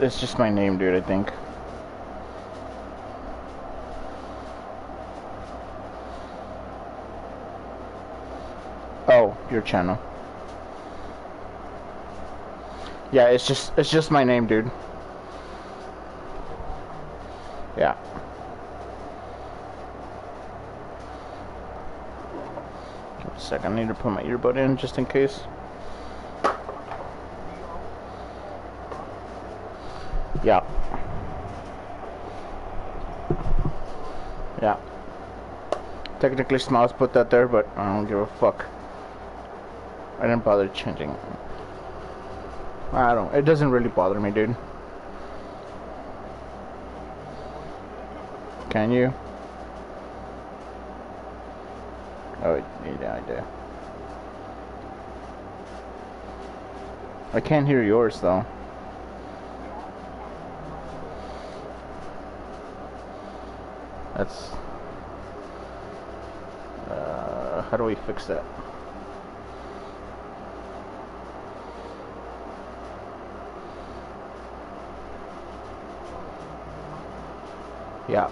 it's just my name, dude, I think. Oh, your channel. Yeah, it's just my name, dude. Yeah. Give me a second, I need to put my earbud in just in case. Yeah. Yeah. Technically, Smiles put that there, but I don't give a fuck. I didn't bother changing. I don't. It doesn't really bother me, dude. Can you? Oh, yeah, I do. I can't hear yours, though. That's... how do we fix that? Yeah.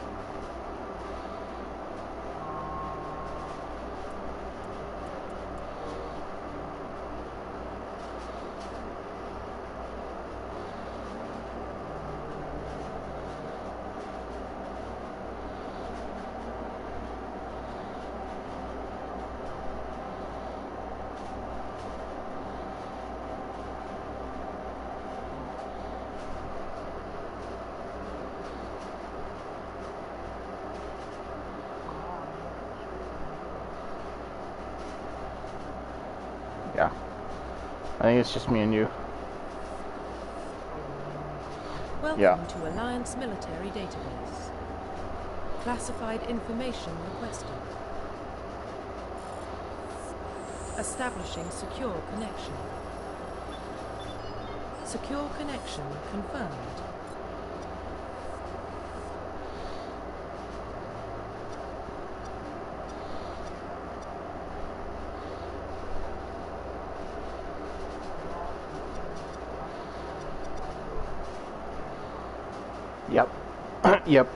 Yeah. I think it's just me and you. Welcome to Alliance Military Database. Classified information requested. Establishing secure connection. Secure connection confirmed. Yep. Yep.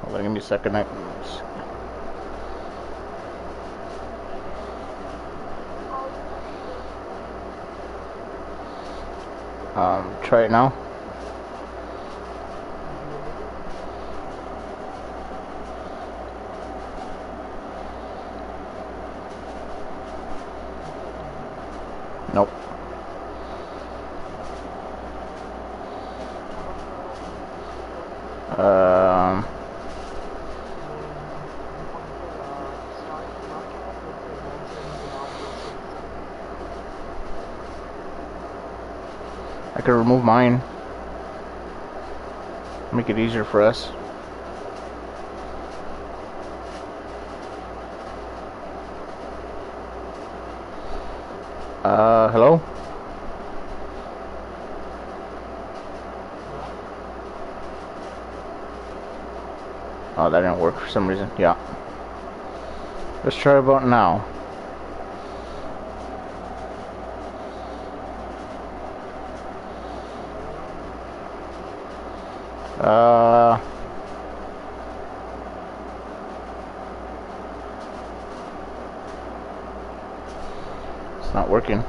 Hold on, give me a second. Try it now. Nope. I could remove mine. Make it easier for us. Hello? Oh, that didn't work for some reason. Yeah. Let's try about now. It's not working.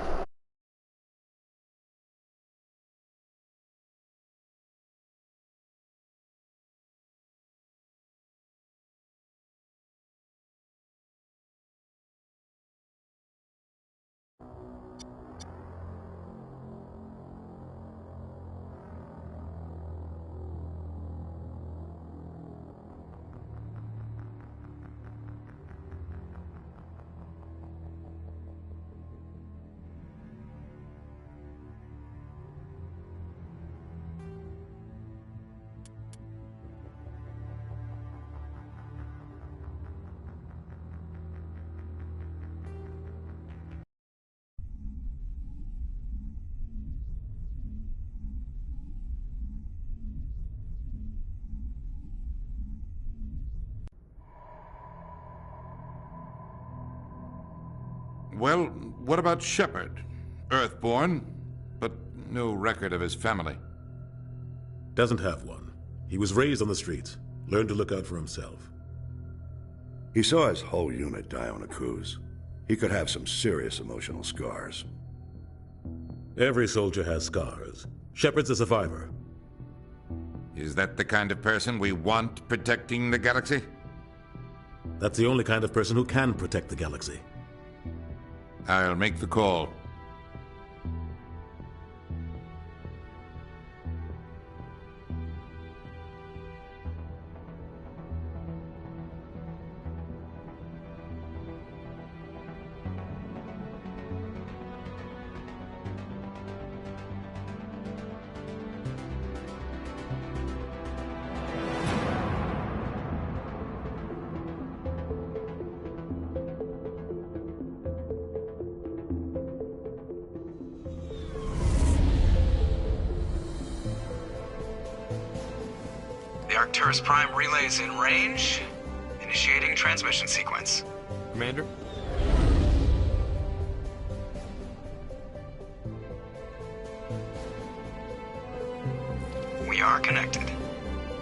Well, what about Shepard? Earthborn, but no record of his family. Doesn't have one. He was raised on the streets. Learned to look out for himself. He saw his whole unit die on a cruise. He could have some serious emotional scars. Every soldier has scars. Shepard's a survivor. Is that the kind of person we want protecting the galaxy? That's the only kind of person who can protect the galaxy. I'll make the call. The Arcturus Prime relay is in range. Initiating transmission sequence. Commander? We are connected.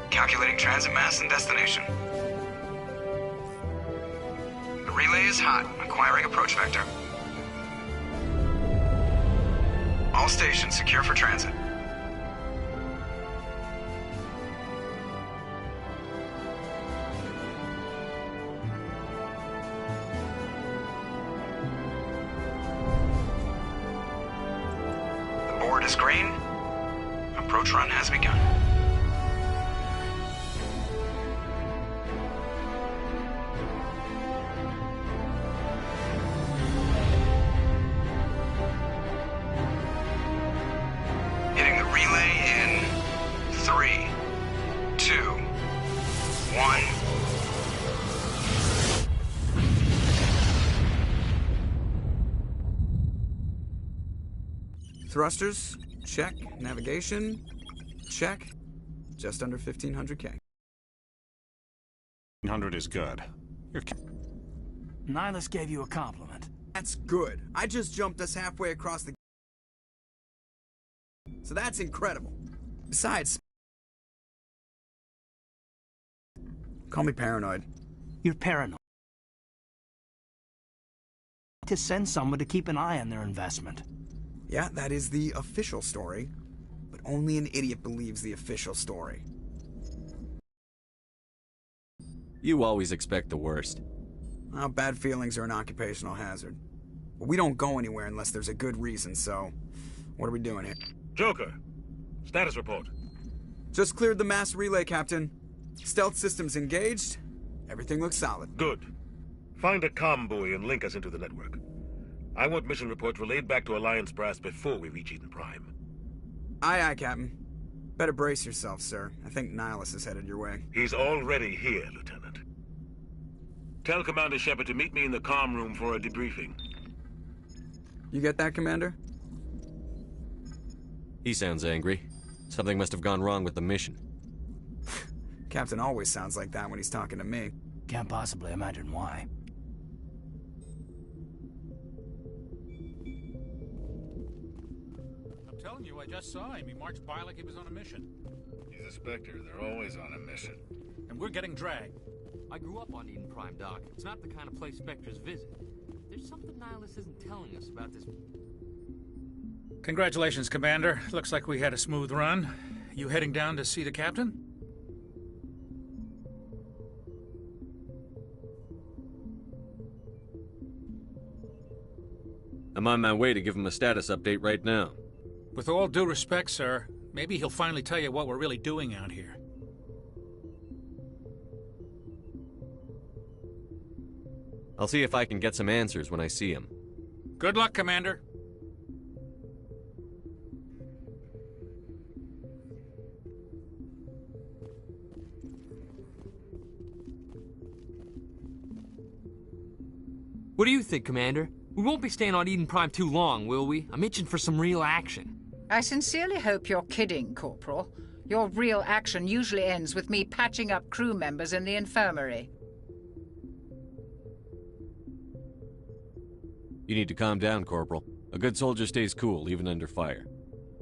Calculating transit mass and destination. The relay is hot. Acquiring approach vector. All stations secure for transit. The board is green. Approach run has begun. Hitting the relay in 3, 2, 1. Thrusters, check. Navigation, check. Just under 1500K. 100 is good. Nihilus gave you a compliment. That's good. I just jumped us halfway across the... So that's incredible. Besides... Call me paranoid. You're paranoid. To send someone to keep an eye on their investment. Yeah, that is the official story. But only an idiot believes the official story. You always expect the worst. Well, bad feelings are an occupational hazard. But we don't go anywhere unless there's a good reason, so... What are we doing here? Joker, status report. Just cleared the mass relay, Captain. Stealth systems engaged. Everything looks solid. Good. Find a comm buoy and link us into the network. I want mission reports relayed back to Alliance Brass before we reach Eden Prime. Aye, aye, Captain. Better brace yourself, sir. I think Nihilus is headed your way. He's already here, Lieutenant. Tell Commander Shepard to meet me in the comm room for a debriefing. You get that, Commander? He sounds angry. Something must have gone wrong with the mission. Captain always sounds like that when he's talking to me. Can't possibly imagine why. I'm telling you, I just saw him. He marched by like he was on a mission. He's a Spectre. They're always on a mission. And we're getting dragged. I grew up on Eden Prime, Doc. It's not the kind of place Spectres visit. There's something Nihilus isn't telling us about this. Congratulations, Commander. Looks like we had a smooth run. You heading down to see the captain? I'm on my way to give him a status update right now. With all due respect, sir, maybe he'll finally tell you what we're really doing out here. I'll see if I can get some answers when I see him. Good luck, Commander. What do you think, Commander? We won't be staying on Eden Prime too long, will we? I'm itching for some real action. I sincerely hope you're kidding, Corporal. Your real action usually ends with me patching up crew members in the infirmary. You need to calm down, Corporal. A good soldier stays cool, even under fire.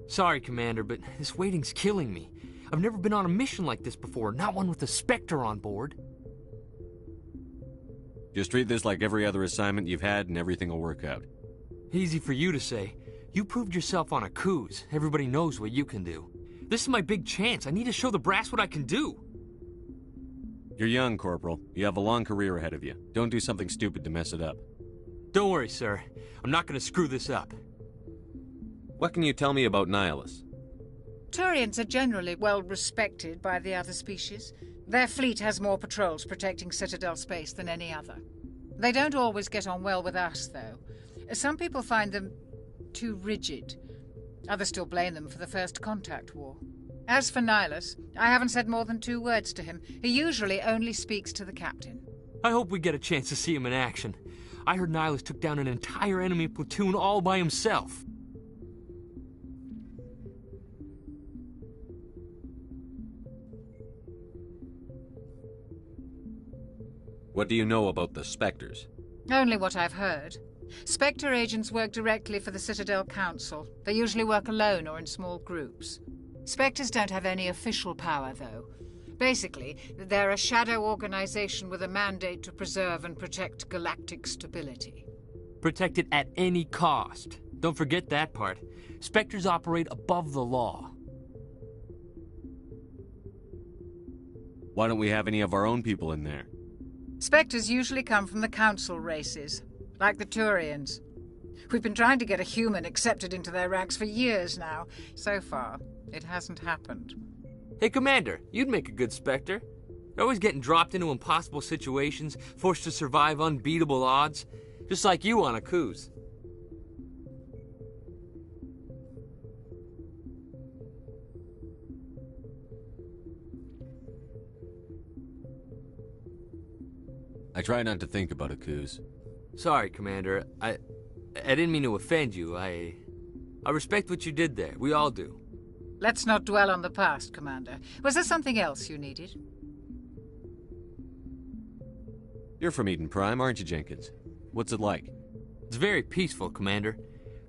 Sorry, Commander, but this waiting's killing me. I've never been on a mission like this before, not one with a Spectre on board. Just treat this like every other assignment you've had and everything will work out. Easy for you to say. You proved yourself on a cruise. Everybody knows what you can do. This is my big chance. I need to show the brass what I can do. You're young, Corporal. You have a long career ahead of you. Don't do something stupid to mess it up. Don't worry, sir. I'm not going to screw this up. What can you tell me about Nihilus? Turians are generally well respected by the other species. Their fleet has more patrols protecting Citadel space than any other. They don't always get on well with us, though. Some people find them too rigid. Others still blame them for the First Contact War. As for Nihilus, I haven't said more than 2 words to him. He usually only speaks to the captain. I hope we get a chance to see him in action. I heard Nihilus took down an entire enemy platoon all by himself. What do you know about the Spectres? Only what I've heard. Spectre agents work directly for the Citadel Council. They usually work alone or in small groups. Spectres don't have any official power, though. Basically, they're a shadow organization with a mandate to preserve and protect galactic stability. Protect it at any cost. Don't forget that part. Spectres operate above the law. Why don't we have any of our own people in there? Spectres usually come from the Council races, like the Turians. We've been trying to get a human accepted into their ranks for years now. So far, it hasn't happened. Hey, Commander, you'd make a good Spectre. You're always getting dropped into impossible situations, forced to survive unbeatable odds, just like you on a cruise. I try not to think about Akuz. Sorry, Commander. I didn't mean to offend you. I respect what you did there. We all do. Let's not dwell on the past, Commander. Was there something else you needed? You're from Eden Prime, aren't you, Jenkins? What's it like? It's very peaceful, Commander.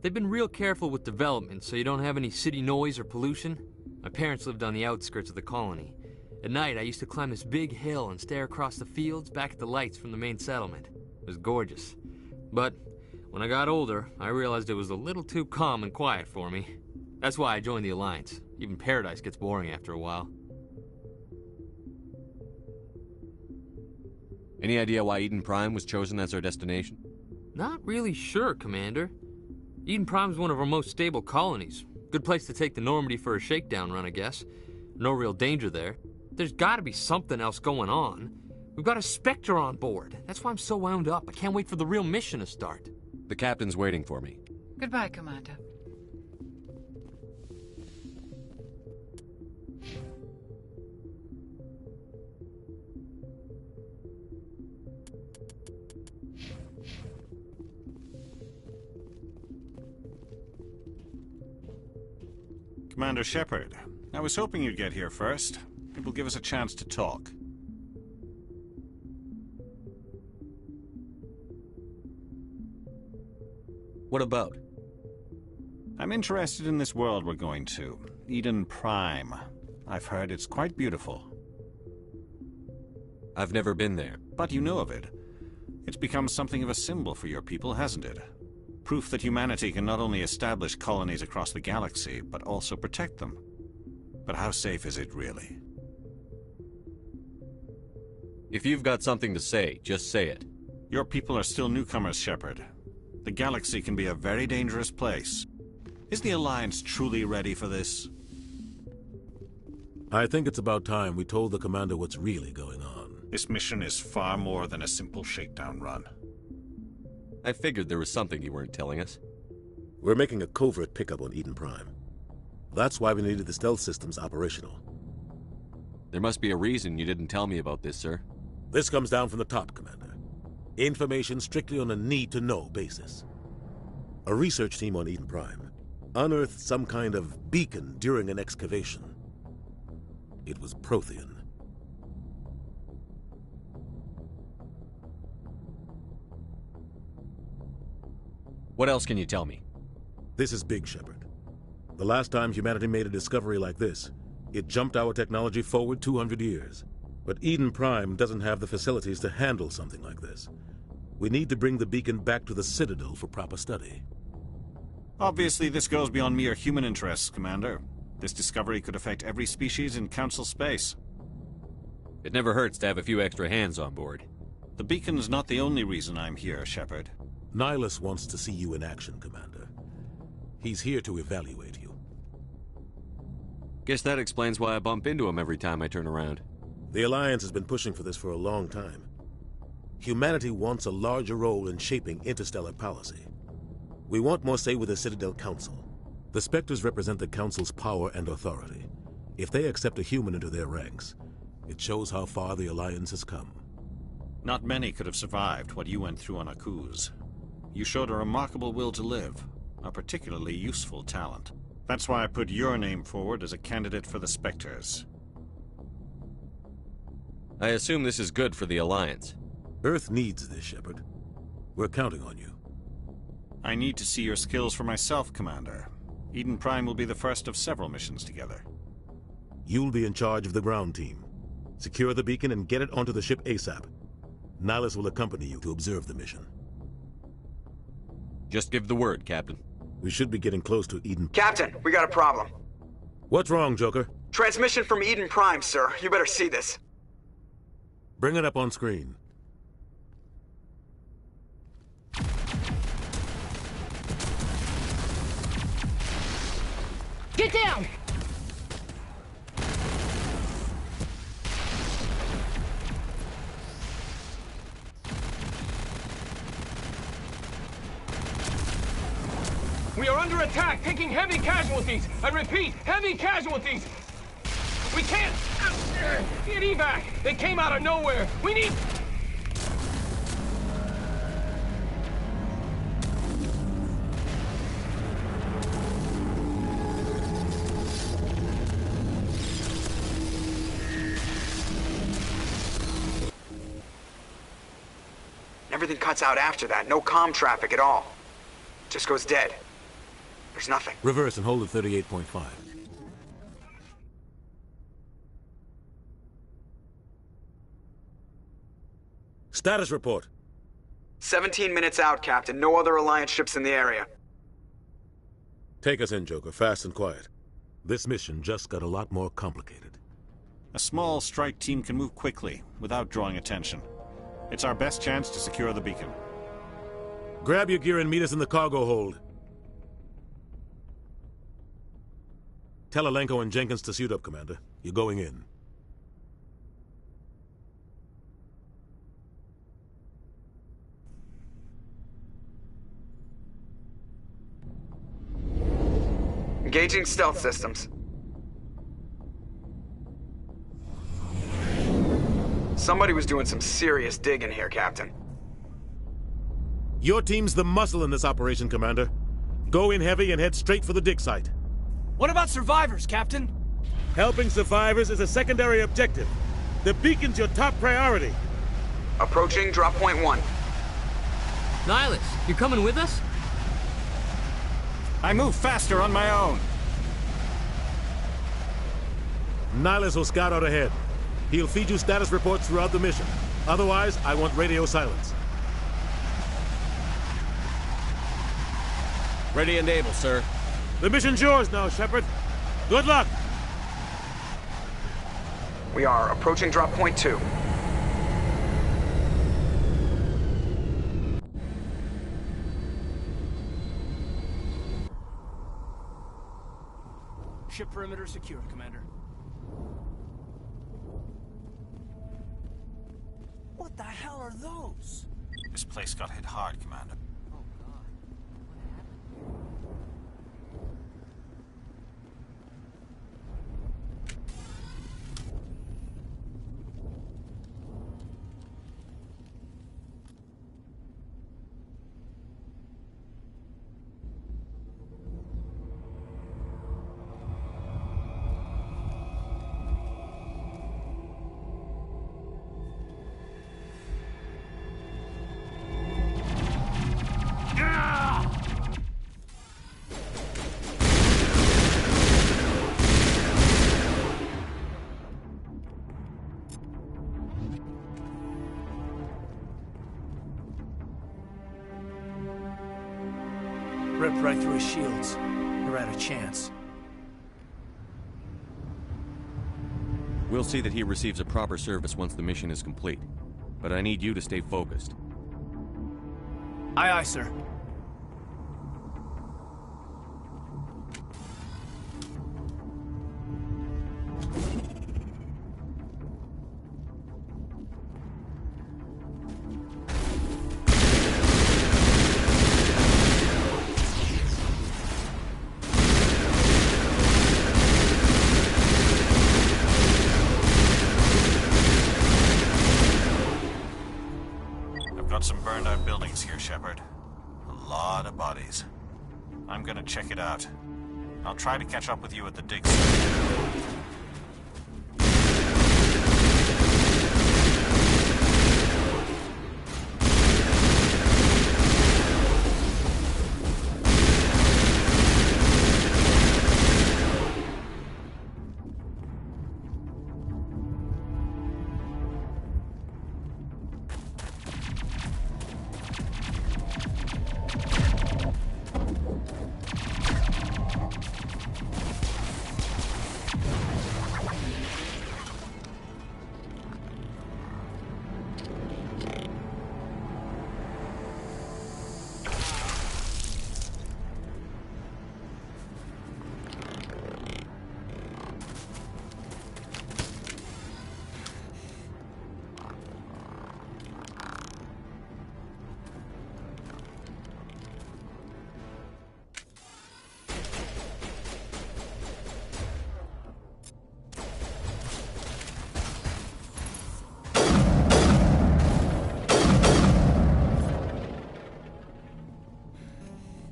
They've been real careful with development, so you don't have any city noise or pollution. My parents lived on the outskirts of the colony. At night, I used to climb this big hill and stare across the fields back at the lights from the main settlement. It was gorgeous. But when I got older, I realized it was a little too calm and quiet for me. That's why I joined the Alliance. Even Paradise gets boring after a while. Any idea why Eden Prime was chosen as our destination? Not really sure, Commander. Eden Prime's one of our most stable colonies. Good place to take the Normandy for a shakedown run, I guess. No real danger there. There's gotta be something else going on. We've got a Spectre on board. That's why I'm so wound up. I can't wait for the real mission to start. The captain's waiting for me. Goodbye, Commander. Commander Shepard, I was hoping you'd get here first. It will give us a chance to talk. What about? I'm interested in this world we're going to, Eden Prime. I've heard it's quite beautiful. I've never been there. But you know of it. It's become something of a symbol for your people, hasn't it? Proof that humanity can not only establish colonies across the galaxy, but also protect them. But how safe is it really? If you've got something to say, just say it. Your people are still newcomers, Shepard. The galaxy can be a very dangerous place. Is the Alliance truly ready for this? I think it's about time we told the Commander what's really going on. This mission is far more than a simple shakedown run. I figured there was something you weren't telling us. We're making a covert pickup on Eden Prime. That's why we needed the stealth systems operational. There must be a reason you didn't tell me about this, sir. This comes down from the top, Commander. Information strictly on a need-to-know basis. A research team on Eden Prime unearthed some kind of beacon during an excavation. It was Prothean. What else can you tell me? This is big, Shepard. The last time humanity made a discovery like this, it jumped our technology forward 200 years. But Eden Prime doesn't have the facilities to handle something like this. We need to bring the beacon back to the Citadel for proper study. Obviously, this goes beyond mere human interests, Commander. This discovery could affect every species in Council space. It never hurts to have a few extra hands on board. The beacon's not the only reason I'm here, Shepard. Nihilus wants to see you in action, Commander. He's here to evaluate you. Guess that explains why I bump into him every time I turn around. The Alliance has been pushing for this for a long time. Humanity wants a larger role in shaping interstellar policy. We want more say with the Citadel Council. The Spectres represent the Council's power and authority. If they accept a human into their ranks, it shows how far the Alliance has come. Not many could have survived what you went through on Akuz. You showed a remarkable will to live, a particularly useful talent. That's why I put your name forward as a candidate for the Spectres. I assume this is good for the Alliance. Earth needs this, Shepard. We're counting on you. I need to see your skills for myself, Commander. Eden Prime will be the first of several missions together. You'll be in charge of the ground team. Secure the beacon and get it onto the ship ASAP. Nihilus will accompany you to observe the mission. Just give the word, Captain. We should be getting close to Eden. Captain, we got a problem. What's wrong, Joker? Transmission from Eden Prime, sir. You better see this. Bring it up on screen. Get down! We are under attack, taking heavy casualties. I repeat, heavy casualties. We can't get evac. They came out of nowhere. We need... Everything cuts out after that. No comm traffic at all. Just goes dead. There's nothing. Reverse and hold at 38.5. Status report. 17 minutes out, Captain. No other Alliance ships in the area. Take us in, Joker, fast and quiet. This mission just got a lot more complicated. A small strike team can move quickly, without drawing attention. It's our best chance to secure the beacon. Grab your gear and meet us in the cargo hold. Tell Alenko and Jenkins to suit up, Commander. You're going in. Engaging stealth systems. Somebody was doing some serious digging here, Captain. Your team's the muscle in this operation, Commander. Go in heavy and head straight for the dig site. What about survivors, Captain? Helping survivors is a secondary objective. The beacon's your top priority. Approaching drop point 1. Nihilus, you coming with us? I move faster on my own. Nihilus will scout out ahead. He'll feed you status reports throughout the mission. Otherwise, I want radio silence. Ready and able, sir. The mission's yours now, Shepard. Good luck! We are approaching drop point 2. Ship perimeter secured, Commander. What the hell are those? This place got hit hard, Commander. Ripped right through his shields. Never had a chance. We'll see that he receives a proper service once the mission is complete. But I need you to stay focused. Aye, aye, sir. Some burned out buildings here, Shepard. A lot of bodies. I'm gonna check it out. I'll try to catch up with you at the dig site.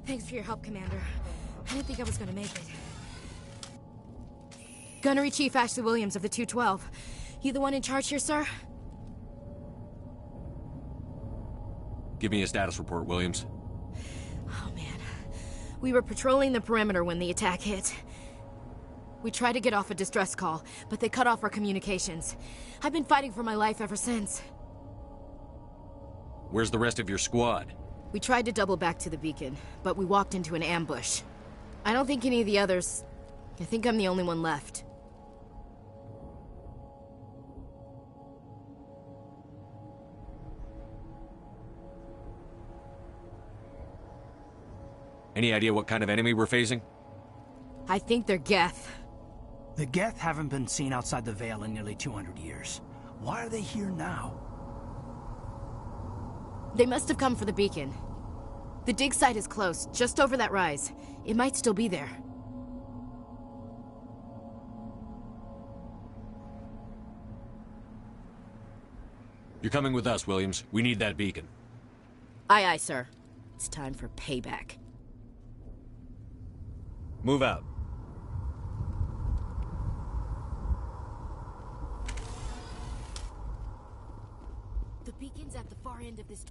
Thanks for your help, Commander. I didn't think I was gonna make it. Gunnery Chief Ashley Williams of the 212. You the one in charge here, sir? Give me a status report, Williams. Oh, man. We were patrolling the perimeter when the attack hit. We tried to get off a distress call, but they cut off our communications. I've been fighting for my life ever since. Where's the rest of your squad? We tried to double back to the beacon, but we walked into an ambush. I don't think any of the others... I think I'm the only one left. Any idea what kind of enemy we're facing? I think they're Geth. The Geth haven't been seen outside the Veil in nearly 200 years. Why are they here now? They must have come for the beacon. The dig site is close, just over that rise. It might still be there. You're coming with us, Williams. We need that beacon. Aye, aye, sir. It's time for payback. Move out. The beacon's at the far end of this...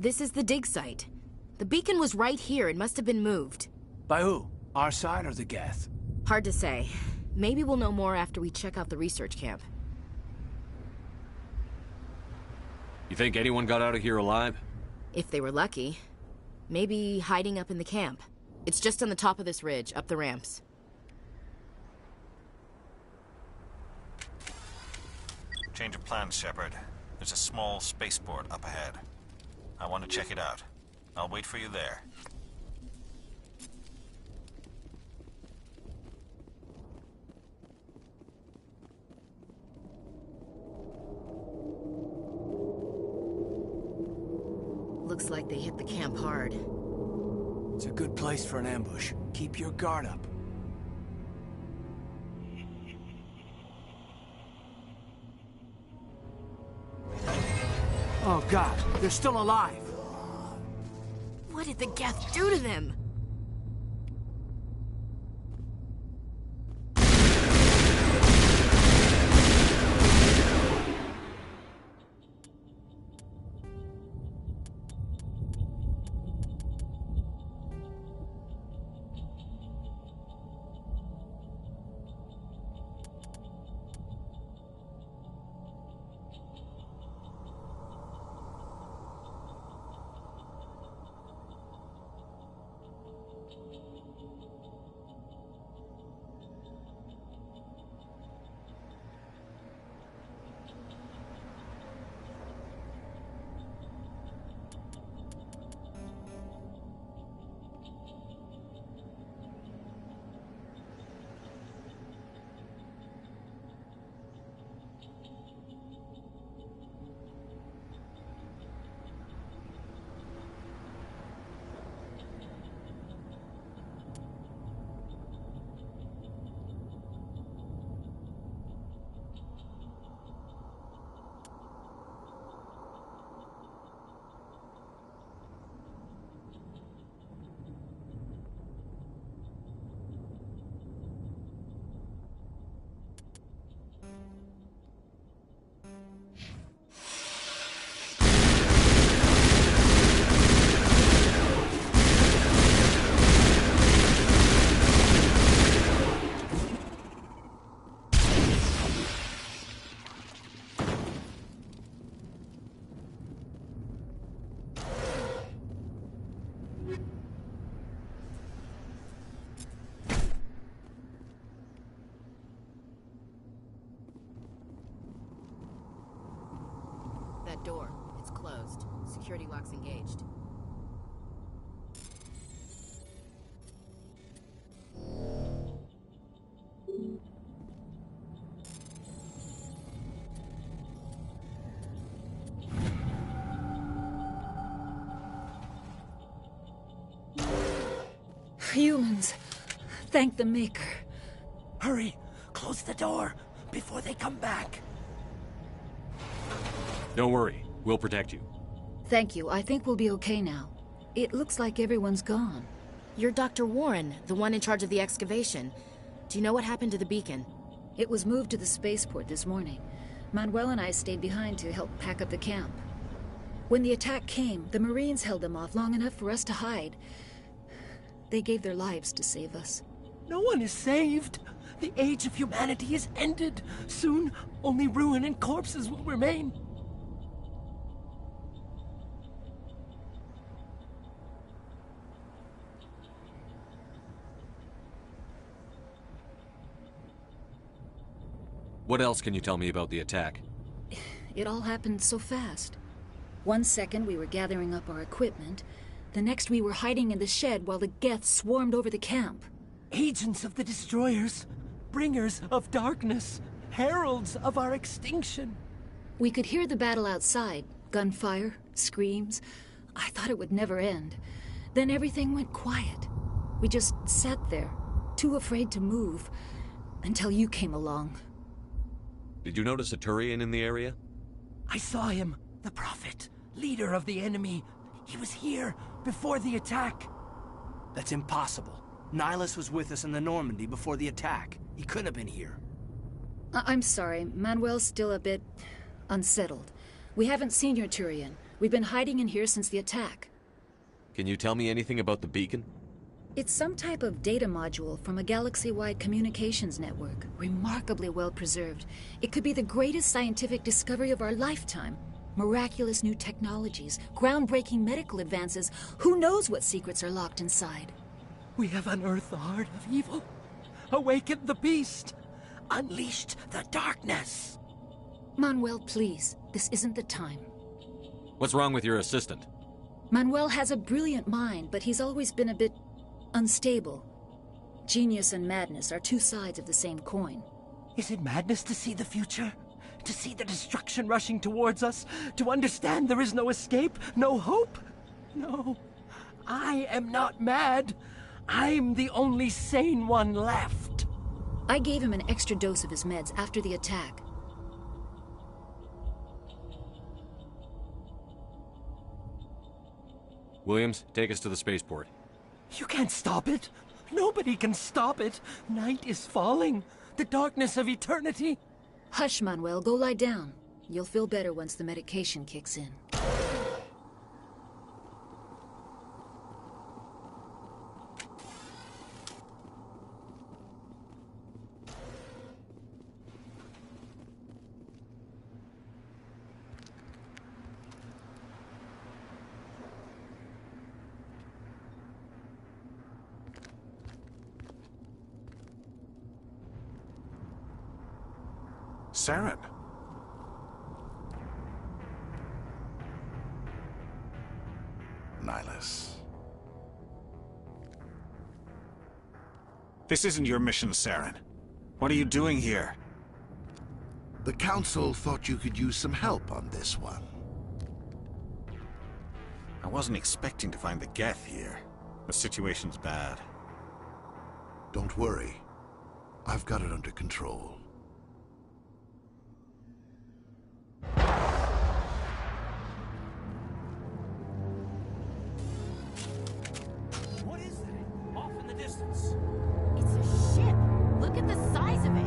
This is the dig site. The beacon was right here. It must have been moved. By who? Our side or the Geth? Hard to say. Maybe we'll know more after we check out the research camp. You think anyone got out of here alive? If they were lucky. Maybe hiding up in the camp. It's just on the top of this ridge, up the ramps. Change of plans, Shepard. There's a small spaceport up ahead. I want to check it out. I'll wait for you there. Looks like they hit the camp hard. It's a good place for an ambush. Keep your guard up. Oh God, they're still alive! What did the Geth do to them? That door. It's closed. Security lock's engaged. Humans. Thank the Maker. Hurry! Close the door before they come back. Don't worry. We'll protect you. Thank you. I think we'll be okay now. It looks like everyone's gone. You're Dr. Warren, the one in charge of the excavation. Do you know what happened to the beacon? It was moved to the spaceport this morning. Manuel and I stayed behind to help pack up the camp. When the attack came, the Marines held them off long enough for us to hide. They gave their lives to save us. No one is saved. The age of humanity is ended. Soon, only ruin and corpses will remain. What else can you tell me about the attack? It all happened so fast. 1 second we were gathering up our equipment. The next we were hiding in the shed while the Geth swarmed over the camp. Agents of the Destroyers, bringers of darkness, heralds of our extinction. We could hear the battle outside. Gunfire, screams. I thought it would never end. Then everything went quiet. We just sat there, too afraid to move, until you came along. Did you notice a Turian in the area? I saw him, the Prophet, leader of the enemy. He was here before the attack. That's impossible. Nihilus was with us in the Normandy before the attack. He couldn't have been here. I'm sorry. Manuel's still a bit unsettled. We haven't seen your Turian. We've been hiding in here since the attack. Can you tell me anything about the beacon? It's some type of data module from a galaxy-wide communications network. Remarkably well preserved. It could be the greatest scientific discovery of our lifetime. Miraculous new technologies, groundbreaking medical advances. Who knows what secrets are locked inside? We have unearthed the heart of evil, awakened the beast, unleashed the darkness. Manuel, please. This isn't the time. What's wrong with your assistant? Manuel has a brilliant mind, but he's always been a bit unstable. Genius and madness are two sides of the same coin. Is it madness to see the future? To see the destruction rushing towards us? To understand there is no escape? No hope? No. I am not mad. I'm the only sane one left. I gave him an extra dose of his meds after the attack. Williams, take us to the spaceport. You can't stop it. Nobody can stop it. Night is falling. The darkness of eternity. Hush, Manuel. Go lie down. You'll feel better once the medication kicks in. Saren. Nihilus. This isn't your mission, Saren. What are you doing here? The Council thought you could use some help on this one. I wasn't expecting to find the Geth here. The situation's bad. Don't worry. I've got it under control. What is that? Off in the distance. It's a ship. Look at the size of it.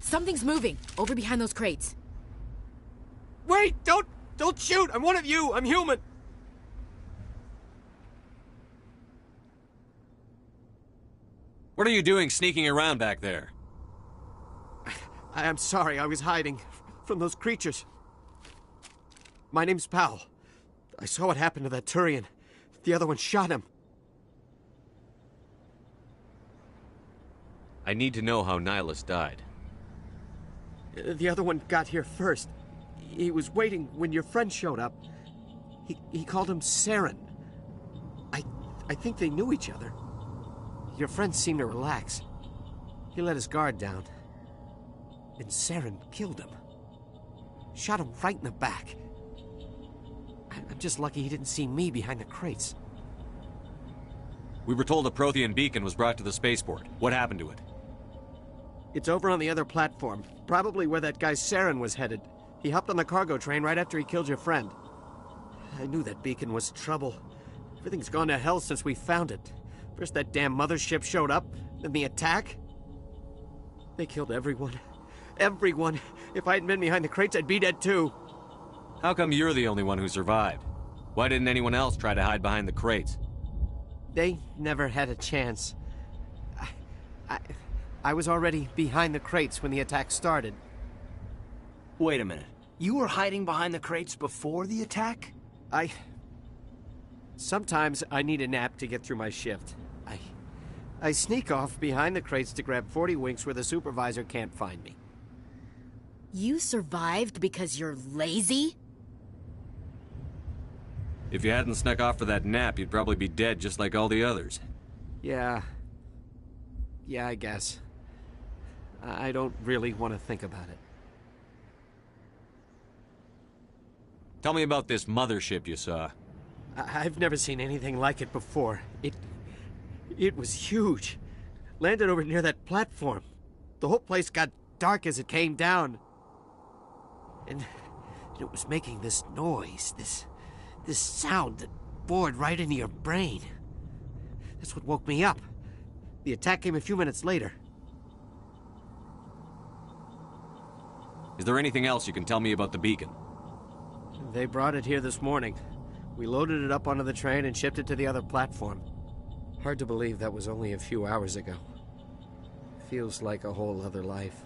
Something's moving over behind those crates. Wait! Don't shoot! I'm one of you! I'm human! What are you doing sneaking around back there? I'm sorry, I was hiding from those creatures. My name's Powell. I saw what happened to that Turian. The other one shot him. I need to know how Nihilus died. The other one got here first. He was waiting when your friend showed up. He called him Saren. I think they knew each other. Your friend seemed to relax. He let his guard down. And Saren killed him. Shot him right in the back. I'm just lucky he didn't see me behind the crates. We were told a Prothean beacon was brought to the spaceport. What happened to it? It's over on the other platform. Probably where that guy Saren was headed. He hopped on the cargo train right after he killed your friend. I knew that beacon was trouble. Everything's gone to hell since we found it. First that damn mothership showed up, then the attack. They killed everyone. Everyone. If I hadn't been behind the crates, I'd be dead too. How come you're the only one who survived? Why didn't anyone else try to hide behind the crates? They never had a chance. I was already behind the crates when the attack started. Wait a minute. You were hiding behind the crates before the attack? Sometimes I need a nap to get through my shift. I sneak off behind the crates to grab 40 winks where the supervisor can't find me. You survived because you're lazy? If you hadn't snuck off for that nap, you'd probably be dead just like all the others. Yeah, I guess. I don't really want to think about it. Tell me about this mothership you saw. I've never seen anything like it before. It was huge. Landed over near that platform. The whole place got dark as it came down. And it was making this noise, this sound that bored right into your brain. That's what woke me up. The attack came a few minutes later. Is there anything else you can tell me about the beacon? They brought it here this morning. We loaded it up onto the train and shipped it to the other platform. Hard to believe that was only a few hours ago. Feels like a whole other life.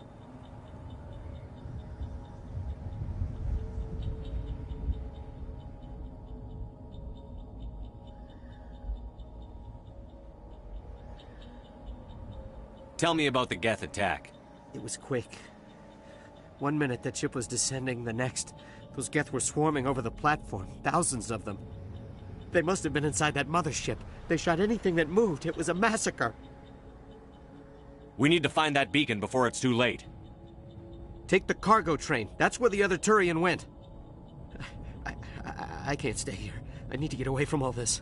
Tell me about the Geth attack. It was quick. 1 minute that ship was descending, the next, those Geth were swarming over the platform, thousands of them. They must have been inside that mothership. They shot anything that moved. It was a massacre. We need to find that beacon before it's too late. Take the cargo train. That's where the other Turian went. I can't stay here. I need to get away from all this.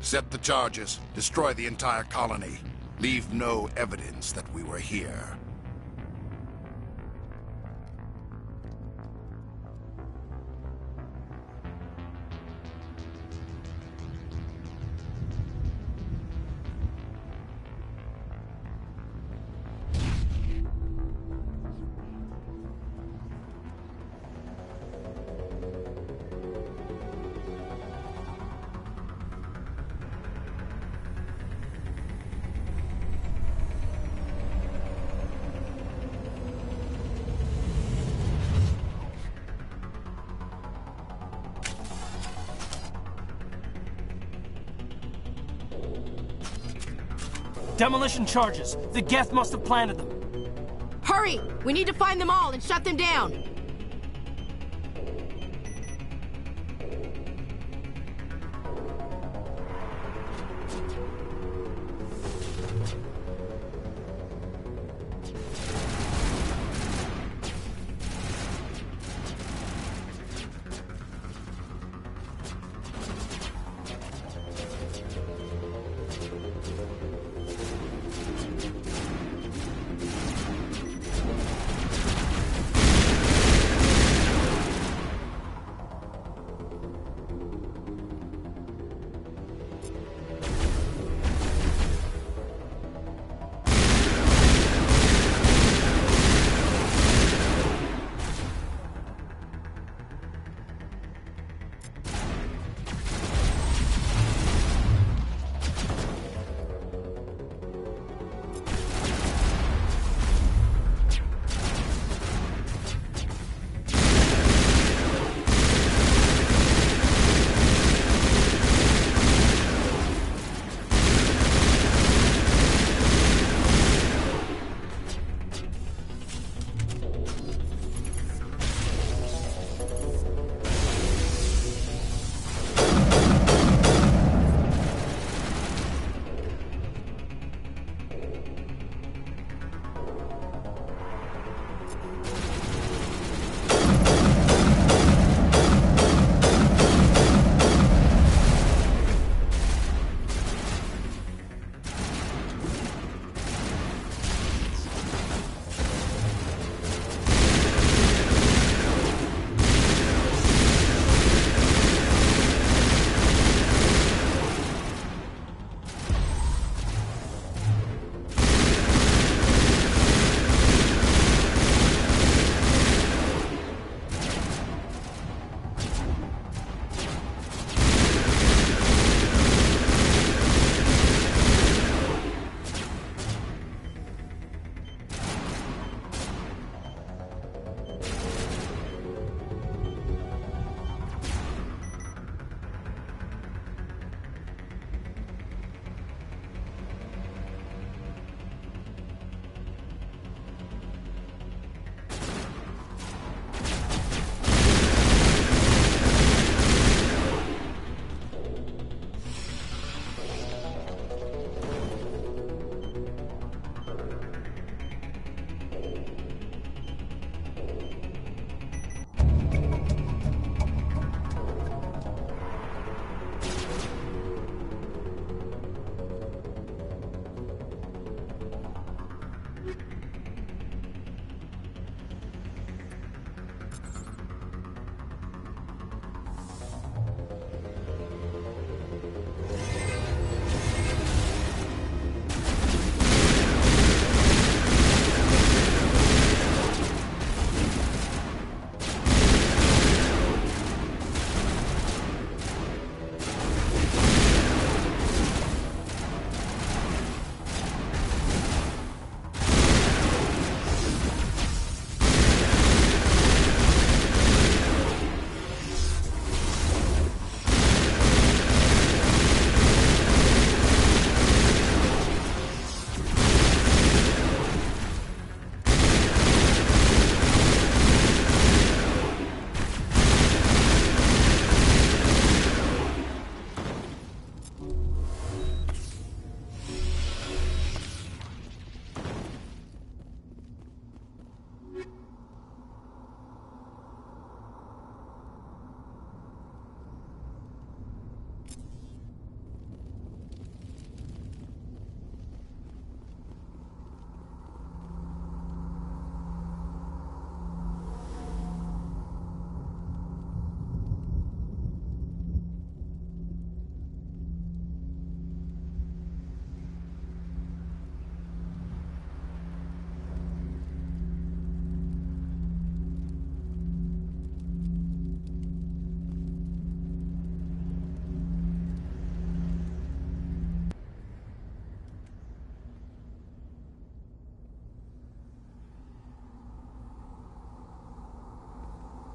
Set the charges. Destroy the entire colony. Leave no evidence that we were here. Demolition charges. The Geth must have planted them. Hurry! We need to find them all and shut them down!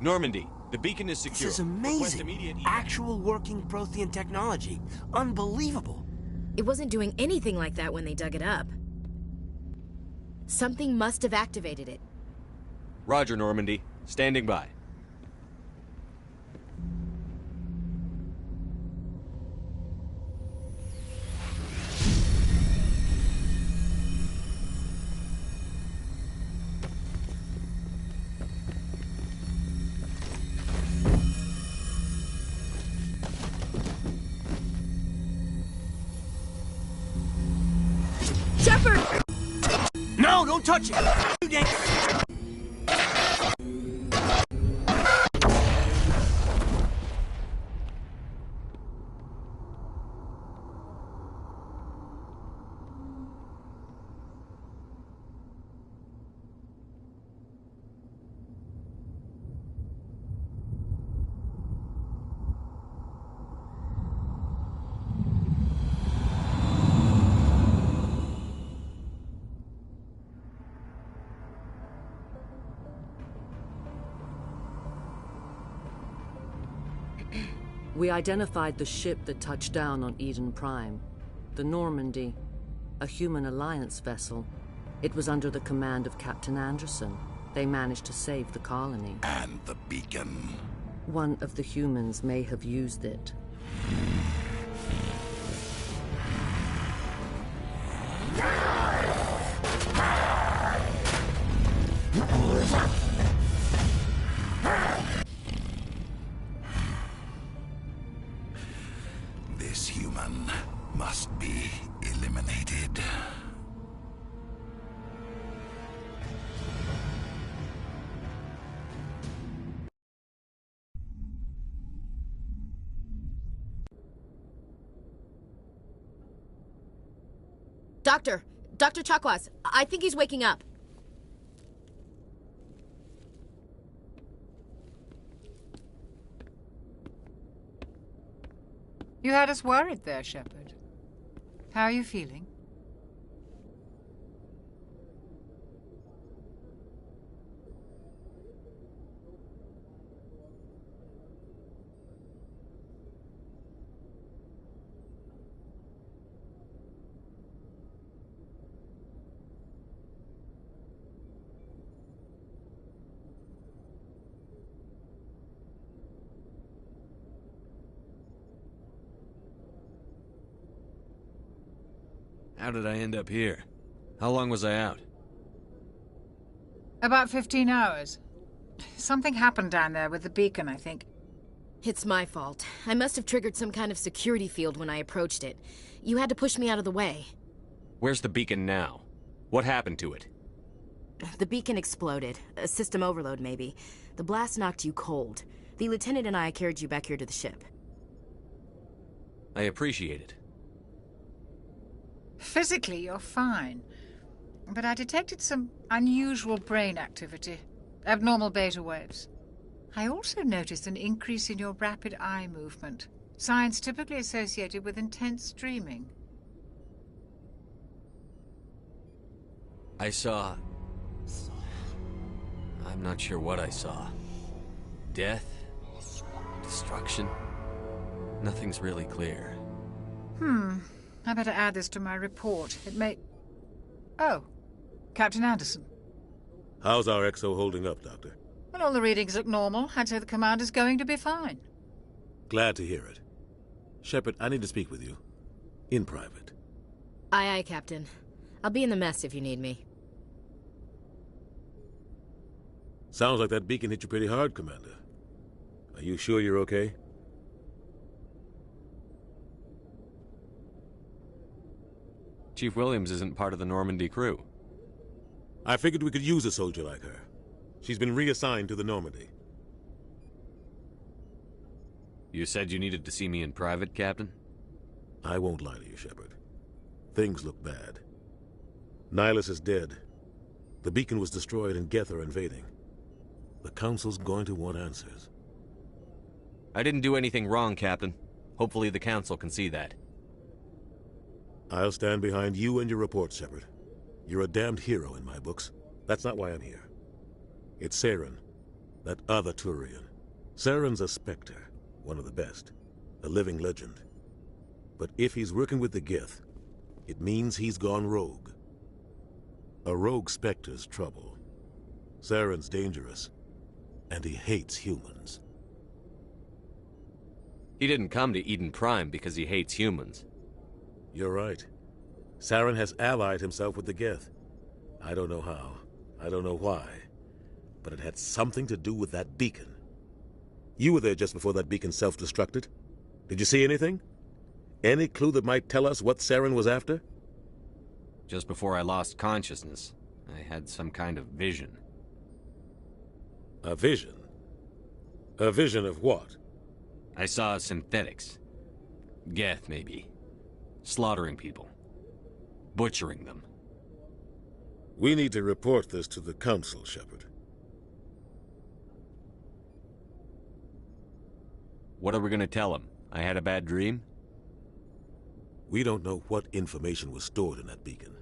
Normandy, the beacon is secure. This is amazing. Actual working Prothean technology. Unbelievable. It wasn't doing anything like that when they dug it up. Something must have activated it. Roger, Normandy. Standing by. No, don't touch it! You dang- We identified the ship that touched down on Eden Prime. The Normandy. A human alliance vessel. It was under the command of Captain Anderson. They managed to save the colony. And the beacon. One of the humans may have used it. This human must be eliminated. Dr. Chakwas, I think he's waking up. You had us worried there, Shepard. How are you feeling? How did I end up here? How long was I out? About 15 hours. Something happened down there with the beacon, I think. It's my fault. I must have triggered some kind of security field when I approached it. You had to push me out of the way. Where's the beacon now? What happened to it? The beacon exploded. A system overload, maybe. The blast knocked you cold. The lieutenant and I carried you back here to the ship. I appreciate it. Physically, you're fine. But I detected some unusual brain activity. Abnormal beta waves. I also noticed an increase in your rapid eye movement. Signs typically associated with intense dreaming. I saw... I'm not sure what I saw. Death? Destruction? Nothing's really clear. I better add this to my report. It may... Oh, Captain Anderson. How's our XO holding up, Doctor? Well, all the readings look normal. I'd say the commander's going to be fine. Glad to hear it. Shepard, I need to speak with you. In private. Aye, aye, Captain. I'll be in the mess if you need me. Sounds like that beacon hit you pretty hard, Commander. Are you sure you're okay? Chief Williams isn't part of the Normandy crew. I figured we could use a soldier like her. She's been reassigned to the Normandy. You said you needed to see me in private, Captain? I won't lie to you, Shepard. Things look bad. Nihilus is dead. The beacon was destroyed and Geth are invading. The Council's going to want answers. I didn't do anything wrong, Captain. Hopefully the Council can see that. I'll stand behind you and your report, Shepard. You're a damned hero in my books. That's not why I'm here. It's Saren. That other Turian. Saren's a Spectre, one of the best. A living legend. But if he's working with the Gith, it means he's gone rogue. A rogue Spectre's trouble. Saren's dangerous, and he hates humans. He didn't come to Eden Prime because he hates humans. You're right. Saren has allied himself with the Gith. I don't know how. I don't know why. But it had something to do with that beacon. You were there just before that beacon self-destructed. Did you see anything? Any clue that might tell us what Saren was after? Just before I lost consciousness, I had some kind of vision. A vision? A vision of what? I saw synthetics. Geth, maybe. Slaughtering people. Butchering them. We need to report this to the Council, Shepard. What are we gonna tell him? I had a bad dream? We don't know what information was stored in that beacon.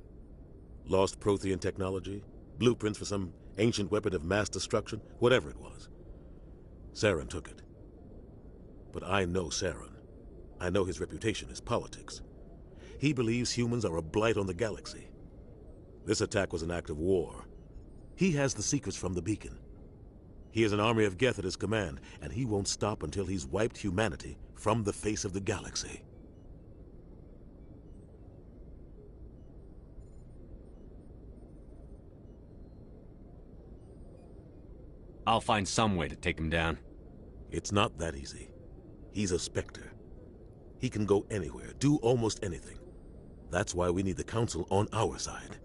Lost Prothean technology? Blueprints for some ancient weapon of mass destruction? Whatever it was. Saren took it. But I know Saren. I know his reputation is politics. He believes humans are a blight on the galaxy. This attack was an act of war. He has the secrets from the beacon. He has an army of Geth at his command, and he won't stop until he's wiped humanity from the face of the galaxy. I'll find some way to take him down. It's not that easy. He's a Spectre. He can go anywhere, do almost anything. That's why we need the Council on our side.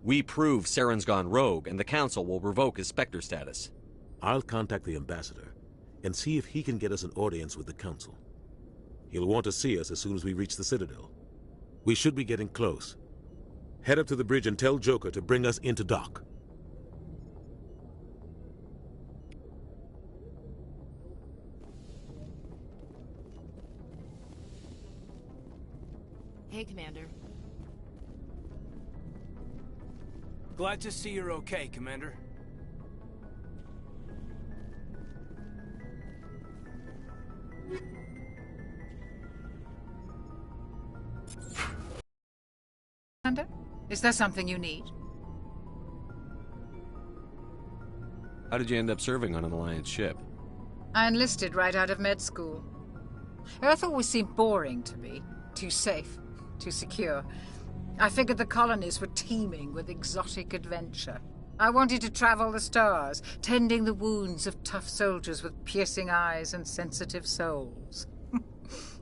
We prove Saren's gone rogue, and the Council will revoke his Spectre status. I'll contact the Ambassador and see if he can get us an audience with the Council. He'll want to see us as soon as we reach the Citadel. We should be getting close. Head up to the bridge and tell Joker to bring us into dock. Hey, Commander. Glad to see you're okay, Commander. Commander, is there something you need? How did you end up serving on an Alliance ship? I enlisted right out of med school. Earth always seemed boring to me. Too safe, too secure. I figured the colonies were teeming with exotic adventure. I wanted to travel the stars, tending the wounds of tough soldiers with piercing eyes and sensitive souls.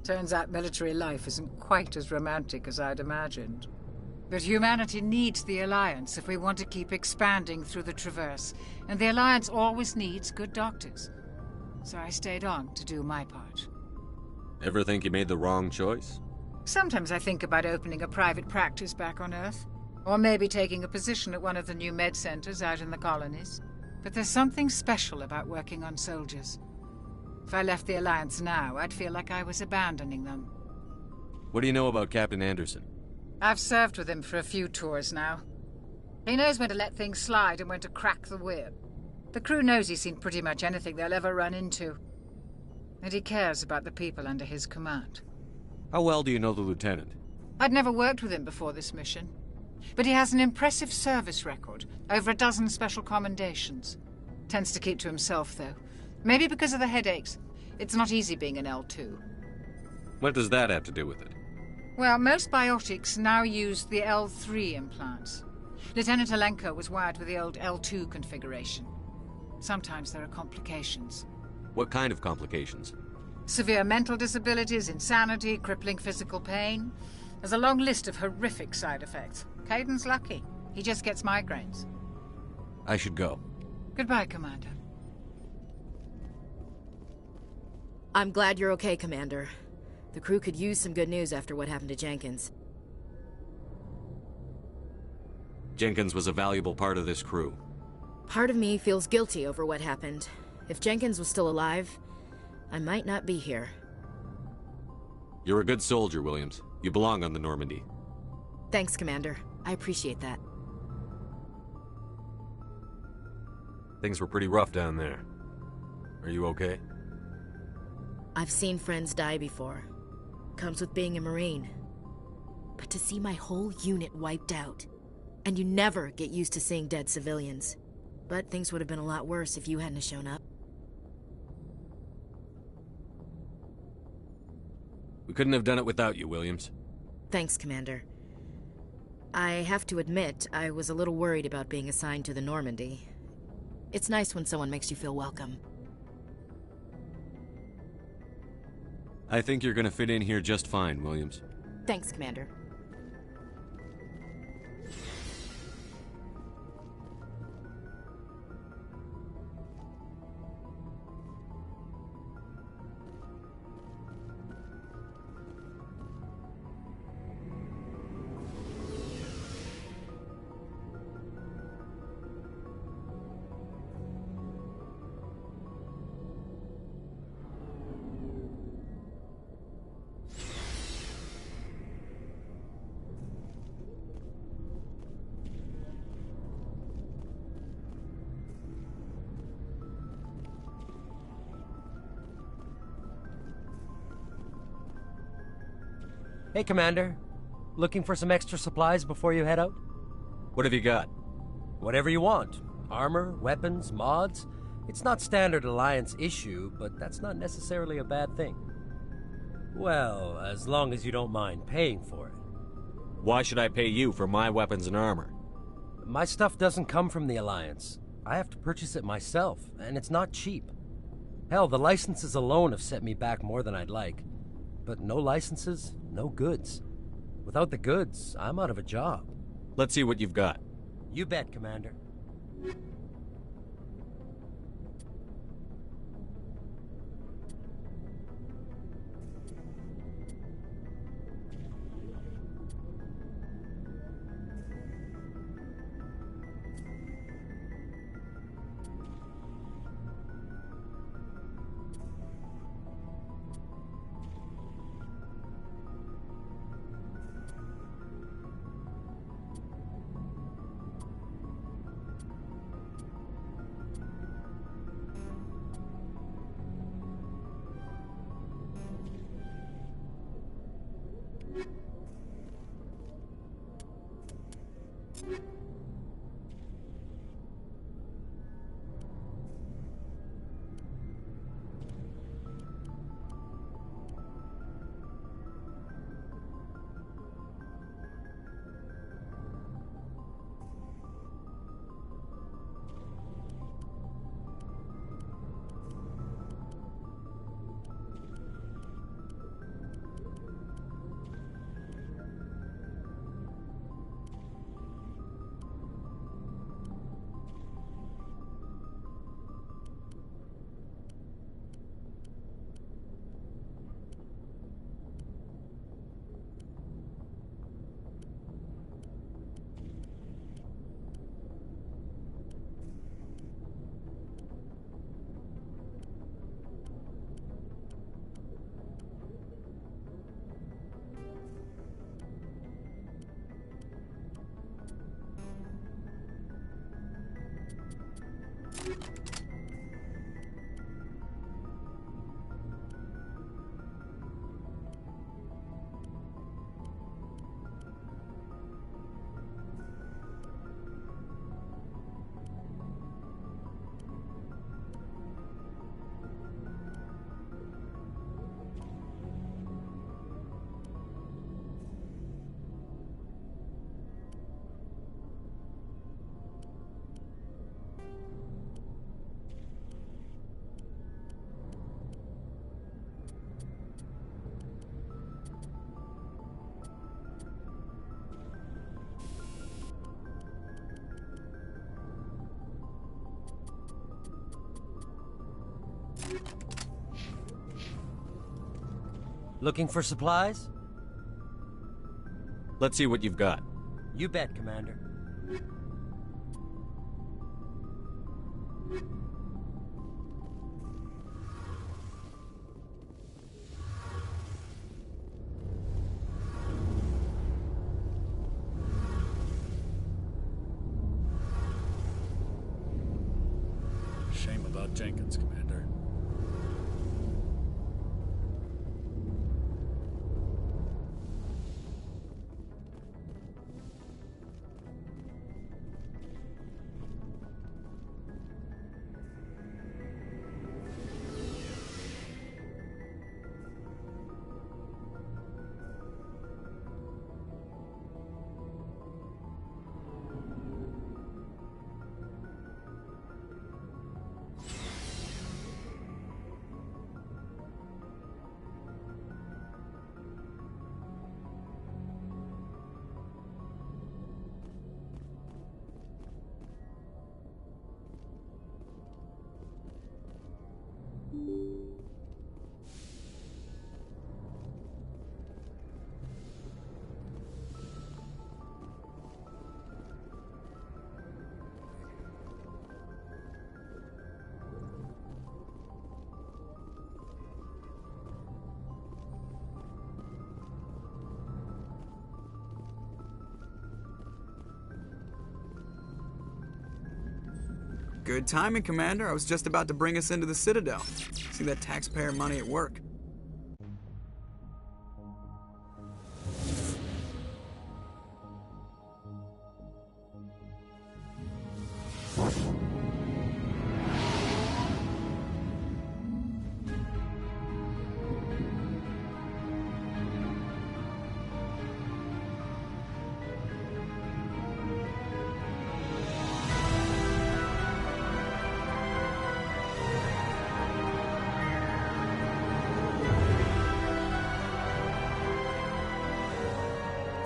Turns out military life isn't quite as romantic as I'd imagined. But humanity needs the Alliance if we want to keep expanding through the Traverse, and the Alliance always needs good doctors. So I stayed on to do my part. Ever think you made the wrong choice? Sometimes I think about opening a private practice back on Earth. Or maybe taking a position at one of the new med centers out in the colonies. But there's something special about working on soldiers. If I left the Alliance now, I'd feel like I was abandoning them. What do you know about Captain Anderson? I've served with him for a few tours now. He knows when to let things slide and when to crack the whip. The crew knows he's seen pretty much anything they'll ever run into. And he cares about the people under his command. How well do you know the Lieutenant? I'd never worked with him before this mission. But he has an impressive service record, over a dozen special commendations. Tends to keep to himself, though. Maybe because of the headaches. It's not easy being an L2. What does that have to do with it? Well, most biotics now use the L3 implants. Lieutenant Alenko was wired with the old L2 configuration. Sometimes there are complications. What kind of complications? Severe mental disabilities, insanity, crippling physical pain. There's a long list of horrific side effects. Caden's lucky. He just gets migraines. I should go. Goodbye, Commander. I'm glad you're okay, Commander. The crew could use some good news after what happened to Jenkins. Jenkins was a valuable part of this crew. Part of me feels guilty over what happened. If Jenkins was still alive, I might not be here. You're a good soldier, Williams. You belong on the Normandy. Thanks, Commander. I appreciate that. Things were pretty rough down there. Are you okay? I've seen friends die before. Comes with being a Marine. But to see my whole unit wiped out, and you never get used to seeing dead civilians. But things would have been a lot worse if you hadn't have shown up. We couldn't have done it without you, Williams. Thanks, Commander. I have to admit, I was a little worried about being assigned to the Normandy. It's nice when someone makes you feel welcome. I think you're gonna fit in here just fine, Williams. Thanks, Commander. Hey, Commander. Looking for some extra supplies before you head out? What have you got? Whatever you want. Armor, weapons, mods. It's not standard Alliance issue, but that's not necessarily a bad thing. Well, as long as you don't mind paying for it. Why should I pay you for my weapons and armor? My stuff doesn't come from the Alliance. I have to purchase it myself, and it's not cheap. Hell, the licenses alone have set me back more than I'd like. But no licenses, no goods. Without the goods, I'm out of a job. Let's see what you've got. You bet, Commander. Looking for supplies? Let's see what you've got. You bet, Commander. about Jenkins, Commander. Good timing, Commander. I was just about to bring us into the Citadel. See that taxpayer money at work.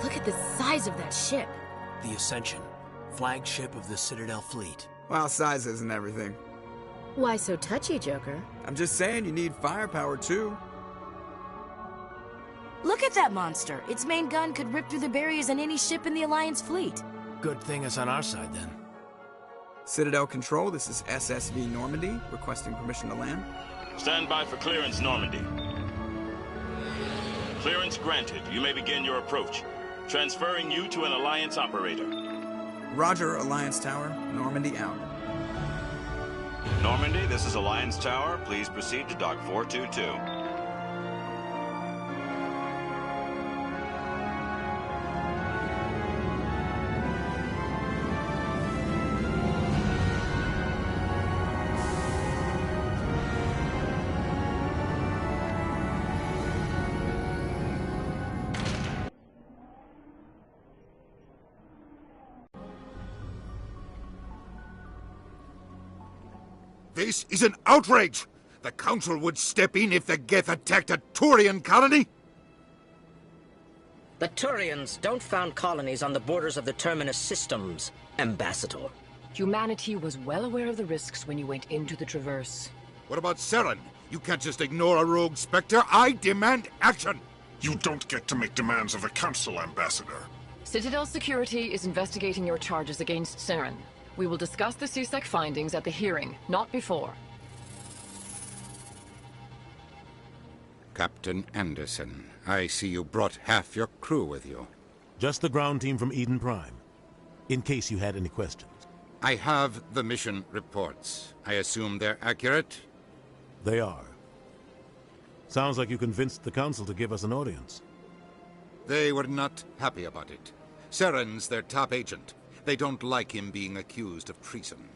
Look at the size of that ship. The Ascension, flagship of the Citadel fleet. Well, size isn't everything. Why so touchy, Joker? I'm just saying you need firepower, too. Look at that monster. Its main gun could rip through the barriers in any ship in the Alliance fleet. Good thing it's on our side, then. Citadel Control, this is SSV Normandy, requesting permission to land. Stand by for clearance, Normandy. Clearance granted. You may begin your approach. Transferring you to an Alliance operator. Roger, Alliance Tower. Normandy out. Normandy, this is Alliance Tower. Please proceed to Dock 422. This is an outrage! The Council would step in if the Geth attacked a Turian colony? The Turians don't found colonies on the borders of the Terminus systems, Ambassador. Humanity was well aware of the risks when you went into the Traverse. What about Saren? You can't just ignore a rogue Spectre. I demand action! You don't get to make demands of the Council, Ambassador. Citadel Security is investigating your charges against Saren. We will discuss the CSEC findings at the hearing, not before. Captain Anderson, I see you brought half your crew with you. Just the ground team from Eden Prime, in case you had any questions. I have the mission reports. I assume they're accurate? They are. Sounds like you convinced the Council to give us an audience. They were not happy about it. Saren's their top agent. They don't like him being accused of treason.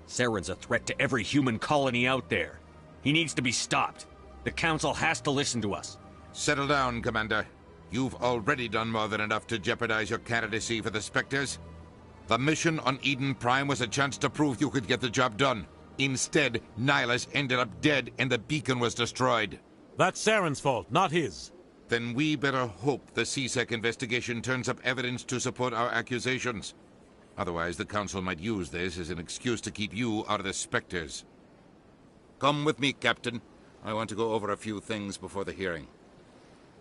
Saren's a threat to every human colony out there. He needs to be stopped. The Council has to listen to us. Settle down, Commander. You've already done more than enough to jeopardize your candidacy for the Spectres. The mission on Eden Prime was a chance to prove you could get the job done. Instead, Nihilus ended up dead and the beacon was destroyed. That's Saren's fault, not his. Then we better hope the CSEC investigation turns up evidence to support our accusations. Otherwise, the Council might use this as an excuse to keep you out of the Spectres. Come with me, Captain. I want to go over a few things before the hearing.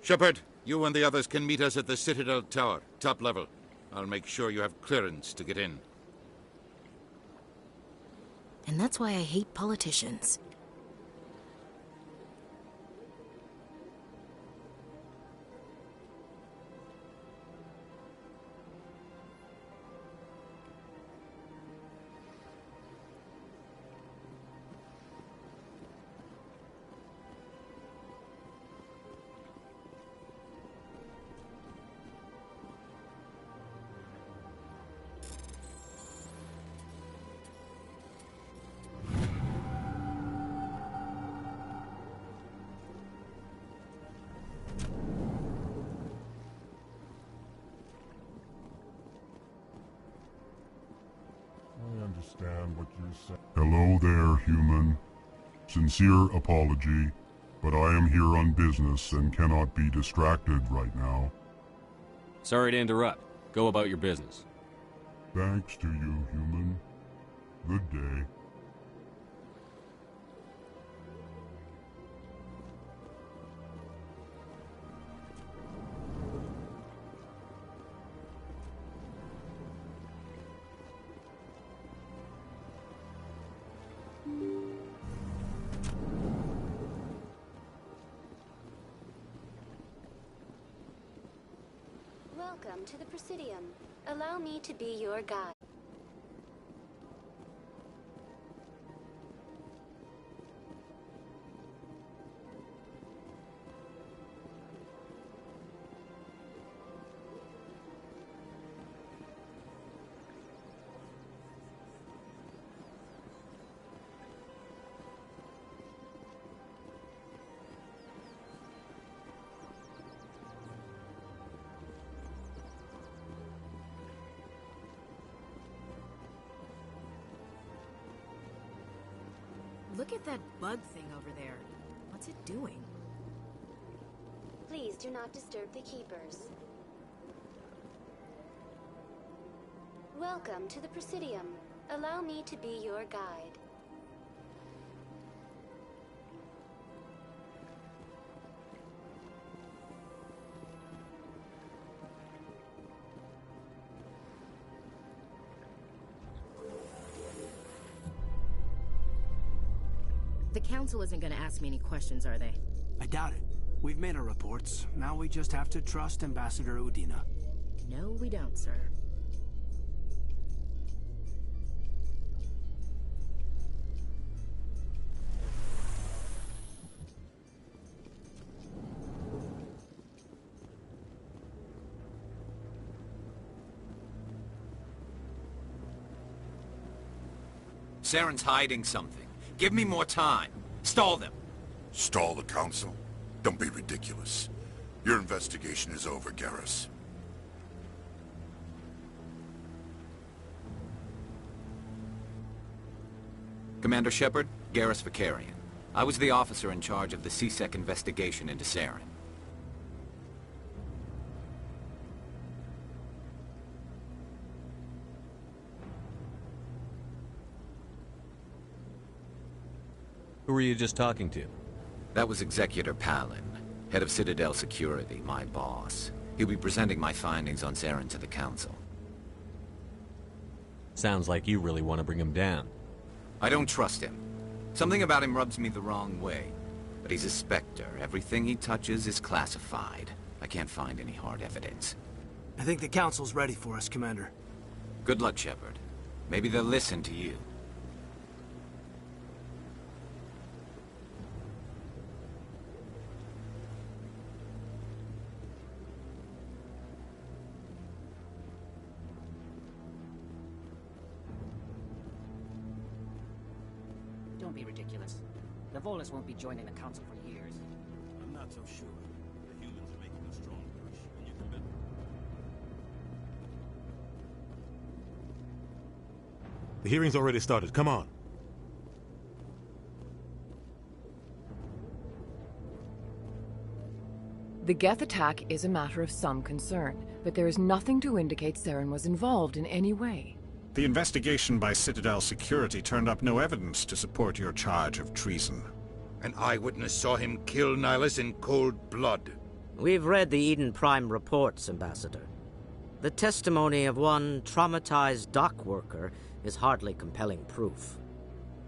Shepard, you and the others can meet us at the Citadel Tower, top level. I'll make sure you have clearance to get in. And that's why I hate politicians. understand what you're saying. Hello there, human. Sincere apology, but I am here on business and cannot be distracted right now. Sorry to interrupt. Go about your business. Thanks to you, human. Good day. Welcome to the Presidium. Allow me to be your guide. Look at that bug thing over there. What's it doing? Please do not disturb the keepers. Welcome to the Presidium. Allow me to be your guide. The Council isn't gonna ask me any questions, are they? I doubt it. We've made our reports. Now we just have to trust Ambassador Udina. No, we don't, sir. Saren's hiding something. Give me more time. Stall them. Stall the Council? Don't be ridiculous. Your investigation is over, Garrus. Commander Shepard, Garrus Vakarian. I was the officer in charge of the CSEC investigation into Saren. Who were you just talking to? That was Executor Palin, head of Citadel Security, my boss. He'll be presenting my findings on Saren to the Council. Sounds like you really want to bring him down. I don't trust him. Something about him rubs me the wrong way. But he's a Spectre. Everything he touches is classified. I can't find any hard evidence. I think the Council's ready for us, Commander. Good luck, Shepard. Maybe they'll listen to you. Don't be ridiculous. The Volus won't be joining the Council for years. I'm not so sure. The humans are making a strong push. Will you commit? The hearing's already started. Come on. The Geth attack is a matter of some concern, but there is nothing to indicate Saren was involved in any way. The investigation by Citadel Security turned up no evidence to support your charge of treason. An eyewitness saw him kill Nihilus in cold blood. We've read the Eden Prime reports, Ambassador. The testimony of one traumatized dock worker is hardly compelling proof.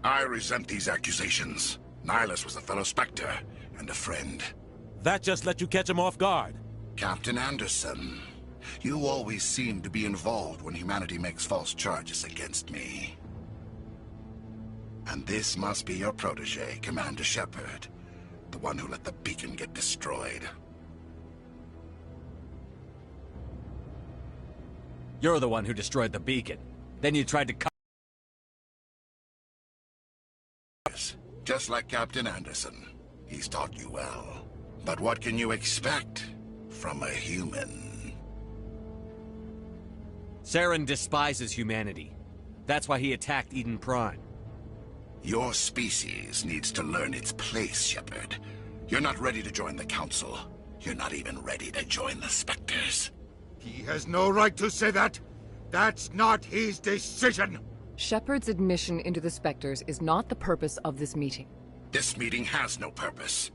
I resent these accusations. Nihilus was a fellow Spectre and a friend. That just let you catch him off guard. Captain Anderson, you always seem to be involved when humanity makes false charges against me. And this must be your protege, Commander Shepard, the one who let the beacon get destroyed. You're the one who destroyed the beacon. Then you tried to cut. Just like Captain Anderson. He's taught you well. But what can you expect from a human? Saren despises humanity. That's why he attacked Eden Prime. Your species needs to learn its place, Shepard. You're not ready to join the Council. You're not even ready to join the Spectres. He has no right to say that. That's not his decision. Shepard's admission into the Spectres is not the purpose of this meeting. This meeting has no purpose.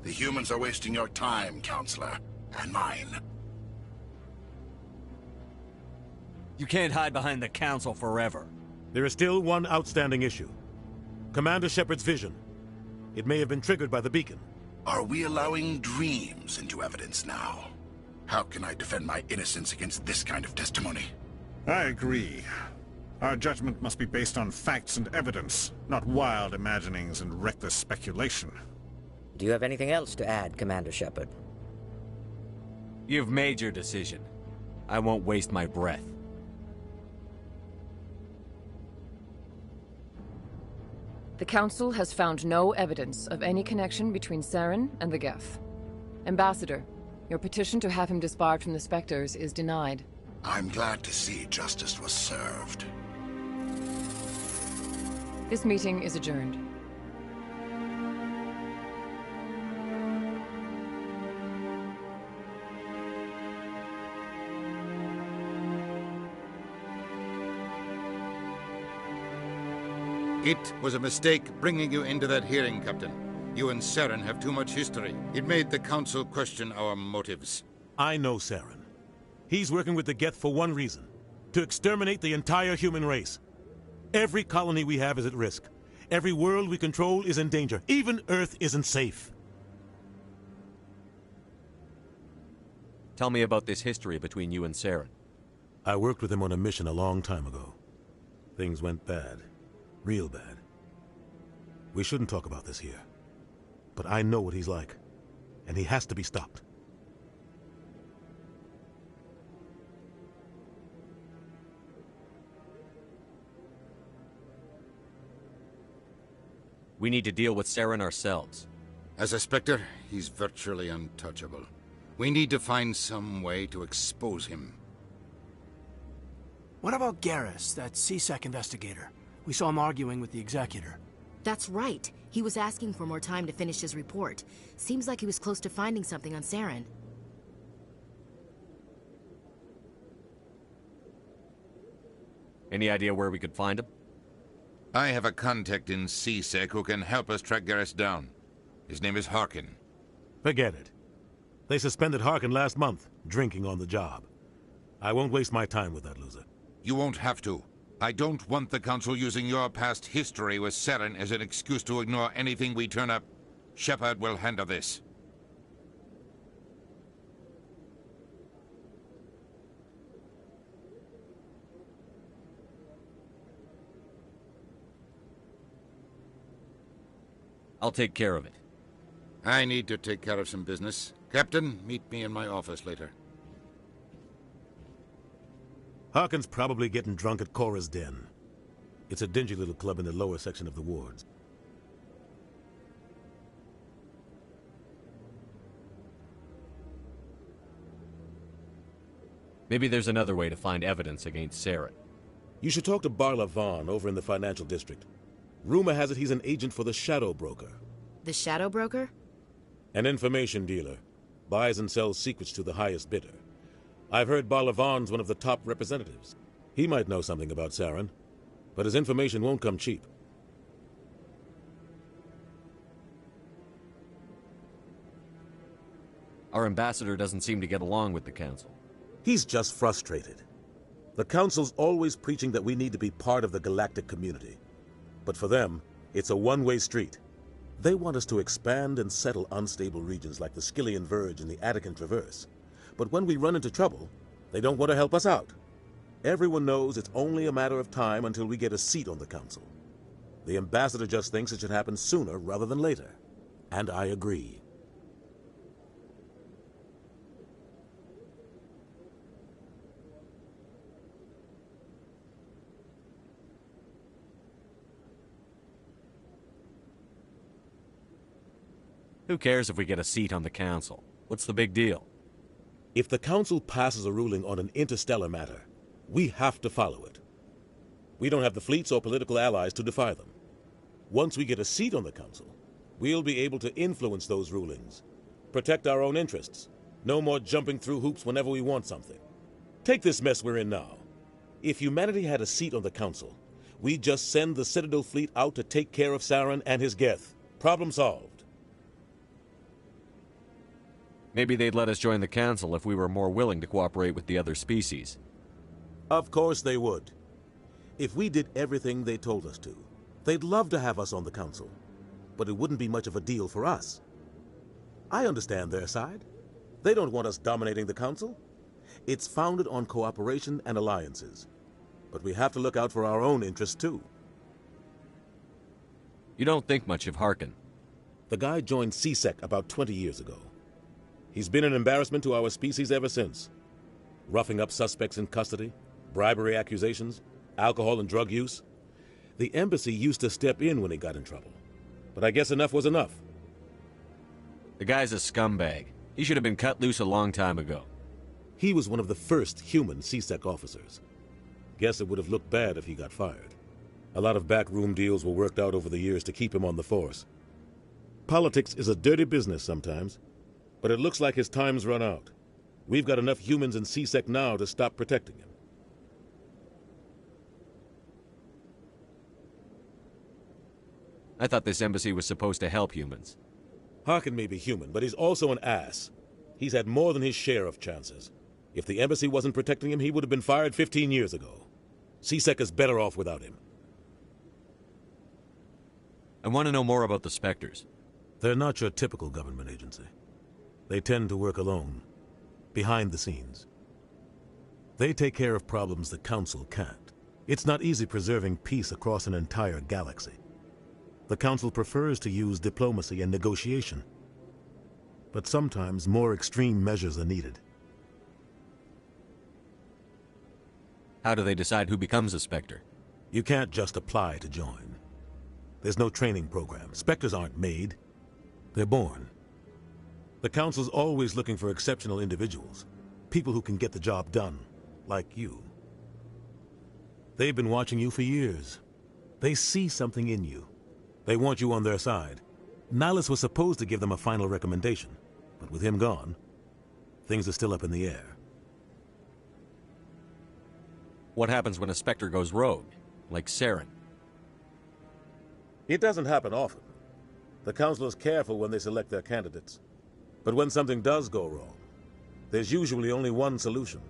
The humans are wasting your time, Counselor, and mine. You can't hide behind the Council forever. There is still one outstanding issue. Commander Shepard's vision. It may have been triggered by the beacon. Are we allowing dreams into evidence now? How can I defend my innocence against this kind of testimony? I agree. Our judgment must be based on facts and evidence, not wild imaginings and reckless speculation. Do you have anything else to add, Commander Shepard? You've made your decision. I won't waste my breath. The Council has found no evidence of any connection between Saren and the Geth. Ambassador, your petition to have him disbarred from the Spectres is denied. I'm glad to see justice was served. This meeting is adjourned. It was a mistake bringing you into that hearing, Captain. You and Saren have too much history. It made the Council question our motives. I know Saren. He's working with the Geth for one reason. To exterminate the entire human race. Every colony we have is at risk. Every world we control is in danger. Even Earth isn't safe. Tell me about this history between you and Saren. I worked with him on a mission a long time ago. Things went bad. Real bad. We shouldn't talk about this here. But I know what he's like. And he has to be stopped. We need to deal with Saren ourselves. As a Spectre, he's virtually untouchable. We need to find some way to expose him. What about Garrus, that CSEC investigator? We saw him arguing with the Executor. That's right. He was asking for more time to finish his report. Seems like he was close to finding something on Saren. Any idea where we could find him? I have a contact in CSEC who can help us track Garrus down. His name is Harkin. Forget it. They suspended Harkin last month, drinking on the job. I won't waste my time with that loser. You won't have to. I don't want the Council using your past history with Saren as an excuse to ignore anything we turn up. Shepard will handle this. I'll take care of it. I need to take care of some business. Captain, meet me in my office later. Harkin's probably getting drunk at Cora's Den. It's a dingy little club in the lower section of the wards. Maybe there's another way to find evidence against Saren. You should talk to Barla Vaughn over in the financial district. Rumor has it he's an agent for the Shadow Broker. The Shadow Broker? An information dealer. Buys and sells secrets to the highest bidder. I've heard Barla Vaughn's one of the top representatives. He might know something about Saren, but his information won't come cheap. Our ambassador doesn't seem to get along with the Council. He's just frustrated. The Council's always preaching that we need to be part of the galactic community. But for them, it's a one-way street. They want us to expand and settle unstable regions like the Skillian Verge and the Attican Traverse. But when we run into trouble, they don't want to help us out. Everyone knows it's only a matter of time until we get a seat on the Council. The ambassador just thinks it should happen sooner rather than later. And I agree. Who cares if we get a seat on the Council? What's the big deal? If the Council passes a ruling on an interstellar matter, we have to follow it. We don't have the fleets or political allies to defy them. Once we get a seat on the Council, we'll be able to influence those rulings, protect our own interests. No more jumping through hoops whenever we want something. Take this mess we're in now. If humanity had a seat on the Council, we'd just send the Citadel fleet out to take care of Saren and his Geth. Problem solved. Maybe they'd let us join the Council if we were more willing to cooperate with the other species. Of course they would. If we did everything they told us to, they'd love to have us on the Council. But it wouldn't be much of a deal for us. I understand their side. They don't want us dominating the Council. It's founded on cooperation and alliances. But we have to look out for our own interests, too. You don't think much of Harkin. The guy joined CSEC about 20 years ago. He's been an embarrassment to our species ever since. Roughing up suspects in custody, bribery accusations, alcohol and drug use. The embassy used to step in when he got in trouble. But I guess enough was enough. The guy's a scumbag. He should have been cut loose a long time ago. He was one of the first human CSEC officers. Guess it would have looked bad if he got fired. A lot of backroom deals were worked out over the years to keep him on the force. Politics is a dirty business sometimes, but it looks like his time's run out. We've got enough humans in CSEC now to stop protecting him. I thought this embassy was supposed to help humans. Harkin may be human, but he's also an ass. He's had more than his share of chances. If the embassy wasn't protecting him, he would have been fired 15 years ago. CSEC is better off without him. I want to know more about the Spectres. They're not your typical government agency. They tend to work alone, behind the scenes. They take care of problems the Council can't. It's not easy preserving peace across an entire galaxy. The Council prefers to use diplomacy and negotiation. But sometimes more extreme measures are needed. How do they decide who becomes a Spectre? You can't just apply to join. There's no training program. Spectres aren't made. They're born. The Council's always looking for exceptional individuals. People who can get the job done, like you. They've been watching you for years. They see something in you. They want you on their side. Nihilus was supposed to give them a final recommendation, but with him gone, things are still up in the air. What happens when a Spectre goes rogue, like Saren? It doesn't happen often. The Council is careful when they select their candidates. But when something does go wrong, there's usually only one solution.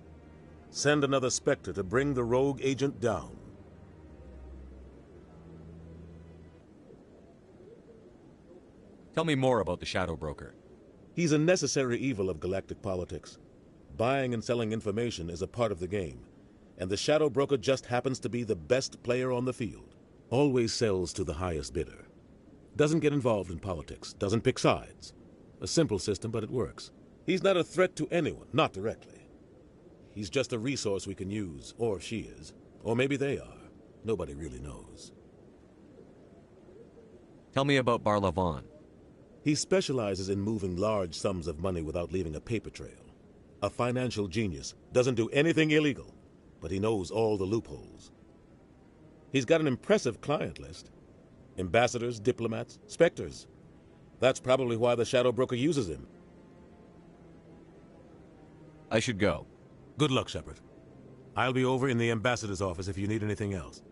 Send another Spectre to bring the rogue agent down. Tell me more about the Shadow Broker. He's a necessary evil of galactic politics. Buying and selling information is a part of the game, and the Shadow Broker just happens to be the best player on the field. Always sells to the highest bidder. Doesn't get involved in politics, doesn't pick sides. A simple system, but it works. He's not a threat to anyone, not directly. He's just a resource we can use, or she is. Or maybe they are. Nobody really knows. Tell me about Barlavon. He specializes in moving large sums of money without leaving a paper trail. A financial genius, doesn't do anything illegal, but he knows all the loopholes. He's got an impressive client list. Ambassadors, diplomats, Spectres. That's probably why the Shadow Broker uses him. I should go. Good luck, Shepard. I'll be over in the ambassador's office if you need anything else.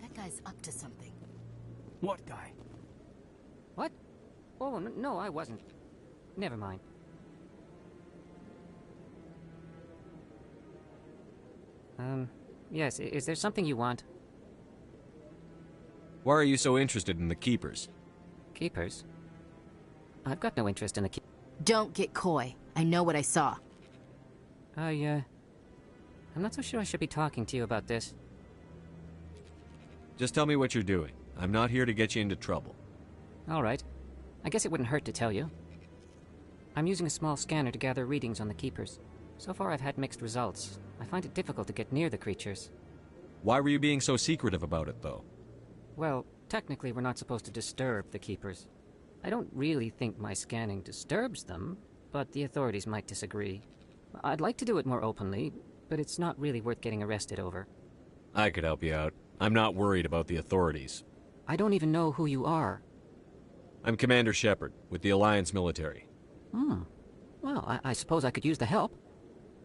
That guy's up to something. What guy? What? Oh, no, I wasn't. Never mind. Yes, is there something you want? Why are you so interested in the Keepers? Keepers? I've got no interest in the Don't get coy. I know what I saw. I'm not so sure I should be talking to you about this. Just tell me what you're doing. I'm not here to get you into trouble. All right. I guess it wouldn't hurt to tell you. I'm using a small scanner to gather readings on the Keepers. So far I've had mixed results. I find it difficult to get near the creatures. Why were you being so secretive about it, though? Well, technically we're not supposed to disturb the Keepers. I don't really think my scanning disturbs them, but the authorities might disagree. I'd like to do it more openly, but it's not really worth getting arrested over. I could help you out. I'm not worried about the authorities. I don't even know who you are. I'm Commander Shepard, with the Alliance military. Well, I suppose I could use the help.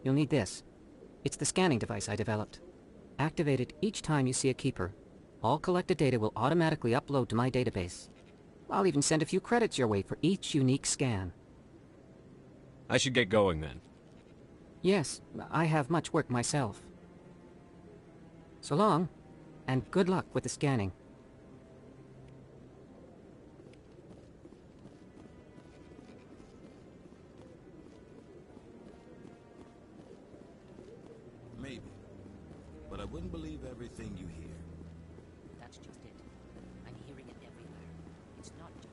You'll need this. It's the scanning device I developed. Activate it each time you see a Keeper. All collected data will automatically upload to my database. I'll even send a few credits your way for each unique scan. I should get going then. Yes, I have much work myself. So long, and good luck with the scanning. Maybe. But I wouldn't believe everything you hear. That's just it. I'm hearing it everywhere. It's not just...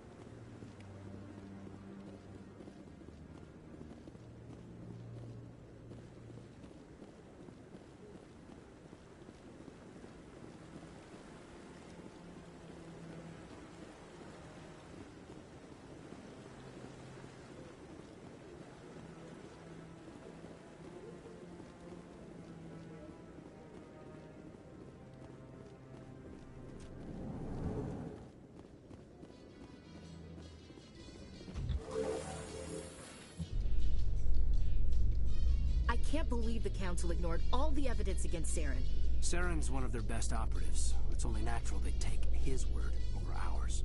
I can't believe the Council ignored all the evidence against Saren. Saren's one of their best operatives. It's only natural they'd take his word over ours.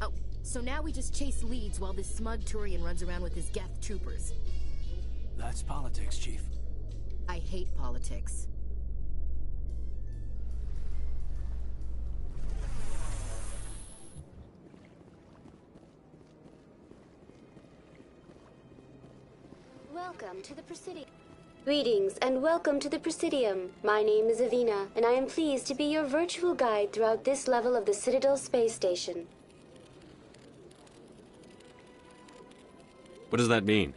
Oh, so now we just chase leads while this smug Turian runs around with his Geth troopers. That's politics, Chief. I hate politics. Welcome to the Presidium. Greetings and welcome to the Presidium. My name is Avina, and I am pleased to be your virtual guide throughout this level of the Citadel Space Station. What does that mean?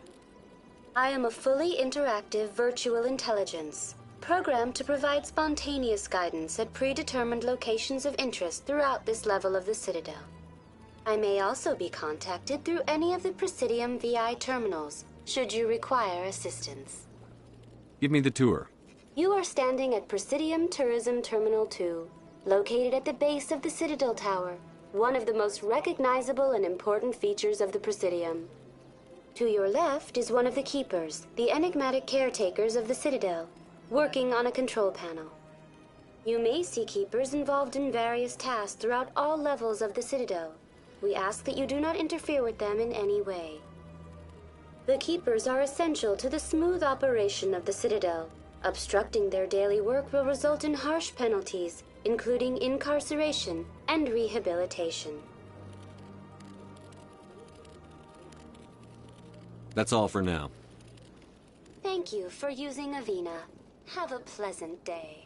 I am a fully interactive virtual intelligence, programmed to provide spontaneous guidance at predetermined locations of interest throughout this level of the Citadel. I may also be contacted through any of the Presidium VI terminals, should you require assistance. Give me the tour. You are standing at Presidium Tourism Terminal 2, located at the base of the Citadel Tower, one of the most recognizable and important features of the Presidium. To your left is one of the Keepers, the enigmatic caretakers of the Citadel, working on a control panel. You may see Keepers involved in various tasks throughout all levels of the Citadel. We ask that you do not interfere with them in any way. The Keepers are essential to the smooth operation of the Citadel. Obstructing their daily work will result in harsh penalties, including incarceration and rehabilitation. That's all for now. Thank you for using Avina. Have a pleasant day.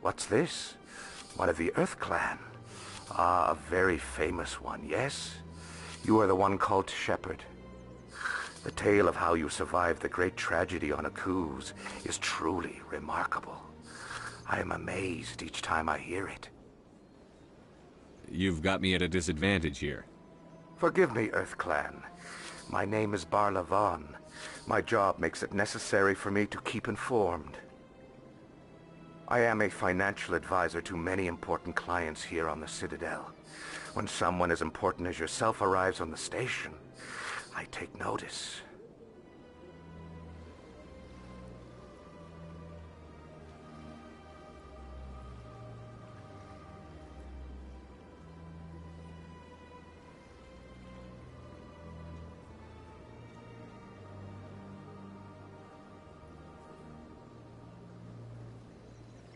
What's this? One of the Earth Clan. Ah, a very famous one, yes? You are the one called Shepard. The tale of how you survived the great tragedy on Akuz is truly remarkable. I am amazed each time I hear it. You've got me at a disadvantage here. Forgive me, Earth Clan. My name is Barla Vaughn. My job makes it necessary for me to keep informed. I am a financial advisor to many important clients here on the Citadel. When someone as important as yourself arrives on the station, I take notice.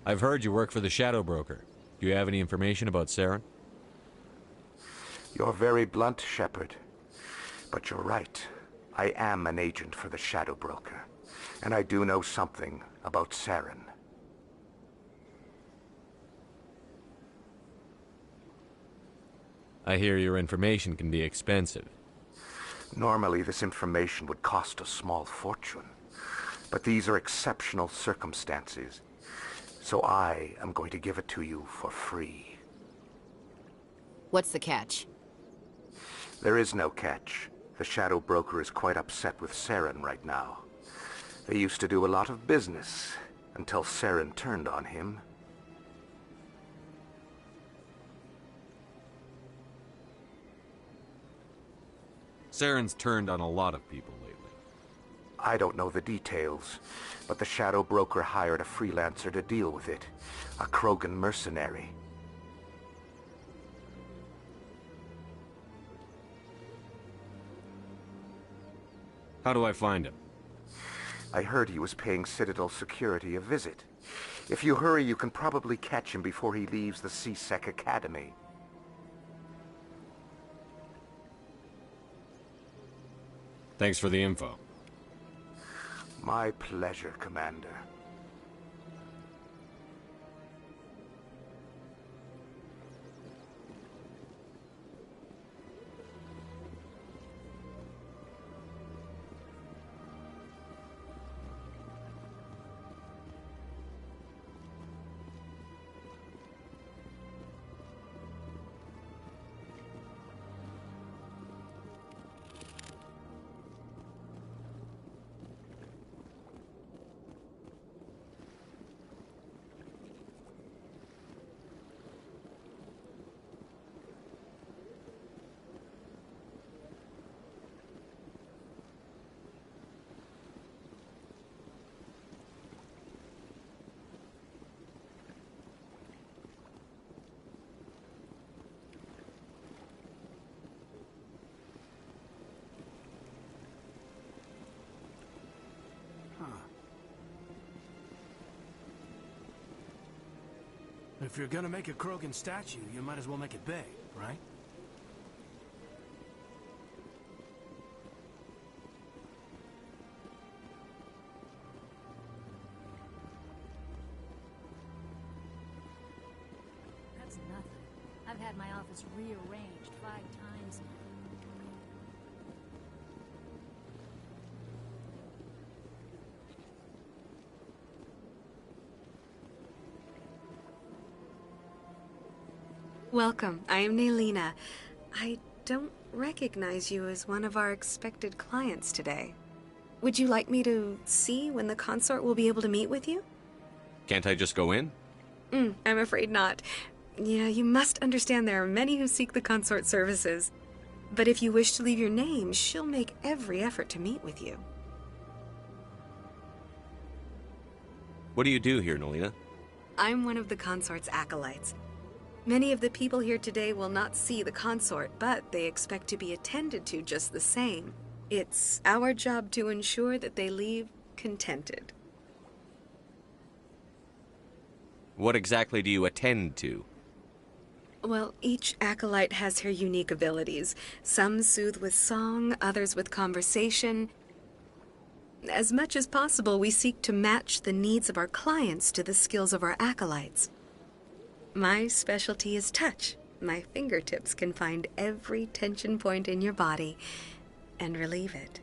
I've heard you work for the Shadow Broker. Do you have any information about Saren? You're very blunt, Shepard. But you're right. I am an agent for the Shadow Broker. And I do know something about Saren. I hear your information can be expensive. Normally, this information would cost a small fortune. But these are exceptional circumstances. So I am going to give it to you for free. What's the catch? There is no catch. The Shadow Broker is quite upset with Saren right now. They used to do a lot of business, until Saren turned on him. Saren's turned on a lot of people lately. I don't know the details, but the Shadow Broker hired a freelancer to deal with it. A Krogan mercenary. How do I find him? I heard he was paying Citadel security a visit. If you hurry, you can probably catch him before he leaves the C-Sec Academy. Thanks for the info. My pleasure, Commander. If you're gonna make a Krogan statue, you might as well make it big, right? That's nothing. I've had my office rearranged 5 times. Welcome. I am Naylina. I don't recognize you as one of our expected clients today. Would you like me to see when the consort will be able to meet with you? Can't I just go in? I'm afraid not. Yeah, you must understand there are many who seek the consort services. But if you wish to leave your name, she'll make every effort to meet with you. What do you do here, Naylina? I'm one of the consort's acolytes. Many of the people here today will not see the consort, but they expect to be attended to just the same. It's our job to ensure that they leave contented. What exactly do you attend to? Well, each acolyte has her unique abilities. Some soothe with song, others with conversation. As much as possible, we seek to match the needs of our clients to the skills of our acolytes. My specialty is touch. My fingertips can find every tension point in your body and relieve it.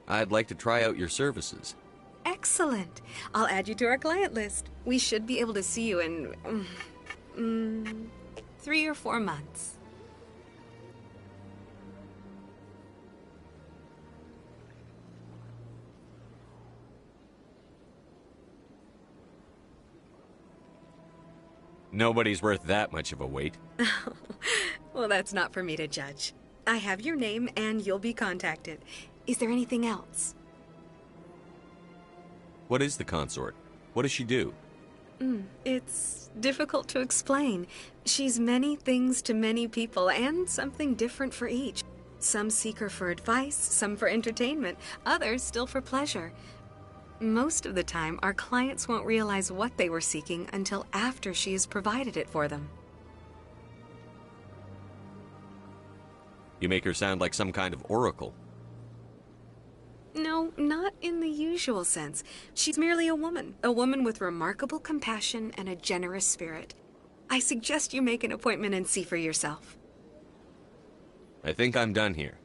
I'd like to try out your services. Excellent. I'll add you to our client list. We should be able to see you in 3 or 4 months. Nobody's worth that much of a wait. Well, that's not for me to judge. I have your name and you'll be contacted. Is there anything else? What is the consort? What does she do? It's difficult to explain. She's many things to many people, and something different for each. Some seek her for advice, some for entertainment, others still for pleasure. Most of the time, our clients won't realize what they were seeking until after she has provided it for them. You make her sound like some kind of oracle. No, not in the usual sense. She's merely a woman with remarkable compassion and a generous spirit. I suggest you make an appointment and see for yourself. I think I'm done here.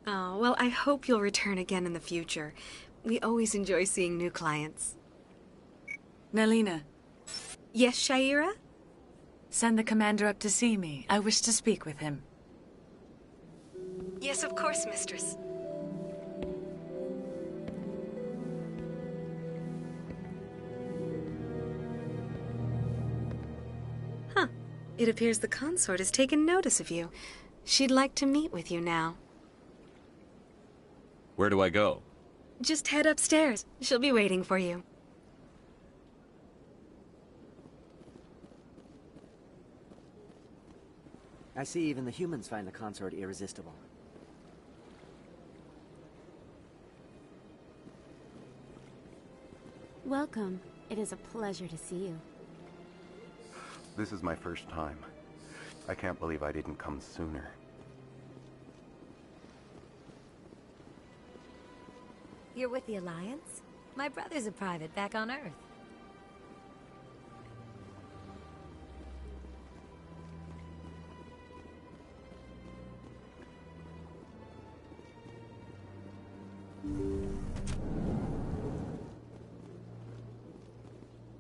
Oh, well, I hope you'll return again in the future. We always enjoy seeing new clients. Nalina. Yes, Shaira? Send the commander up to see me. I wish to speak with him. Yes, of course, mistress. Huh. It appears the consort has taken notice of you. She'd like to meet with you now. Where do I go? Just head upstairs. She'll be waiting for you. I see even the humans find the consort irresistible. Welcome. It is a pleasure to see you. This is my first time. I can't believe I didn't come sooner. You're with the Alliance? My brother's a private back on Earth.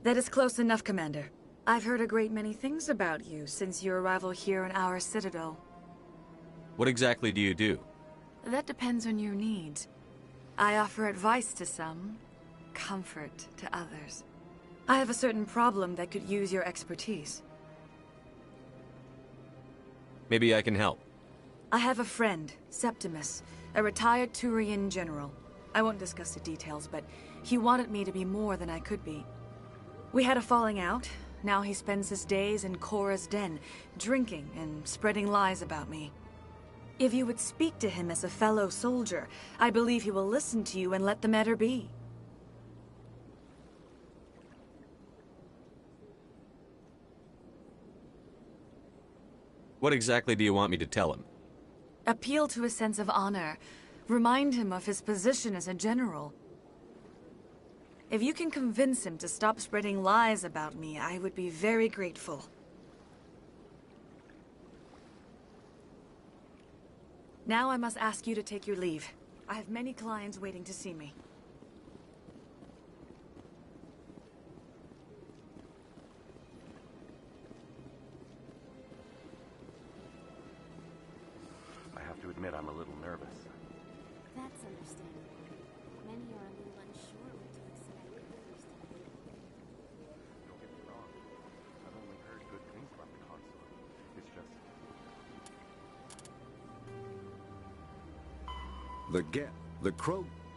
That is close enough, Commander. I've heard a great many things about you since your arrival here in our citadel. What exactly do you do? That depends on your needs. I offer advice to some, comfort to others. I have a certain problem that could use your expertise. Maybe I can help. I have a friend, Septimus, a retired Turian general. I won't discuss the details, but he wanted me to be more than I could be. We had a falling out. Now he spends his days in Korra's den, drinking and spreading lies about me. If you would speak to him as a fellow soldier, I believe he will listen to you and let the matter be. What exactly do you want me to tell him? Appeal to his sense of honor. Remind him of his position as a general. If you can convince him to stop spreading lies about me, I would be very grateful. Now I must ask you to take your leave. I have many clients waiting to see me. I have to admit I'm a little nervous. That's understandable. Many are a little unsure what to expect at first. Don't get me wrong. I've only heard good things about the consort. It's just...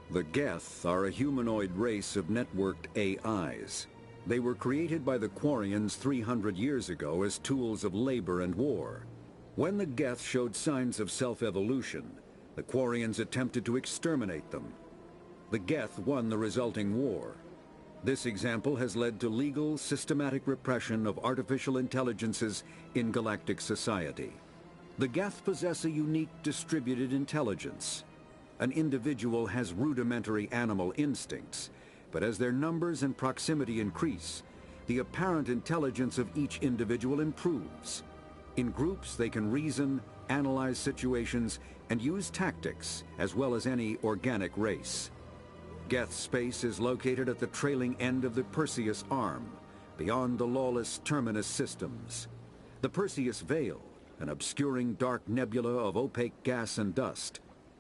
The Geth are a humanoid race of networked AIs. They were created by the Quarians 300 years ago as tools of labor and war. When the Geth showed signs of self-evolution, the Quarians attempted to exterminate them. The Geth won the resulting war. This example has led to legal, systematic repression of artificial intelligences in galactic society. The Geth possess a unique distributed intelligence. An individual has rudimentary animal instincts, but as their numbers and proximity increase, the apparent intelligence of each individual improves. In groups, they can reason, analyze situations, and use tactics, as well as any organic race. Geth space is located at the trailing end of the Perseus Arm, beyond the lawless Terminus systems. The Perseus Veil, an obscuring dark nebula of opaque gas and dust,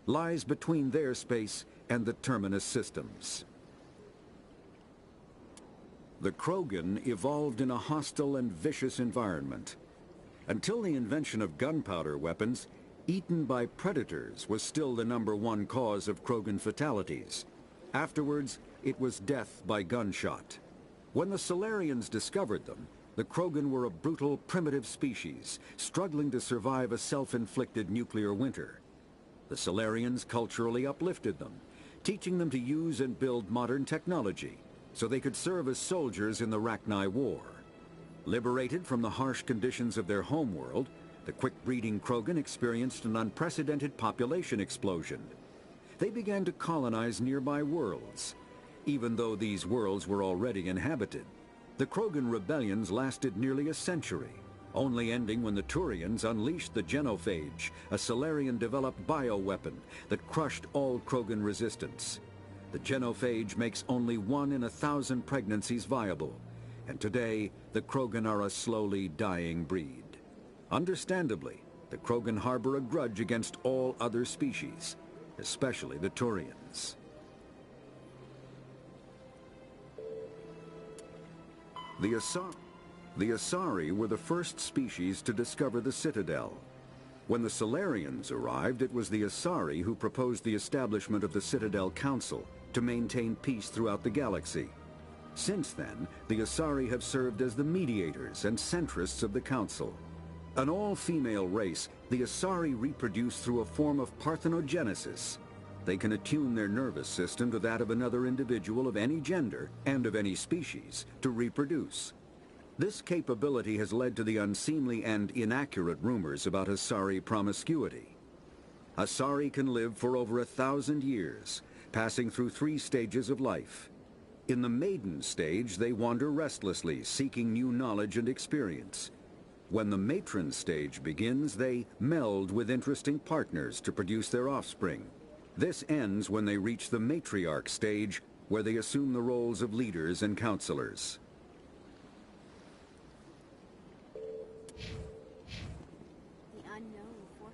lies between their space and the Terminus systems. The Krogan evolved in a hostile and vicious environment. Until the invention of gunpowder weapons, eaten by predators was still the #1 cause of Krogan fatalities. Afterwards, it was death by gunshot. When the Solarians discovered them, the Krogan were a brutal, primitive species, struggling to survive a self-inflicted nuclear winter. The Solarians culturally uplifted them, teaching them to use and build modern technology, so they could serve as soldiers in the Rachni War. Liberated from the harsh conditions of their homeworld, the quick-breeding Krogan experienced an unprecedented population explosion. They began to colonize nearby worlds. Even though these worlds were already inhabited, the Krogan rebellions lasted nearly a century, only ending when the Turians unleashed the Genophage, a Solarian-developed bioweapon that crushed all Krogan resistance. The Genophage makes only 1 in 1,000 pregnancies viable, and today the Krogan are a slowly dying breed. Understandably, the Krogan harbor a grudge against all other species, especially the Turians. The Asari were the first species to discover the Citadel. When the Solarians arrived, it was the Asari who proposed the establishment of the Citadel Council to maintain peace throughout the galaxy. Since then, the Asari have served as the mediators and centrists of the Council. An all-female race, the Asari reproduce through a form of parthenogenesis. They can attune their nervous system to that of another individual of any gender and of any species to reproduce. This capability has led to the unseemly and inaccurate rumors about Asari promiscuity. Asari can live for over 1,000 years, passing through 3 stages of life. In the maiden stage, they wander restlessly, seeking new knowledge and experience. When the matron stage begins, they meld with interesting partners to produce their offspring. This ends when they reach the matriarch stage, where they assume the roles of leaders and counselors. The unknown for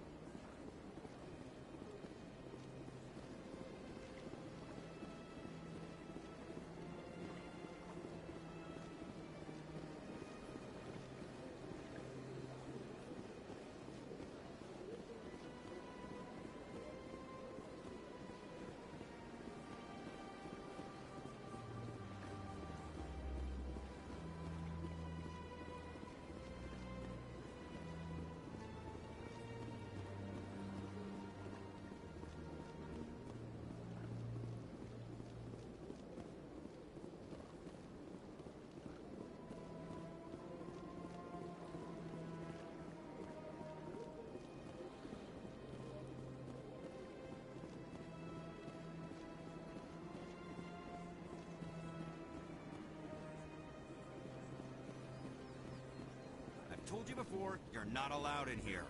told you before, you're not allowed in here.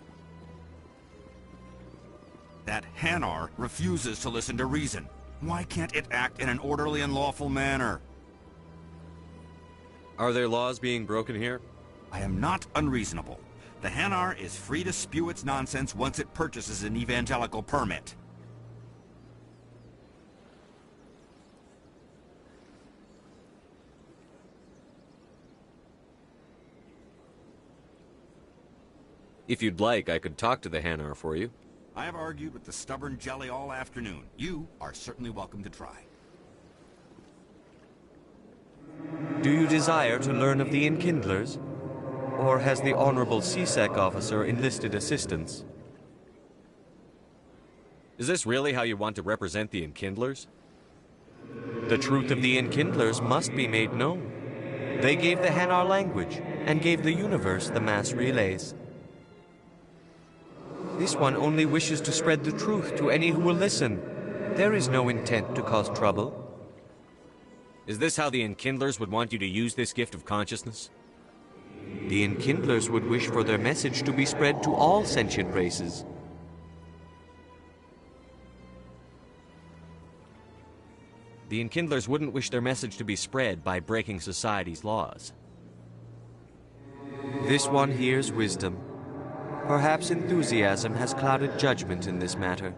That Hanar refuses to listen to reason. Why can't it act in an orderly and lawful manner? Are there laws being broken here? I am not unreasonable. The Hanar is free to spew its nonsense once it purchases an evangelical permit. If you'd like, I could talk to the Hanar for you. I have argued with the stubborn jelly all afternoon. You are certainly welcome to try. Do you desire to learn of the Enkindlers? Or has the Honorable CSEC officer enlisted assistance? Is this really how you want to represent the Enkindlers? The truth of the Enkindlers must be made known. They gave the Hanar language, and gave the universe the mass relays. This one only wishes to spread the truth to any who will listen. There is no intent to cause trouble. Is this how the Enkindlers would want you to use this gift of consciousness? The Enkindlers would wish for their message to be spread to all sentient races. The Enkindlers wouldn't wish their message to be spread by breaking society's laws. This one hears wisdom. Perhaps enthusiasm has clouded judgment in this matter.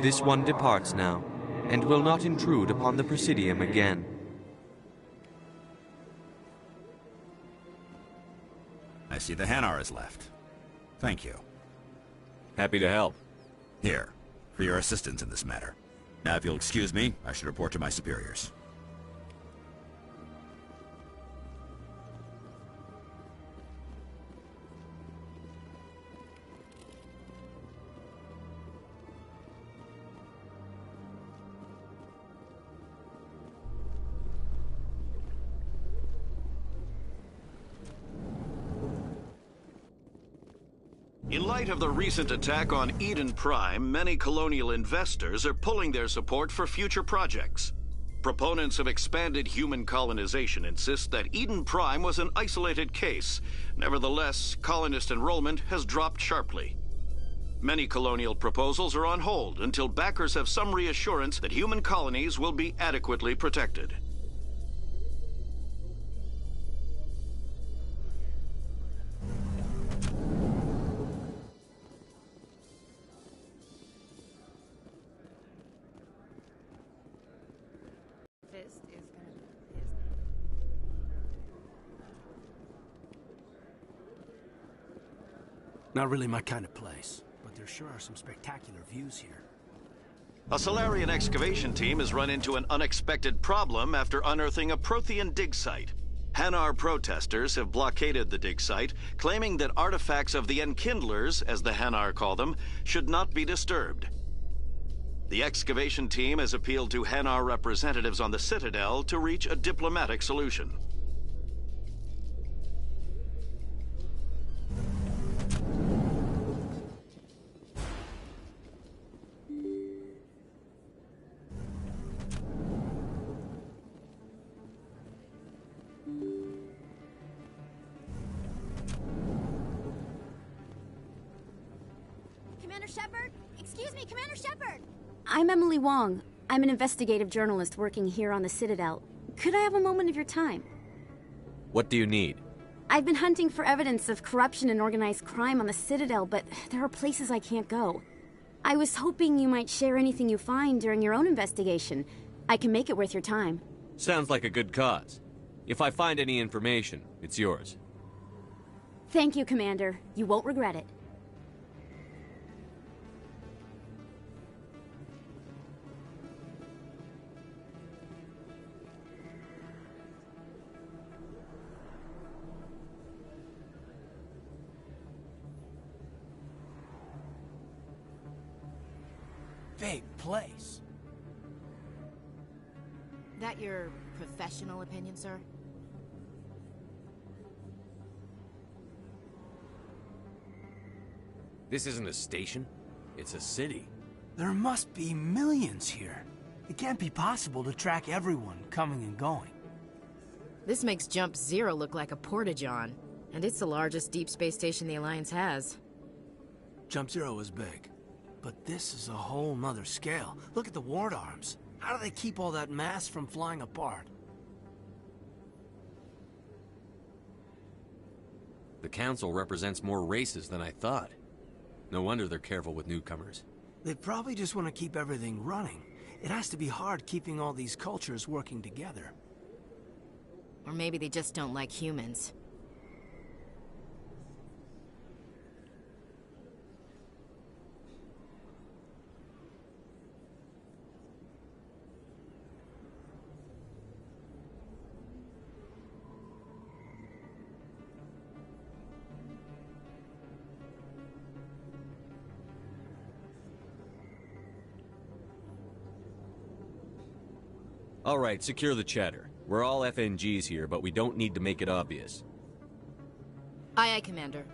This one departs now, and will not intrude upon the Presidium again. I see the Hanar is left. Thank you. Happy to help. Here, for your assistance in this matter. Now, if you'll excuse me, I should report to my superiors. In light of the recent attack on Eden Prime, many colonial investors are pulling their support for future projects. Proponents of expanded human colonization insist that Eden Prime was an isolated case. Nevertheless, colonist enrollment has dropped sharply. Many colonial proposals are on hold until backers have some reassurance that human colonies will be adequately protected. Not really my kind of place, but there sure are some spectacular views here. A Solarian excavation team has run into an unexpected problem after unearthing a Prothean dig site. Hanar protesters have blockaded the dig site, claiming that artifacts of the Enkindlers, as the Hanar call them, should not be disturbed. The excavation team has appealed to Hanar representatives on the Citadel to reach a diplomatic solution. Commander Shepard? Excuse me, Commander Shepard! I'm Emily Wong. I'm an investigative journalist working here on the Citadel. Could I have a moment of your time? What do you need? I've been hunting for evidence of corruption and organized crime on the Citadel, but there are places I can't go. I was hoping you might share anything you find during your own investigation. I can make it worth your time. Sounds like a good cause. If I find any information, it's yours. Thank you, Commander. You won't regret it. Big place. That your professional opinion, sir? This isn't a station. It's a city. There must be millions here. It can't be possible to track everyone coming and going. This makes Jump Zero look like a porta-john, and it's the largest deep space station the Alliance has. Jump Zero is big, but this is a whole nother scale. Look at the ward arms. How do they keep all that mass from flying apart? The Council represents more races than I thought. No wonder they're careful with newcomers. They probably just want to keep everything running. It has to be hard keeping all these cultures working together. Or maybe they just don't like humans. All right, secure the chatter. We're all FNGs here, but we don't need to make it obvious. Aye, aye, Commander.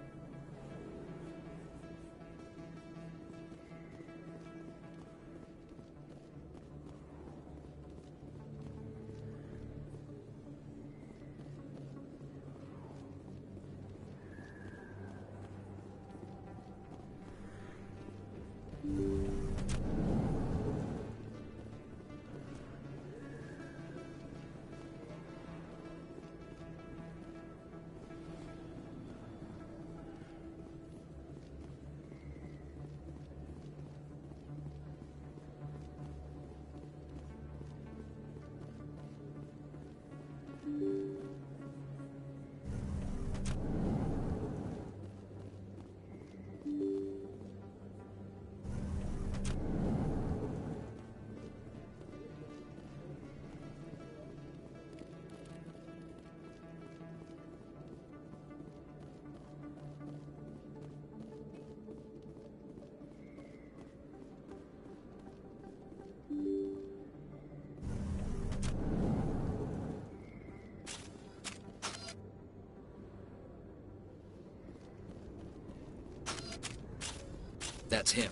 That's him.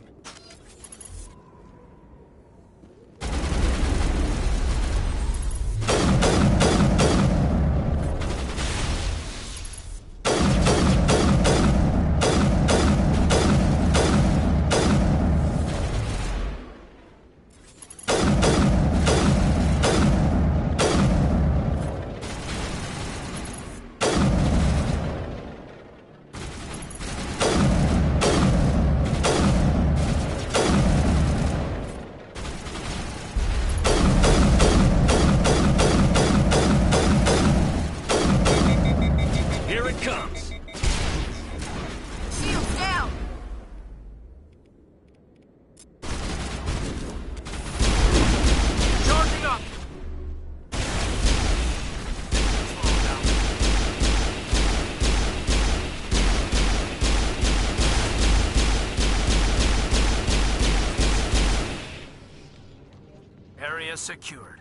Here it comes. Shield down! Charging up! Area secured.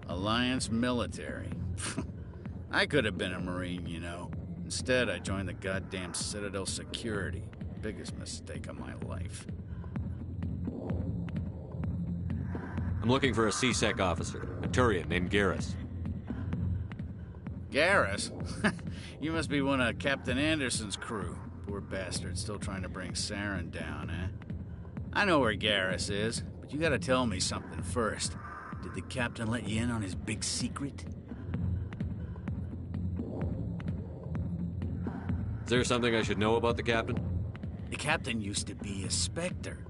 Alliance military. I could have been a Marine, you know. Instead, I joined the goddamn Citadel security. Biggest mistake of my life. I'm looking for a C-Sec officer, a Turian named Garrus. Garrus? You must be one of Captain Anderson's crew. Poor bastard, still trying to bring Saren down, eh? I know where Garrus is, but you gotta tell me something first. Did the captain let you in on his big secret? Is there something I should know about the captain? The captain used to be a Spectre.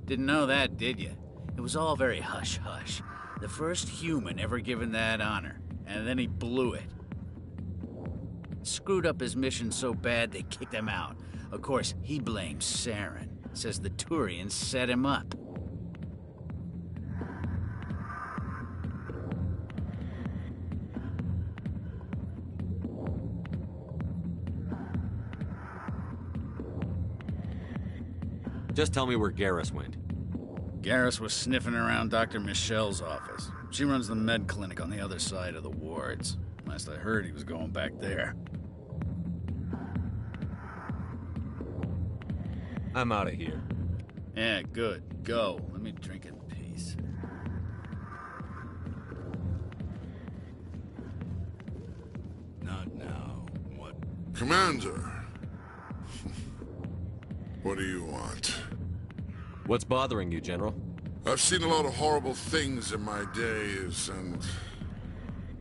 Didn't know that, did you? It was all very hush-hush. The first human ever given that honor, and then he blew it. Screwed up his mission so bad they kicked him out. Of course, he blames Saren. Says the Turians set him up. Just tell me where Garrus went. Garrus was sniffing around Dr. Michelle's office. She runs the med clinic on the other side of the wards. Last I heard, he was going back there. I'm out of here. Yeah, good. Go. Let me drink in peace. Not now. What? Commander. What do you want? What's bothering you, General? I've seen a lot of horrible things in my days, and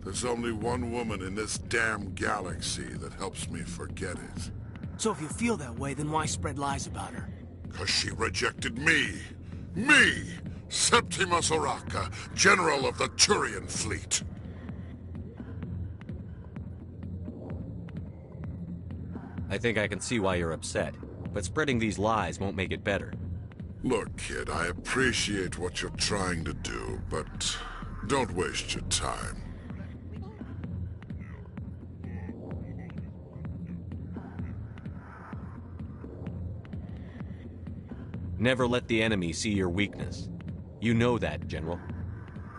there's only one woman in this damn galaxy that helps me forget it. So if you feel that way, then why spread lies about her? 'Cause she rejected me! Me! Septimus Oraka, General of the Turian Fleet! I think I can see why you're upset, but spreading these lies won't make it better. Look, kid, I appreciate what you're trying to do, but don't waste your time. Never let the enemy see your weakness. You know that, General.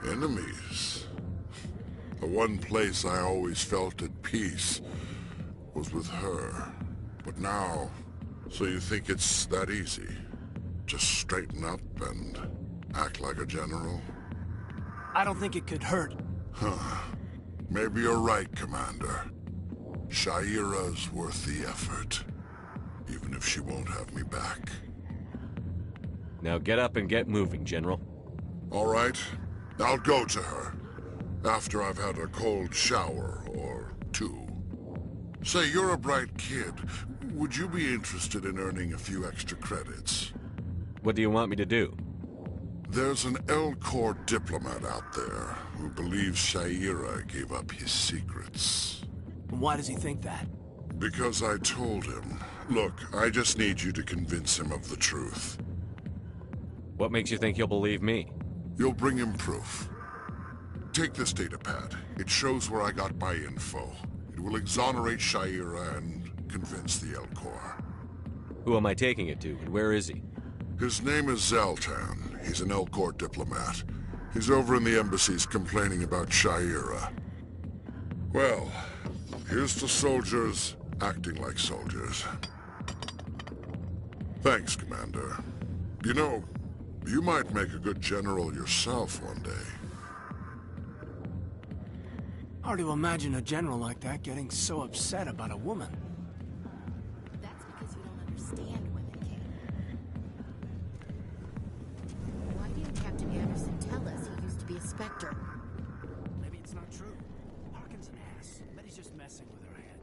Enemies? The one place I always felt at peace was with her. But now, so you think it's that easy? Just straighten up and act like a general? I don't think it could hurt. Huh. Maybe you're right, Commander. Shaira's worth the effort. Even if she won't have me back. Now get up and get moving, General. All right. I'll go to her. After I've had a cold shower or two. Say, you're a bright kid. Would you be interested in earning a few extra credits? What do you want me to do? There's an L-Corps diplomat out there who believes Shaira gave up his secrets. Why does he think that? Because I told him. Look, I just need you to convince him of the truth. What makes you think he'll believe me? You'll bring him proof. Take this datapad. It shows where I got my info. It will exonerate Shaira and convince the L-Corps. Who am I taking it to, and where is he? His name is Zaltan. He's an L-Corps diplomat. He's over in the embassies complaining about Shaira. Well, here's to soldiers acting like soldiers. Thanks, Commander. You know, you might make a good general yourself one day. Hard to imagine a general like that getting so upset about a woman. That's because you don't understand women, Kate. Why didn't Captain Anderson tell us he used to be a Spectre? Maybe it's not true. Harkin's an ass. Bet he's just messing with her head.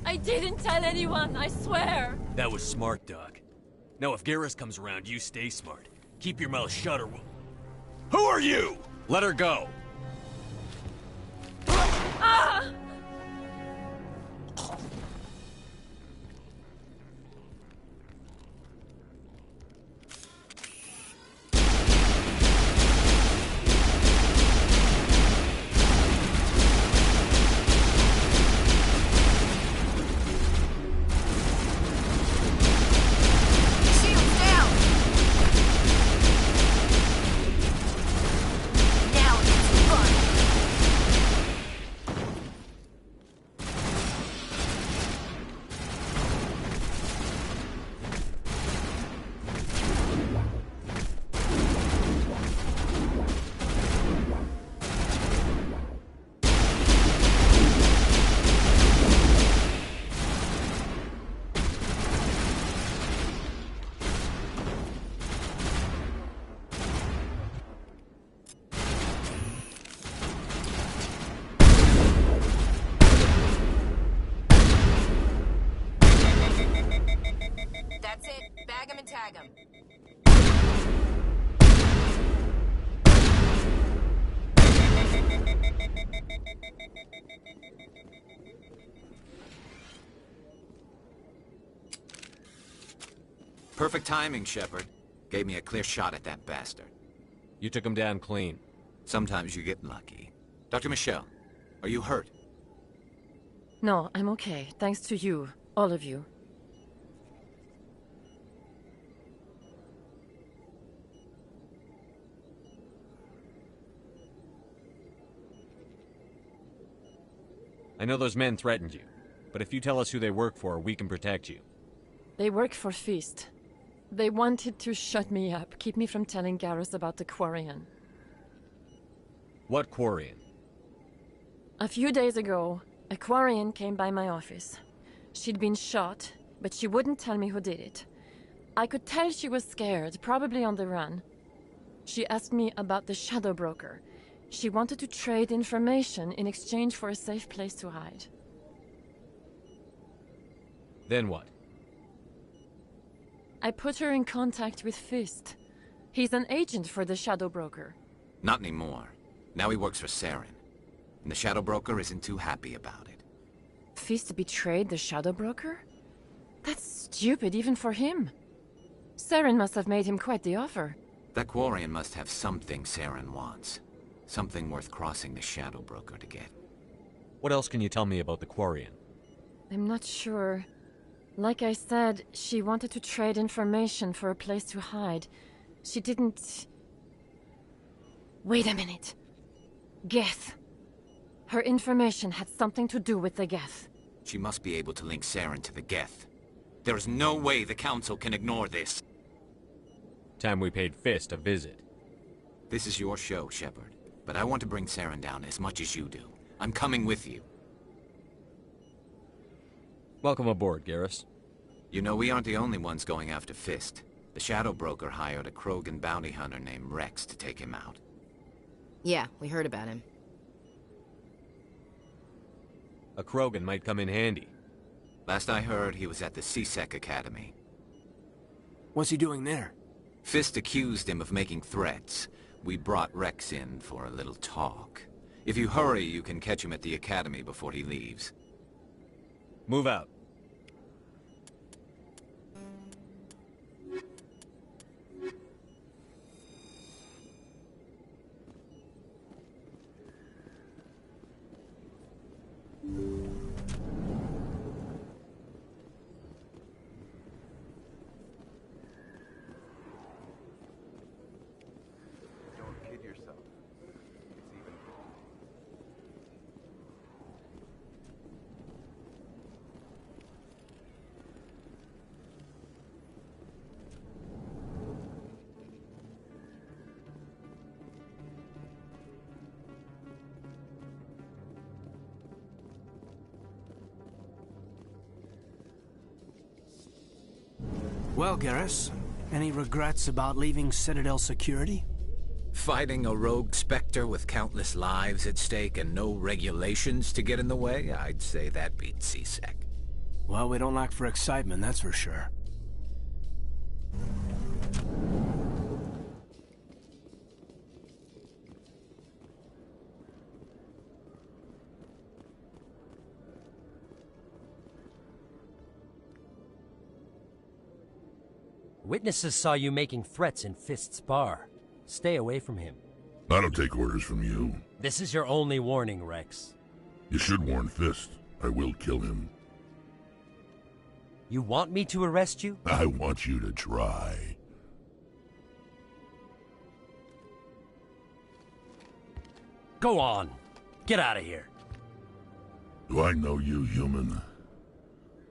I didn't tell anyone, I swear! That was smart, Doc. Now if Garrus comes around, you stay smart. Keep your mouth shut or we'll... Who are you? Let her go! Ah! That's it. Bag him and tag him. Perfect timing, Shepard. Gave me a clear shot at that bastard. You took him down clean. Sometimes you get lucky. Dr. Michelle, are you hurt? No, I'm okay. Thanks to you. All of you. I know those men threatened you, but if you tell us who they work for, we can protect you. They work for Feast. They wanted to shut me up, keep me from telling Garrus about the Quarian. What Quarian? A few days ago, a Quarian came by my office. She'd been shot, but she wouldn't tell me who did it. I could tell she was scared, probably on the run. She asked me about the Shadow Broker. She wanted to trade information in exchange for a safe place to hide. Then what? I put her in contact with Fist. He's an agent for the Shadow Broker. Not anymore. Now he works for Saren. And the Shadow Broker isn't too happy about it. Fist betrayed the Shadow Broker? That's stupid even for him. Saren must have made him quite the offer. That Quarian must have something Saren wants. Something worth crossing the Shadow Broker to get. What else can you tell me about the Quarian? I'm not sure. Like I said, she wanted to trade information for a place to hide. She didn't... Wait a minute. Geth. Her information had something to do with the Geth. She must be able to link Saren to the Geth. There is no way the Council can ignore this. Time we paid Fist a visit. This is your show, Shepard. But I want to bring Saren down as much as you do. I'm coming with you. Welcome aboard, Garrus. You know, we aren't the only ones going after Fist. The Shadow Broker hired a Krogan bounty hunter named Rex to take him out. Yeah, we heard about him. A Krogan might come in handy. Last I heard, he was at the CSEC Academy. What's he doing there? Fist accused him of making threats. We brought Rex in for a little talk. If you hurry, you can catch him at the Academy before he leaves. Move out. Well, Garrus, any regrets about leaving Citadel security? Fighting a rogue Spectre with countless lives at stake and no regulations to get in the way? I'd say that beats CSEC. Well, we don't lack for excitement, that's for sure. Witnesses saw you making threats in Fist's bar. Stay away from him. I don't take orders from you. This is your only warning, Rex. You should warn Fist. I will kill him. You want me to arrest you? I want you to try. Go on. Get out of here. Do I know you, human?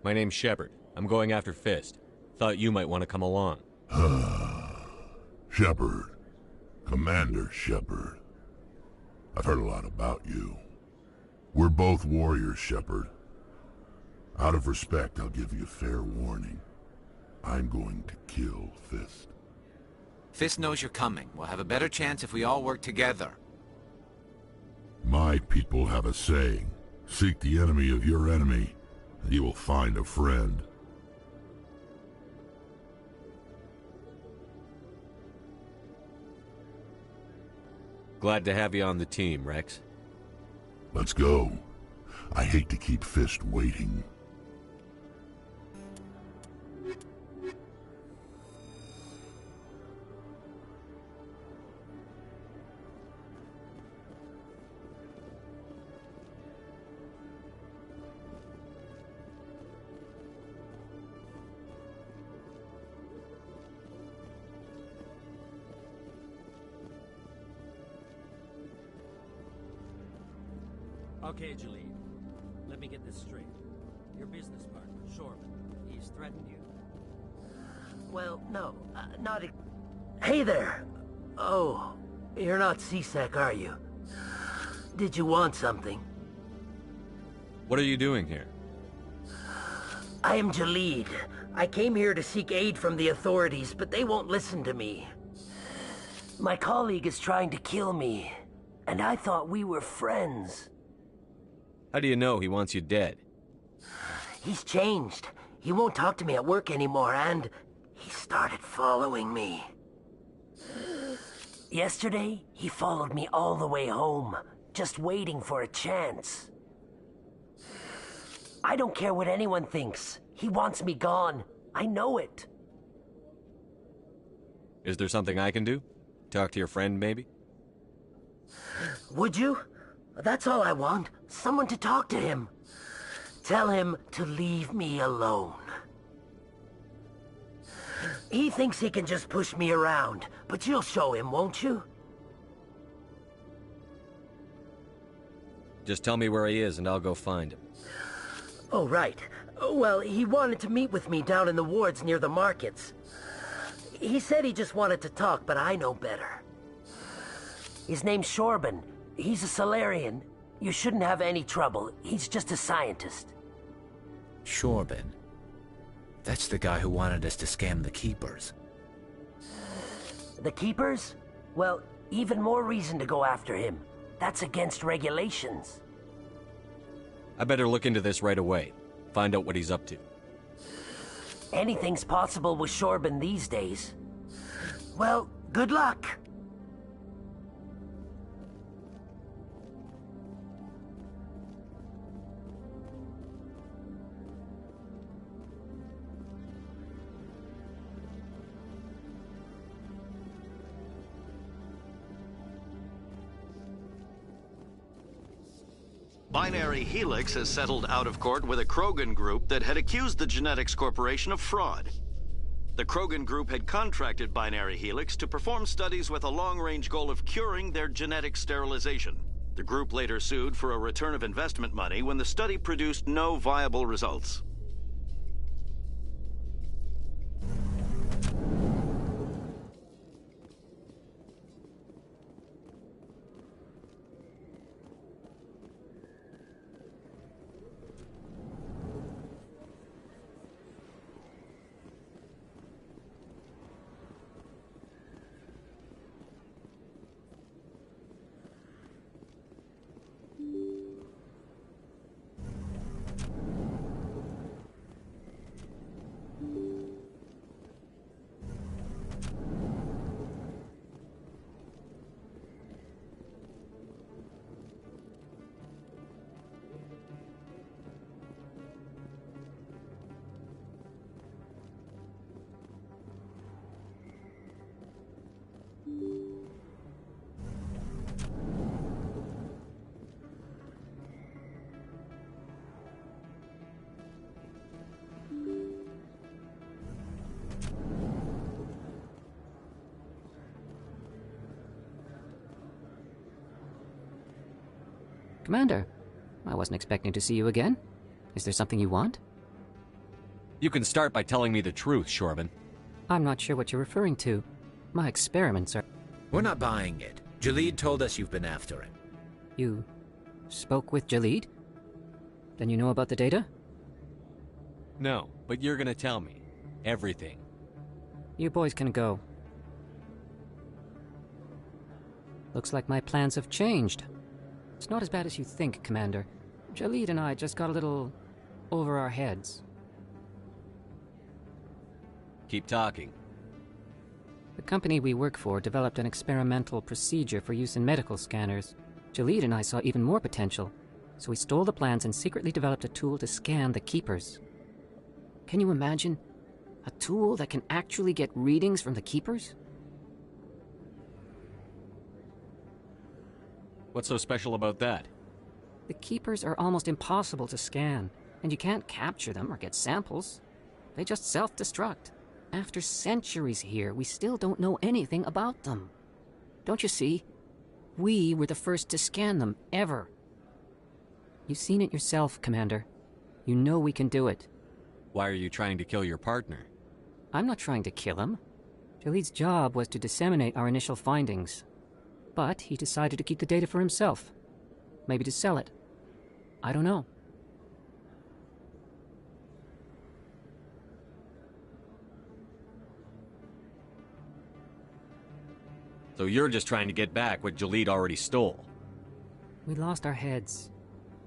My name's Shepard. I'm going after Fist. Thought you might want to come along. Shepard. Commander Shepard. I've heard a lot about you. We're both warriors, Shepard. Out of respect, I'll give you fair warning. I'm going to kill Fist. Fist knows you're coming. We'll have a better chance if we all work together. My people have a saying. Seek the enemy of your enemy, and you will find a friend. Glad to have you on the team, Rex. Let's go. I hate to keep Fist waiting. Okay, Jalid. Let me get this straight. Your business partner, Shorman, he's threatened you? Well, no, not Hey there! Oh, you're not CSEC, are you? Did you want something? What are you doing here? I am Jalid. I came here to seek aid from the authorities, but they won't listen to me. My colleague is trying to kill me, and I thought we were friends. How do you know he wants you dead? He's changed. He won't talk to me at work anymore, and he started following me. Yesterday, he followed me all the way home, just waiting for a chance. I don't care what anyone thinks. He wants me gone. I know it. Is there something I can do? Talk to your friend, maybe? Would you? That's all I want. Someone to talk to him. Tell him to leave me alone. He thinks he can just push me around, but you'll show him, won't you? Just tell me where he is and I'll go find him. Oh, right. Well, he wanted to meet with me down in the wards near the markets. He said he just wanted to talk, but I know better. His name's Shorban. He's a Solarian. You shouldn't have any trouble. He's just a scientist. Shorban? That's the guy who wanted us to scam the Keepers. The Keepers? Well, even more reason to go after him. That's against regulations. I better look into this right away. Find out what he's up to. Anything's possible with Shorban these days. Well, good luck. Binary Helix has settled out of court with a Krogan group that had accused the Genetics Corporation of fraud. The Krogan group had contracted Binary Helix to perform studies with a long-range goal of curing their genetic sterilization. The group later sued for a return of investment money when the study produced no viable results. Commander, I wasn't expecting to see you again. Is there something you want? You can start by telling me the truth, Shorban. I'm not sure what you're referring to. My experiments are... We're not buying it. Jalid told us you've been after him. You spoke with Jalid? Then you know about the data? No, but you're gonna tell me. Everything. You boys can go. Looks like my plans have changed. It's not as bad as you think, Commander. Jalid and I just got a little over our heads. Keep talking. The company we work for developed an experimental procedure for use in medical scanners. Jalid and I saw even more potential, so we stole the plans and secretly developed a tool to scan the Keepers. Can you imagine? A tool that can actually get readings from the Keepers? What's so special about that? The Keepers are almost impossible to scan, and you can't capture them or get samples. They just self-destruct. After centuries here, we still don't know anything about them. Don't you see? We were the first to scan them, ever. You've seen it yourself, Commander. You know we can do it. Why are you trying to kill your partner? I'm not trying to kill him. Jalid's job was to disseminate our initial findings. But he decided to keep the data for himself. Maybe to sell it. I don't know. So you're just trying to get back what Jalid already stole? We lost our heads.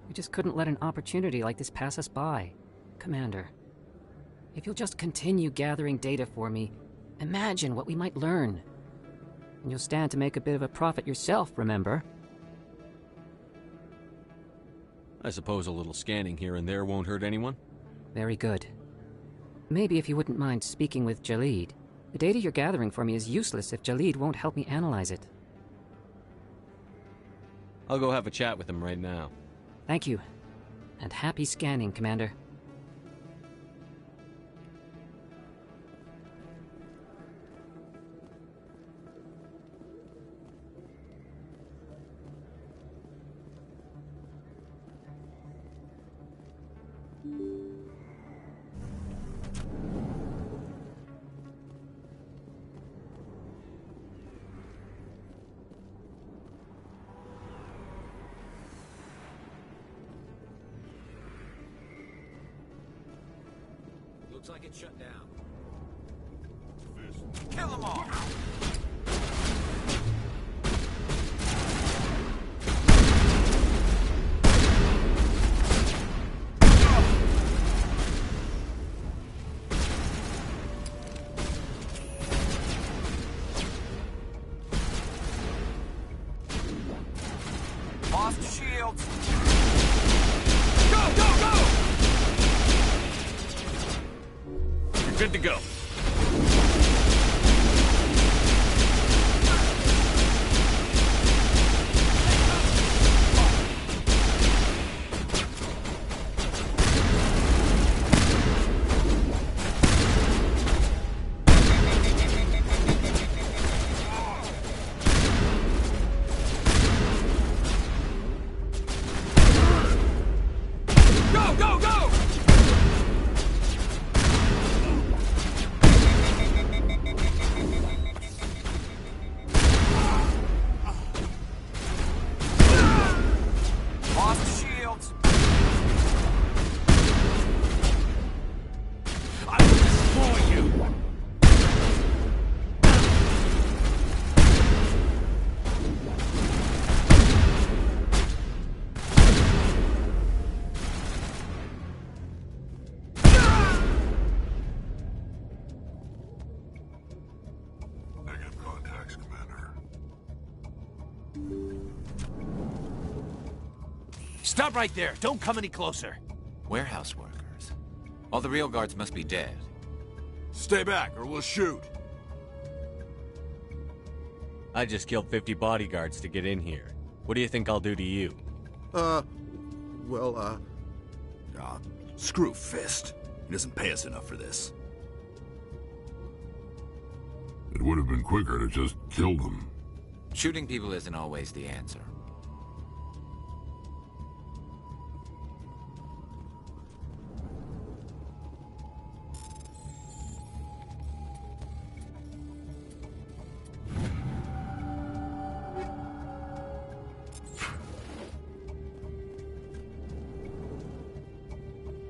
We just couldn't let an opportunity like this pass us by. Commander, if you'll just continue gathering data for me, imagine what we might learn. And you'll stand to make a bit of a profit yourself, remember? I suppose a little scanning here and there won't hurt anyone? Very good. Maybe if you wouldn't mind speaking with Jalid. The data you're gathering for me is useless if Jalid won't help me analyze it. I'll go have a chat with him right now. Thank you. And happy scanning, Commander. Looks like it's shut down. Kill them all! Lost shields! Go, go, go! You're good to go. Go, go, go! Lost shields. I will destroy you. Negative contacts, Commander. Stop right there. Don't come any closer. Warehouse workers. All the real guards must be dead. Stay back or we'll shoot. I just killed 50 bodyguards to get in here. What do you think I'll do to you? Screw Fist. He doesn't pay us enough for this. It would have been quicker to just kill them. Shooting people isn't always the answer.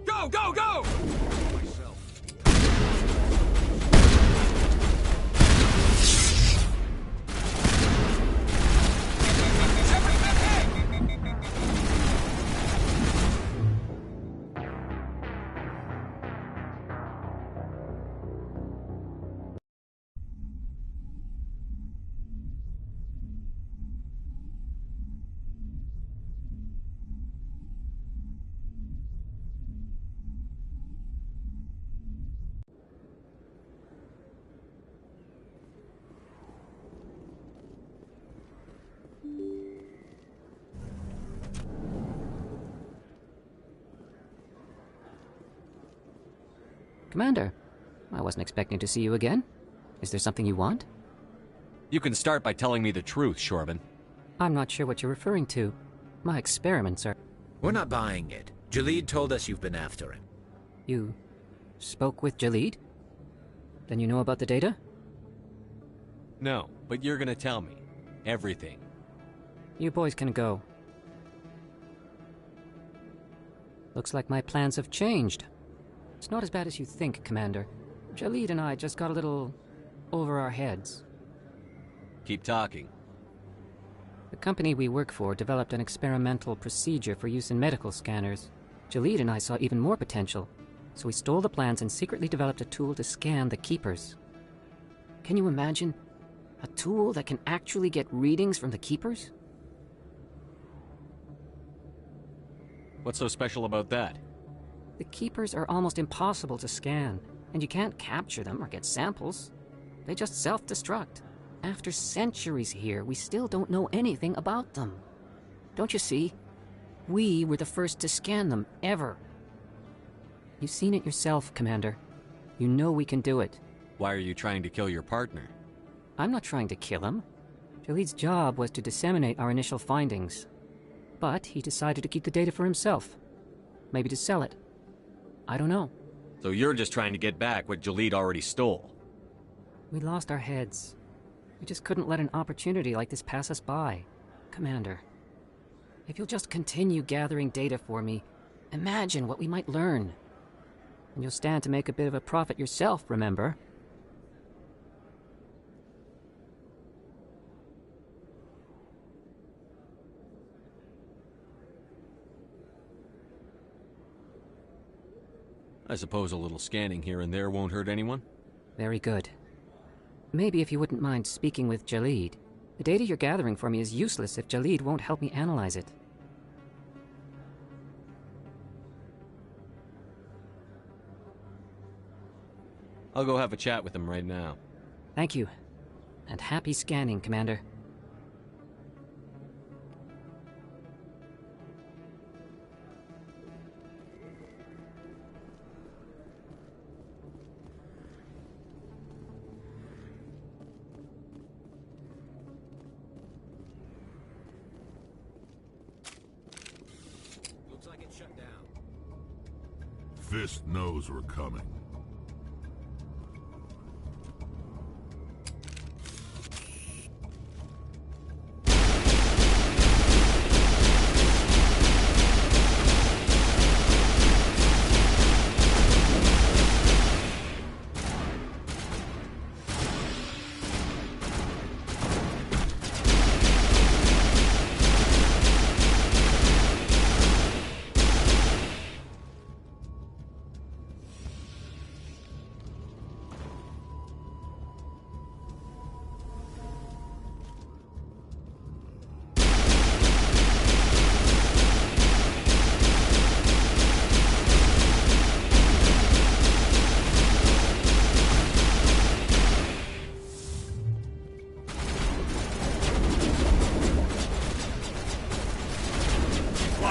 Go, go, go! Commander, I wasn't expecting to see you again. Is there something you want? You can start by telling me the truth, Shorban. I'm not sure what you're referring to. My experiments are... We're not buying it. Jalid told us you've been after him. You spoke with Jalid? Then you know about the data? No, but you're gonna tell me. Everything. You boys can go. Looks like my plans have changed. It's not as bad as you think, Commander. Jalid and I just got a little over our heads. Keep talking. The company we work for developed an experimental procedure for use in medical scanners. Jalid and I saw even more potential, so we stole the plans and secretly developed a tool to scan the Keepers. Can you imagine A tool that can actually get readings from the Keepers? What's so special about that? The Keepers are almost impossible to scan, and you can't capture them or get samples. They just self-destruct. After centuries here, we still don't know anything about them. Don't you see? We were the first to scan them, ever. You've seen it yourself, Commander. You know we can do it. Why are you trying to kill your partner? I'm not trying to kill him. Jalid's job was to disseminate our initial findings. But he decided to keep the data for himself. Maybe to sell it. I don't know. So you're just trying to get back what Jalid already stole? We lost our heads. We just couldn't let an opportunity like this pass us by. Commander, if you'll just continue gathering data for me, imagine what we might learn. And you'll stand to make a bit of a profit yourself, remember? I suppose a little scanning here and there won't hurt anyone? Very good. Maybe if you wouldn't mind speaking with Jalid. The data you're gathering for me is useless if Jalid won't help me analyze it. I'll go have a chat with him right now. Thank you. And happy scanning, Commander. Looks like it's shut down. Fist knows we're coming.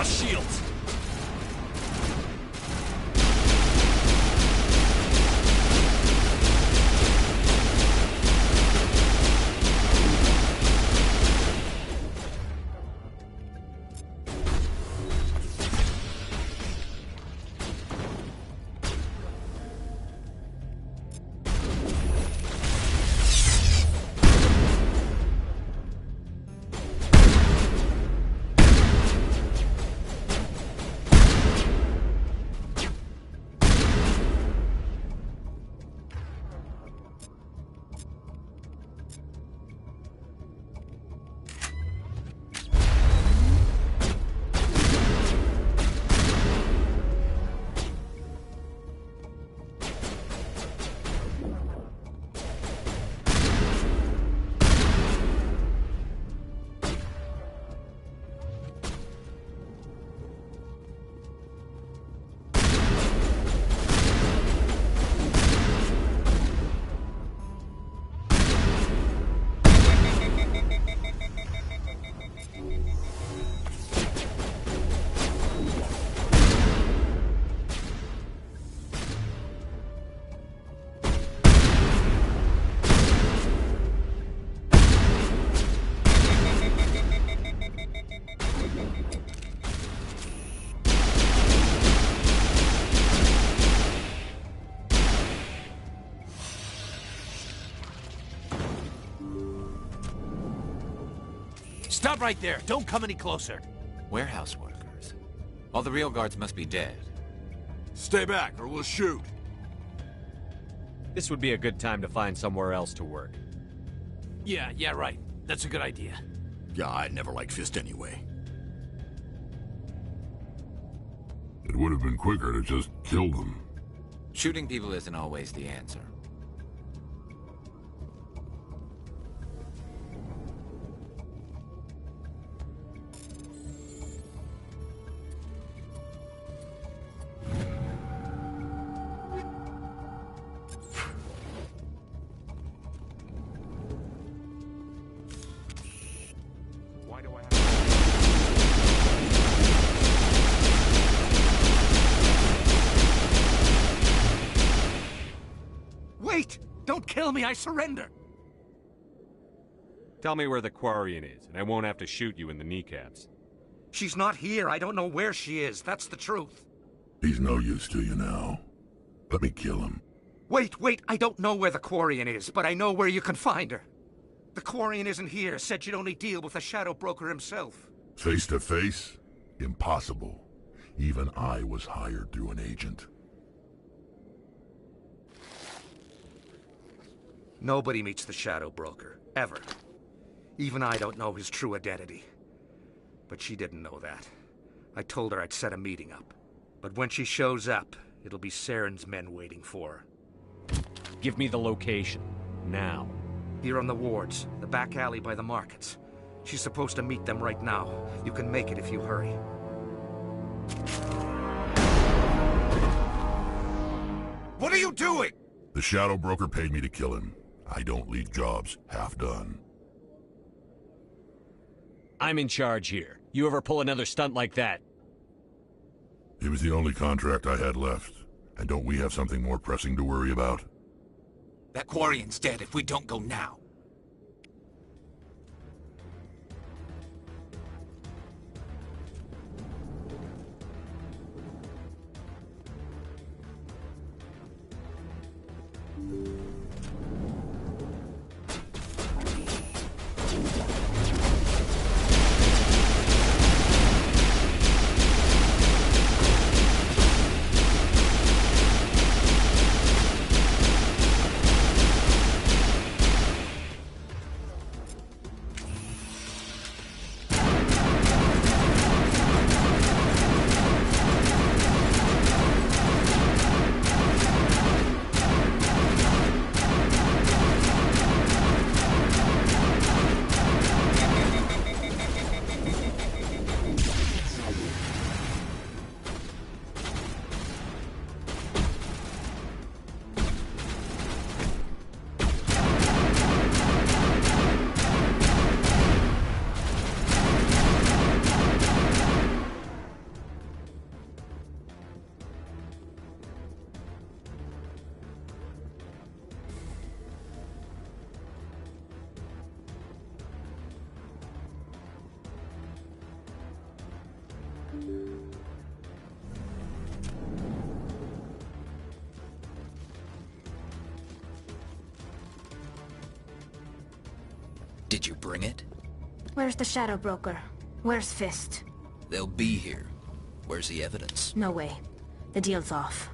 Shields! Stop right there. Don't come any closer. Warehouse workers. All the real guards must be dead. Stay back or we'll shoot. This would be a good time to find somewhere else to work. Yeah, right. That's a good idea. Yeah, I never liked Fist anyway. It would have been quicker to just kill them. Shooting people isn't always the answer. Don't kill me, I surrender! Tell me where the Quarian is, and I won't have to shoot you in the kneecaps. She's not here. I don't know where she is. That's the truth. He's no use to you now. Let me kill him. Wait, I don't know where the Quarian is, but I know where you can find her. The Quarian isn't here. Said you'd only deal with the Shadow Broker himself. Face to face? Impossible. Even I was hired through an agent. Nobody meets the Shadow Broker, ever. Even I don't know his true identity. But she didn't know that. I told her I'd set a meeting up. But when she shows up, it'll be Saren's men waiting for her. Give me the location. Now. Here on the wards, the back alley by the markets. She's supposed to meet them right now. You can make it if you hurry. What are you doing? The Shadow Broker paid me to kill him. I don't leave jobs half done. I'm in charge here. You ever pull another stunt like that? It was the only contract I had left. And don't we have something more pressing to worry about? That Quarian's dead if we don't go now. Did you bring it? Where's the Shadow Broker? Where's Fist? They'll be here. Where's the evidence? No way. The deal's off.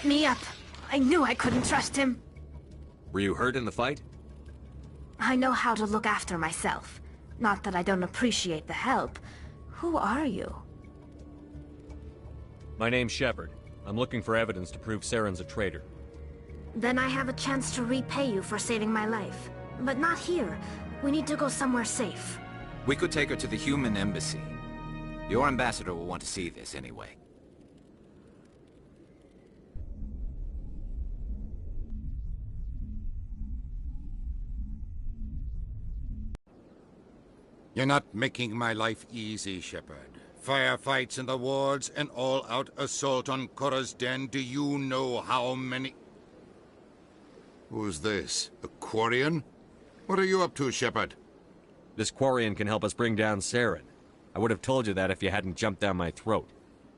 Me up. I knew I couldn't trust him. Were you hurt in the fight? I know how to look after myself. Not that I don't appreciate the help. Who are you? My name's Shepard. I'm looking for evidence to prove Saren's a traitor. Then I have a chance to repay you for saving my life. But not here. We need to go somewhere safe. We could take her to the human embassy. Your ambassador will want to see this anyway. You're not making my life easy, Shepard. Firefights in the wards, an all-out assault on Korra's den. Do you know how many... Who's this? A Quarian? What are you up to, Shepard? This Quarian can help us bring down Saren. I would have told you that if you hadn't jumped down my throat.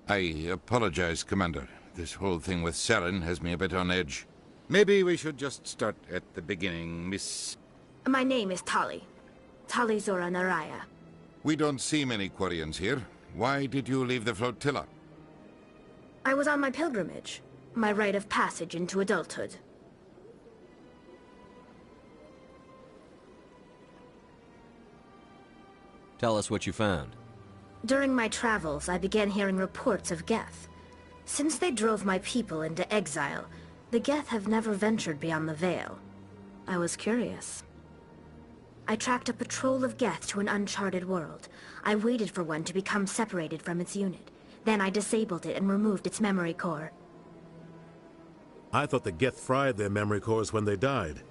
I apologize, Commander. This whole thing with Saren has me a bit on edge. Maybe we should just start at the beginning, Miss... My name is Tali. Tali Zora Naraya. We don't see many Quarians here. Why did you leave the flotilla? I was on my pilgrimage. My rite of passage into adulthood. Tell us what you found. During my travels, I began hearing reports of Geth. Since they drove my people into exile, the Geth have never ventured beyond the Veil. I was curious. I tracked a patrol of Geth to an uncharted world. I waited for one to become separated from its unit. Then I disabled it and removed its memory core. I thought the Geth fried their memory cores when they died.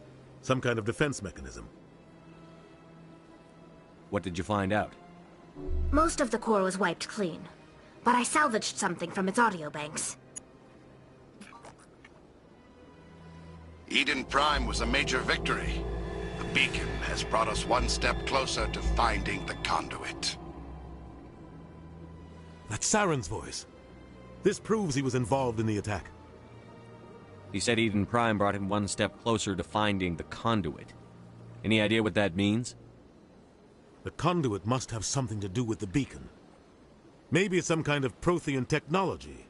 Some kind of defense mechanism. What did you find out? Most of the core was wiped clean, but I salvaged something from its audio banks. Eden Prime was a major victory. The beacon has brought us one step closer to finding the conduit. That's Saren's voice. This proves he was involved in the attack. He said Eden Prime brought him one step closer to finding the conduit. Any idea what that means? The conduit must have something to do with the beacon. Maybe it's some kind of Prothean technology.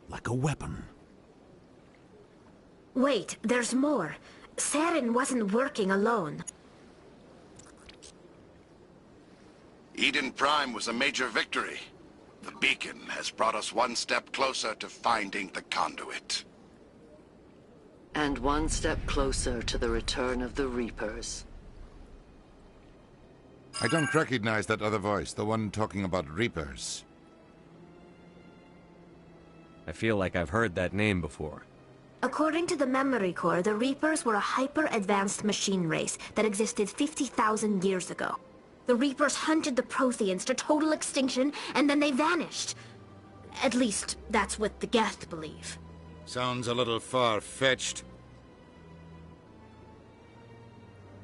Like a weapon. Wait, there's more. Saren wasn't working alone. Eden Prime was a major victory. The beacon has brought us one step closer to finding the conduit. And one step closer to the return of the Reapers. I don't recognize that other voice, the one talking about Reapers. I feel like I've heard that name before. According to the memory core, the Reapers were a hyper-advanced machine race that existed 50,000 years ago. The Reapers hunted the Protheans to total extinction, and then they vanished. At least, that's what the Geth believe. Sounds a little far-fetched.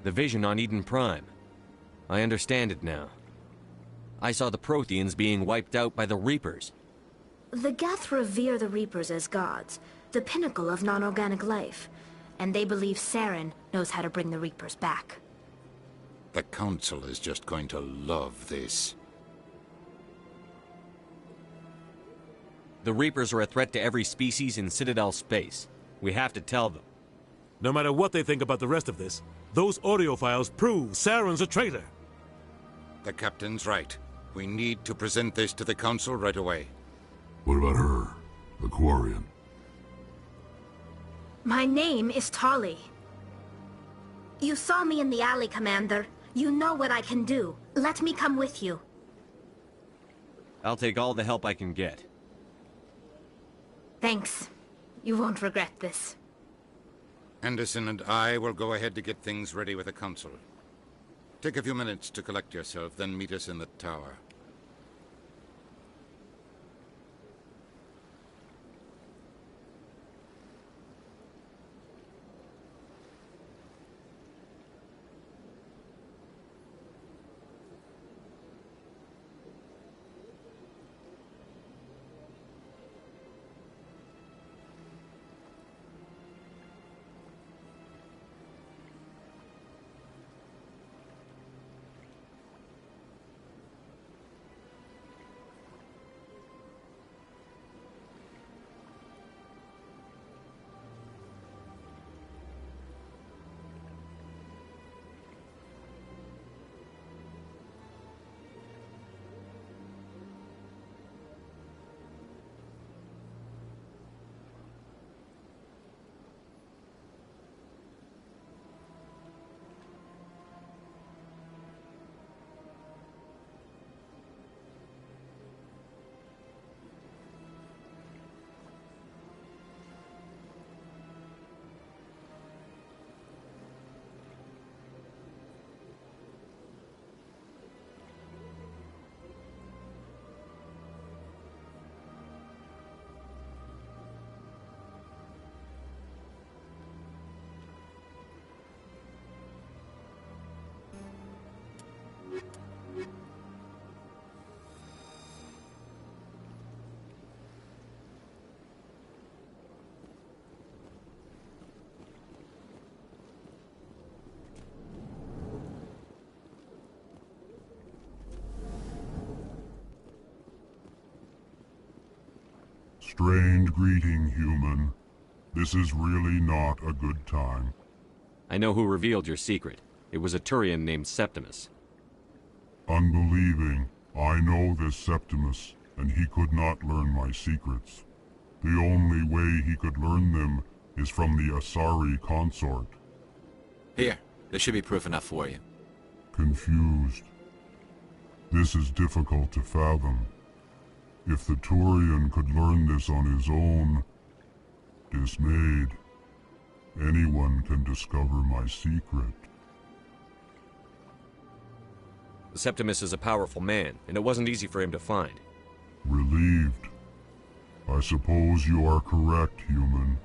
The vision on Eden Prime. I understand it now. I saw the Protheans being wiped out by the Reapers. The Geth revere the Reapers as gods, the pinnacle of non-organic life, and they believe Saren knows how to bring the Reapers back. The Council is just going to love this. The Reapers are a threat to every species in Citadel space. We have to tell them. No matter what they think about the rest of this, those audio files prove Saren's a traitor. The Captain's right. We need to present this to the Council right away. What about her? The Quarian? My name is Tali. You saw me in the alley, Commander. You know what I can do. Let me come with you. I'll take all the help I can get. Thanks. You won't regret this. Anderson and I will go ahead to get things ready with the Council. Take a few minutes to collect yourself, then meet us in the tower. Strange greeting, human. This is really not a good time. I know who revealed your secret. It was a Turian named Septimus. Unbelieving, I know this Septimus, and he could not learn my secrets. The only way he could learn them is from the Asari consort. Here, this should be proof enough for you. Confused. This is difficult to fathom. If the Turian could learn this on his own, dismayed, anyone can discover my secret. The Septimus is a powerful man, and it wasn't easy for him to find. Relieved. I suppose you are correct, human.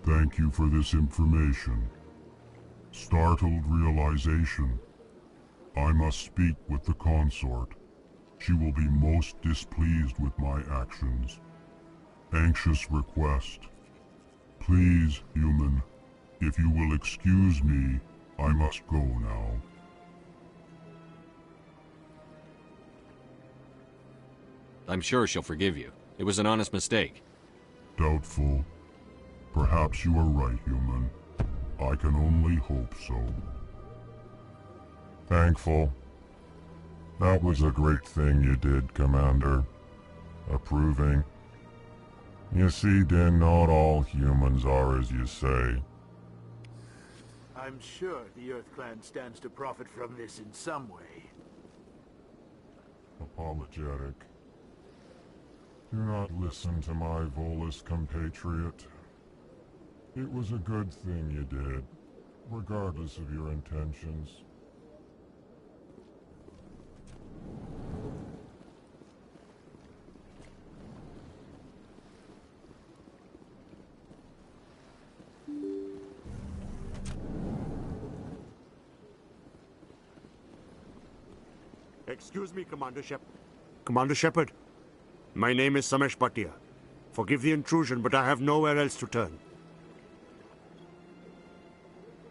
Thank you for this information. Startled realization. I must speak with the consort. She will be most displeased with my actions. Anxious request. Please, human, if you will excuse me, I must go now. I'm sure she'll forgive you. It was an honest mistake. Doubtful. Perhaps you are right, human. I can only hope so. Thankful. That was a great thing you did, Commander. Approving. You see, Din, not all humans are as you say. I'm sure the Earth Clan stands to profit from this in some way. Apologetic. Do not listen to my Volus compatriot. It was a good thing you did, regardless of your intentions. Excuse me, Commander Shepard. Commander Shepard, my name is Samesh Bhatia. Forgive the intrusion, but I have nowhere else to turn.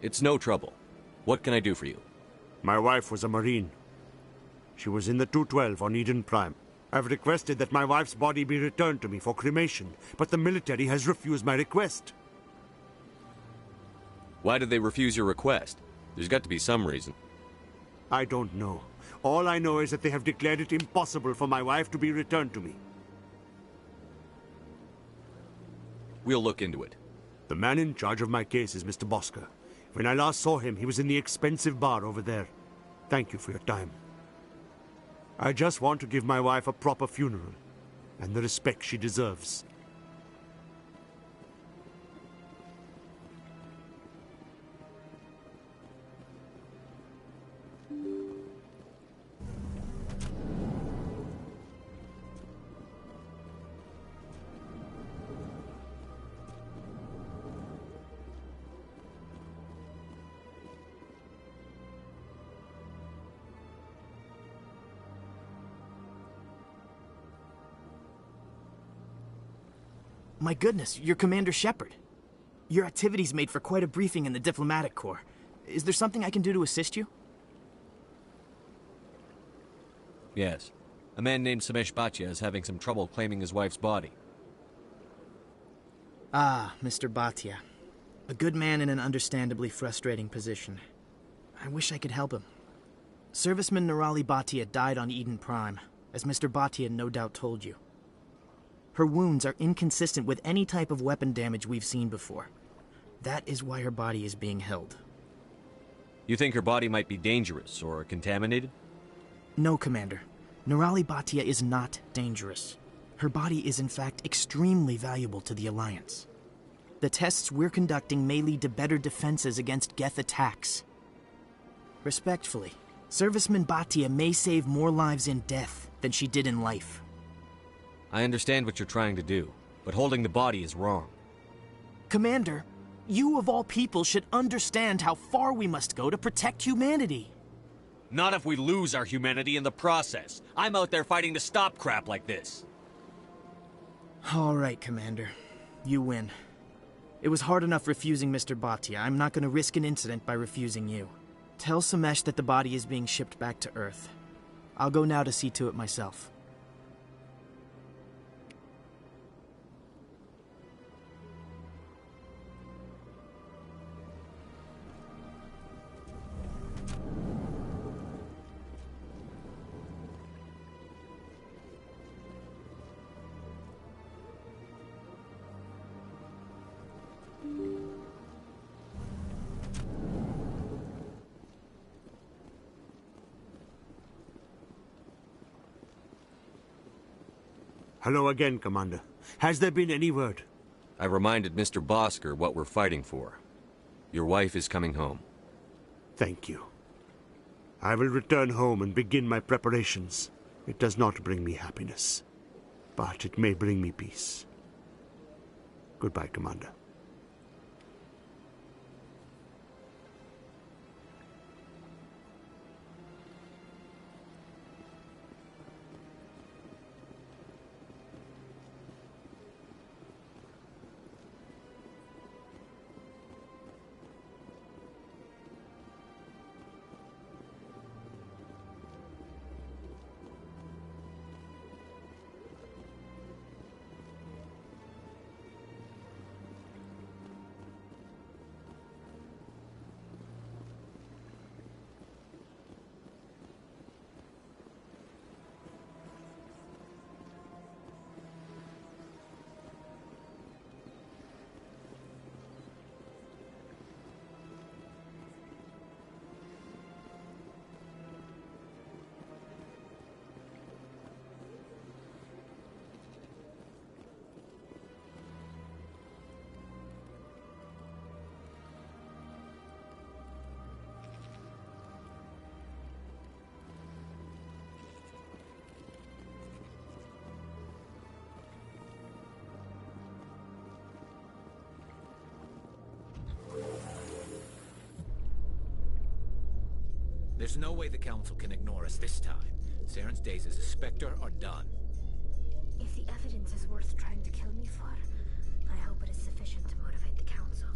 It's no trouble. What can I do for you? My wife was a Marine. She was in the 212 on Eden Prime. I've requested that my wife's body be returned to me for cremation, but the military has refused my request. Why did they refuse your request? There's got to be some reason. I don't know. All I know is that they have declared it impossible for my wife to be returned to me. We'll look into it. The man in charge of my case is Mr. Bosker. When I last saw him, he was in the expensive bar over there. Thank you for your time. I just want to give my wife a proper funeral, and the respect she deserves. My goodness, you're Commander Shepard. Your activities made for quite a briefing in the Diplomatic Corps. Is there something I can do to assist you? Yes. A man named Samesh Bhatia is having some trouble claiming his wife's body. Ah, Mr. Bhatia. A good man in an understandably frustrating position. I wish I could help him. Serviceman Nirali Bhatia died on Eden Prime, as Mr. Bhatia no doubt told you. Her wounds are inconsistent with any type of weapon damage we've seen before. That is why her body is being held. You think her body might be dangerous or contaminated? No, Commander. Nirali Bhatia is not dangerous. Her body is in fact extremely valuable to the Alliance. The tests we're conducting may lead to better defenses against Geth attacks. Respectfully, Serviceman Bhatia may save more lives in death than she did in life. I understand what you're trying to do, but holding the body is wrong. Commander, you of all people should understand how far we must go to protect humanity. Not if we lose our humanity in the process. I'm out there fighting to stop crap like this. All right, Commander. You win. It was hard enough refusing Mr. Bhatia. I'm not going to risk an incident by refusing you. Tell Samesh that the body is being shipped back to Earth. I'll go now to see to it myself. Hello again, Commander. Has there been any word? I reminded Mr. Bosker what we're fighting for. Your wife is coming home. Thank you. I will return home and begin my preparations. It does not bring me happiness, but it may bring me peace. Goodbye, Commander. There's no way the Council can ignore us this time. Saren's days as a Spectre are done. If the evidence is worth trying to kill me for, I hope it is sufficient to motivate the Council.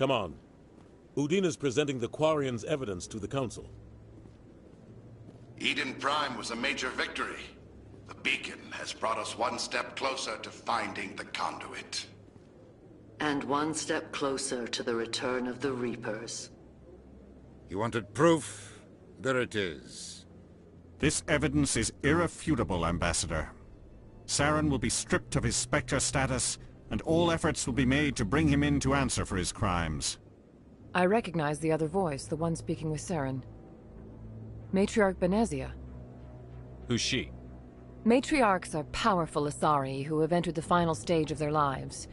Come on. Udine is presenting the Quarians' evidence to the Council. Eden Prime was a major victory. The beacon has brought us one step closer to finding the conduit. And one step closer to the return of the Reapers. You wanted proof? There it is. This evidence is irrefutable, Ambassador. Saren will be stripped of his Spectre status, and all efforts will be made to bring him in to answer for his crimes. I recognize the other voice, the one speaking with Saren. Matriarch Benezia. Who's she? Matriarchs are powerful Asari who have entered the final stage of their lives.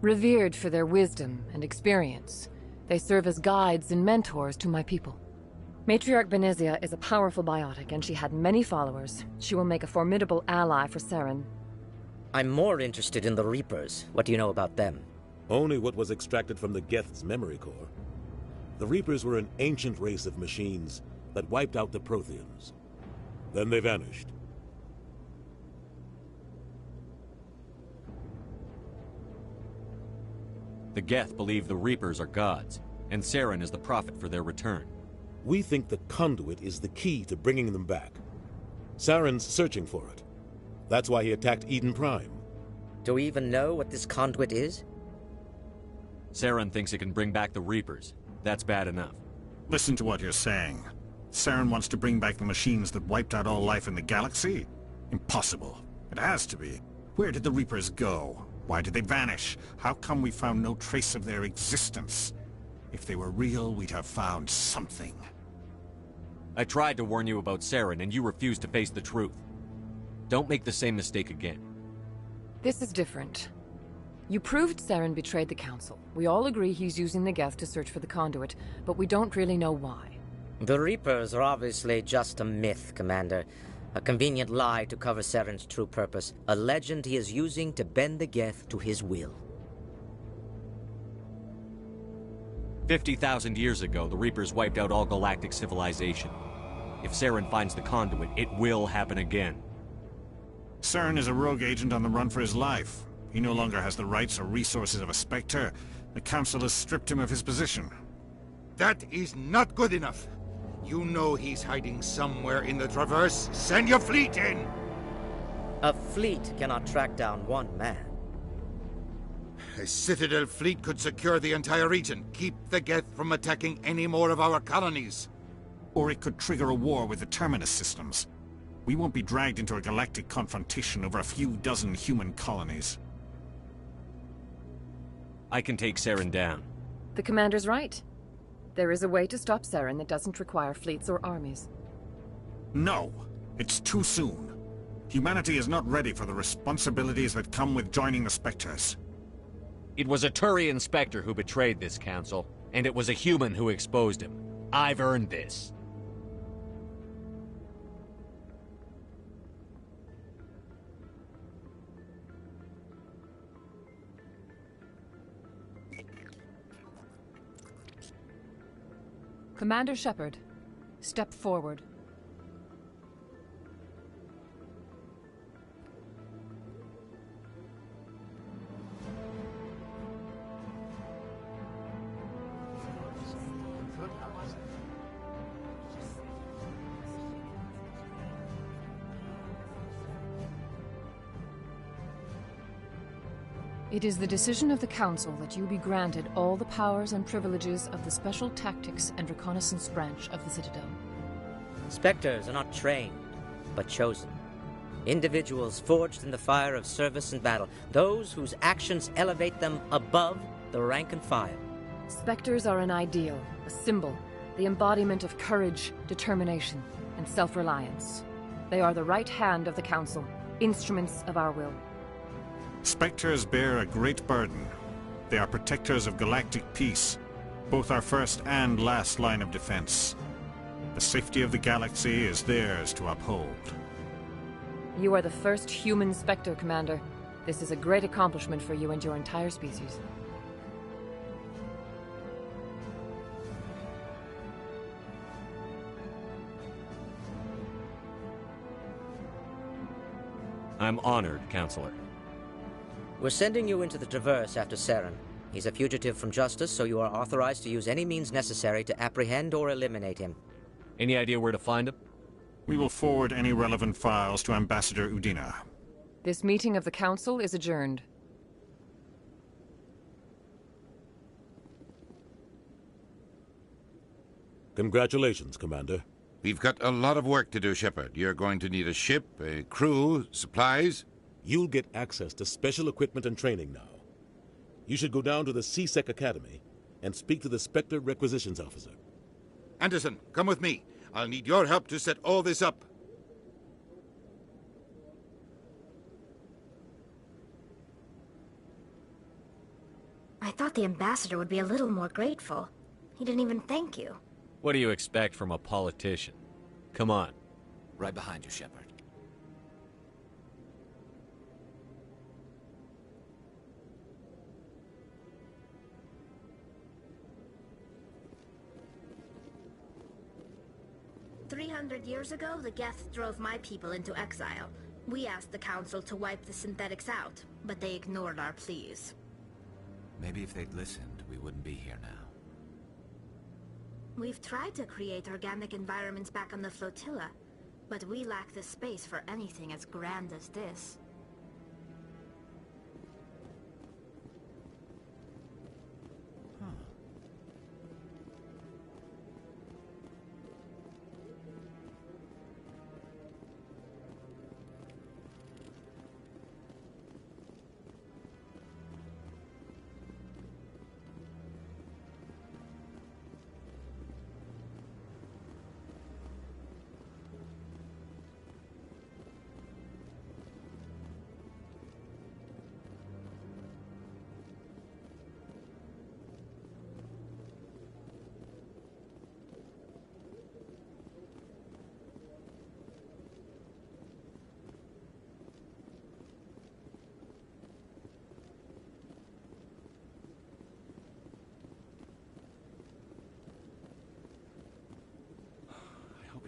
Revered for their wisdom and experience, they serve as guides and mentors to my people. Matriarch Benezia is a powerful biotic, and she had many followers. She will make a formidable ally for Saren. I'm more interested in the Reapers. What do you know about them? Only what was extracted from the Geth's memory core. The Reapers were an ancient race of machines that wiped out the Protheans. Then they vanished. The Geth believe the Reapers are gods, and Saren is the prophet for their return. We think the conduit is the key to bringing them back. Saren's searching for it. That's why he attacked Eden Prime. Do we even know what this conduit is? Saren thinks it can bring back the Reapers. That's bad enough. Listen to what you're saying. Saren wants to bring back the machines that wiped out all life in the galaxy? Impossible. It has to be. Where did the Reapers go? Why did they vanish? How come we found no trace of their existence? If they were real, we'd have found something. I tried to warn you about Saren, and you refused to face the truth. Don't make the same mistake again. This is different. You proved Saren betrayed the Council. We all agree he's using the Geth to search for the conduit, but we don't really know why. The Reapers are obviously just a myth, Commander. A convenient lie to cover Saren's true purpose. A legend he is using to bend the Geth to his will. 50,000 years ago, the Reapers wiped out all galactic civilization. If Saren finds the conduit, it will happen again. Saren is a rogue agent on the run for his life. He no longer has the rights or resources of a Spectre. The Council has stripped him of his position. That is not good enough. You know he's hiding somewhere in the Traverse. Send your fleet in! A fleet cannot track down one man. A Citadel fleet could secure the entire region. Keep the Geth from attacking any more of our colonies. Or it could trigger a war with the Terminus systems. We won't be dragged into a galactic confrontation over a few dozen human colonies. I can take Saren down. The Commander's right. There is a way to stop Saren that doesn't require fleets or armies. No! It's too soon. Humanity is not ready for the responsibilities that come with joining the Spectres. It was a Turian Spectre who betrayed this council, and it was a human who exposed him. I've earned this. Commander Shepard, step forward. It is the decision of the Council that you be granted all the powers and privileges of the Special Tactics and Reconnaissance Branch of the Citadel. Spectres are not trained, but chosen. Individuals forged in the fire of service and battle. Those whose actions elevate them above the rank and file. Spectres are an ideal, a symbol, the embodiment of courage, determination, and self-reliance. They are the right hand of the Council, instruments of our will. Spectres bear a great burden. They are protectors of galactic peace, both our first and last line of defense. The safety of the galaxy is theirs to uphold. You are the first human Spectre, Commander. This is a great accomplishment for you and your entire species. I'm honored, Counselor. We're sending you into the Traverse after Saren. He's a fugitive from justice, so you are authorized to use any means necessary to apprehend or eliminate him. Any idea where to find him? We will forward any relevant files to Ambassador Udina. This meeting of the Council is adjourned. Congratulations, Commander. We've got a lot of work to do, Shepard. You're going to need a ship, a crew, supplies. You'll get access to special equipment and training now. You should go down to the C-Sec Academy and speak to the Spectre Requisitions Officer. Anderson, come with me. I'll need your help to set all this up. I thought the ambassador would be a little more grateful. He didn't even thank you. What do you expect from a politician? Come on. Right behind you, Shepard. Years ago, the Geth drove my people into exile. We asked the Council to wipe the synthetics out, but they ignored our pleas. Maybe if they'd listened, we wouldn't be here now. We've tried to create organic environments back on the flotilla, but we lack the space for anything as grand as this.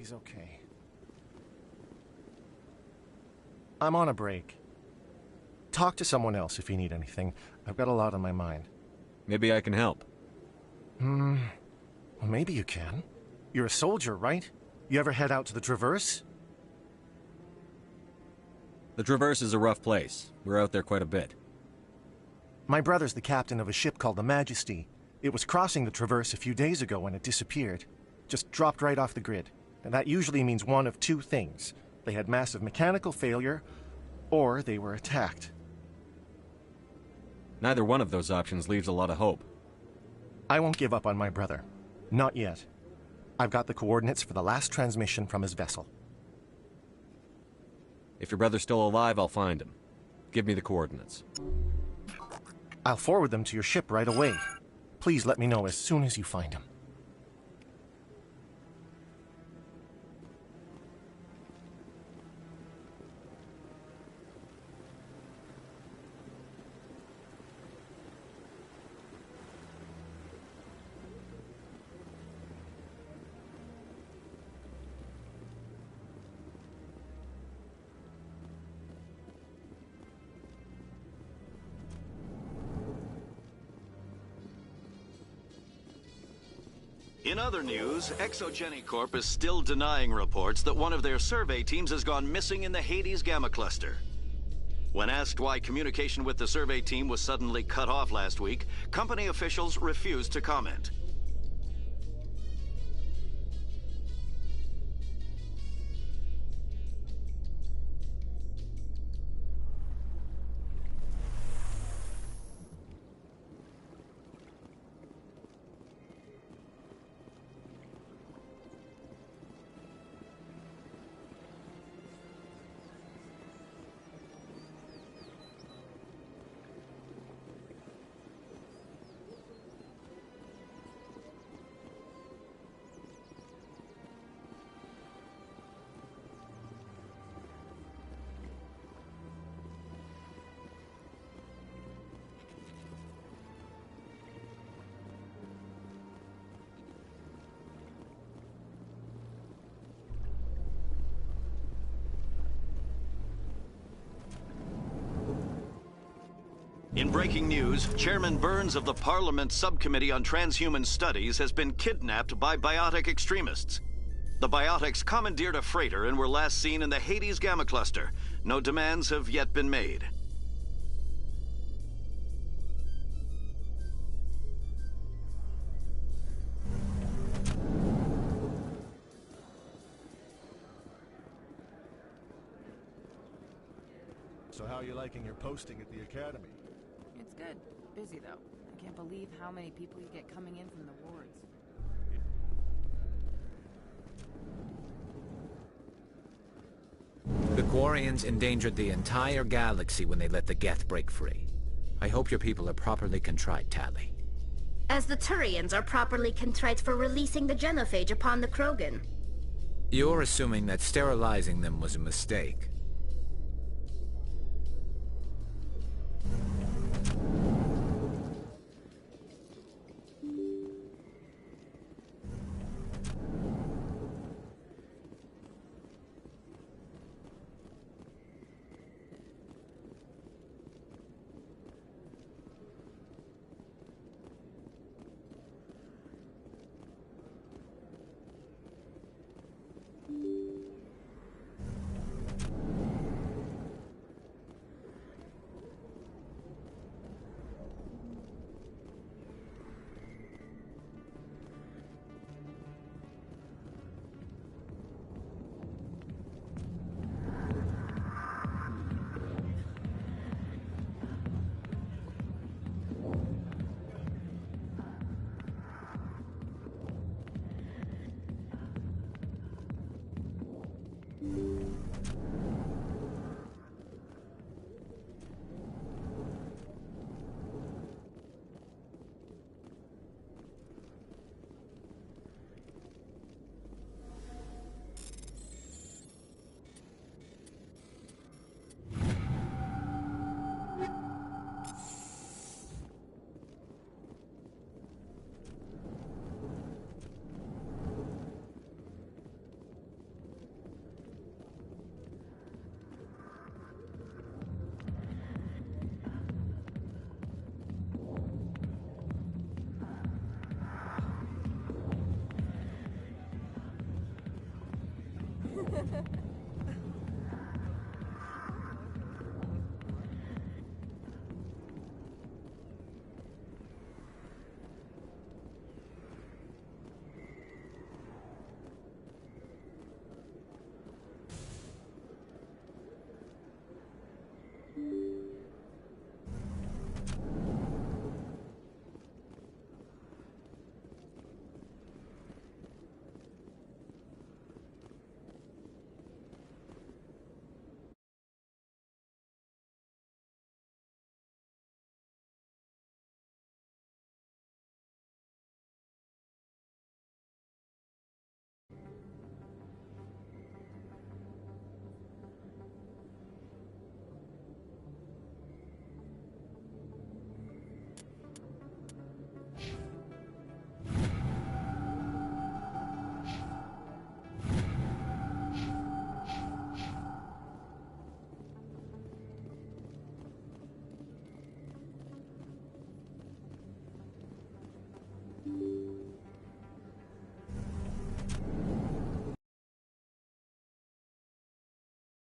he's okay. I'm on a break. Talk to someone else if you need anything. I've got a lot on my mind. Maybe I can help. Well, maybe you can. You're a soldier, right? You ever head out to the Traverse? The Traverse is a rough place. We're out there quite a bit. My brother's the captain of a ship called the Majesty. It was crossing the Traverse a few days ago when it disappeared. Just dropped right off the grid. And that usually means one of two things. They had massive mechanical failure, or they were attacked. Neither one of those options leaves a lot of hope. I won't give up on my brother. Not yet. I've got the coordinates for the last transmission from his vessel. If your brother's still alive, I'll find him. Give me the coordinates. I'll forward them to your ship right away. Please let me know as soon as you find him. In other news, Exogeny Corp is still denying reports that one of their survey teams has gone missing in the Hades Gamma Cluster. When asked why communication with the survey team was suddenly cut off last week, company officials refused to comment. In breaking news, Chairman Burns of the Parliament Subcommittee on Transhuman Studies has been kidnapped by biotic extremists. The biotics commandeered a freighter and were last seen in the Hades Gamma Cluster. No demands have yet been made. So how are you liking your posting at the Academy? It's good. Busy, though. I can't believe how many people you get coming in from the wards. The Quarians endangered the entire galaxy when they let the Geth break free. I hope your people are properly contrite, Tali. As the Turians are properly contrite for releasing the genophage upon the Krogan. You're assuming that sterilizing them was a mistake.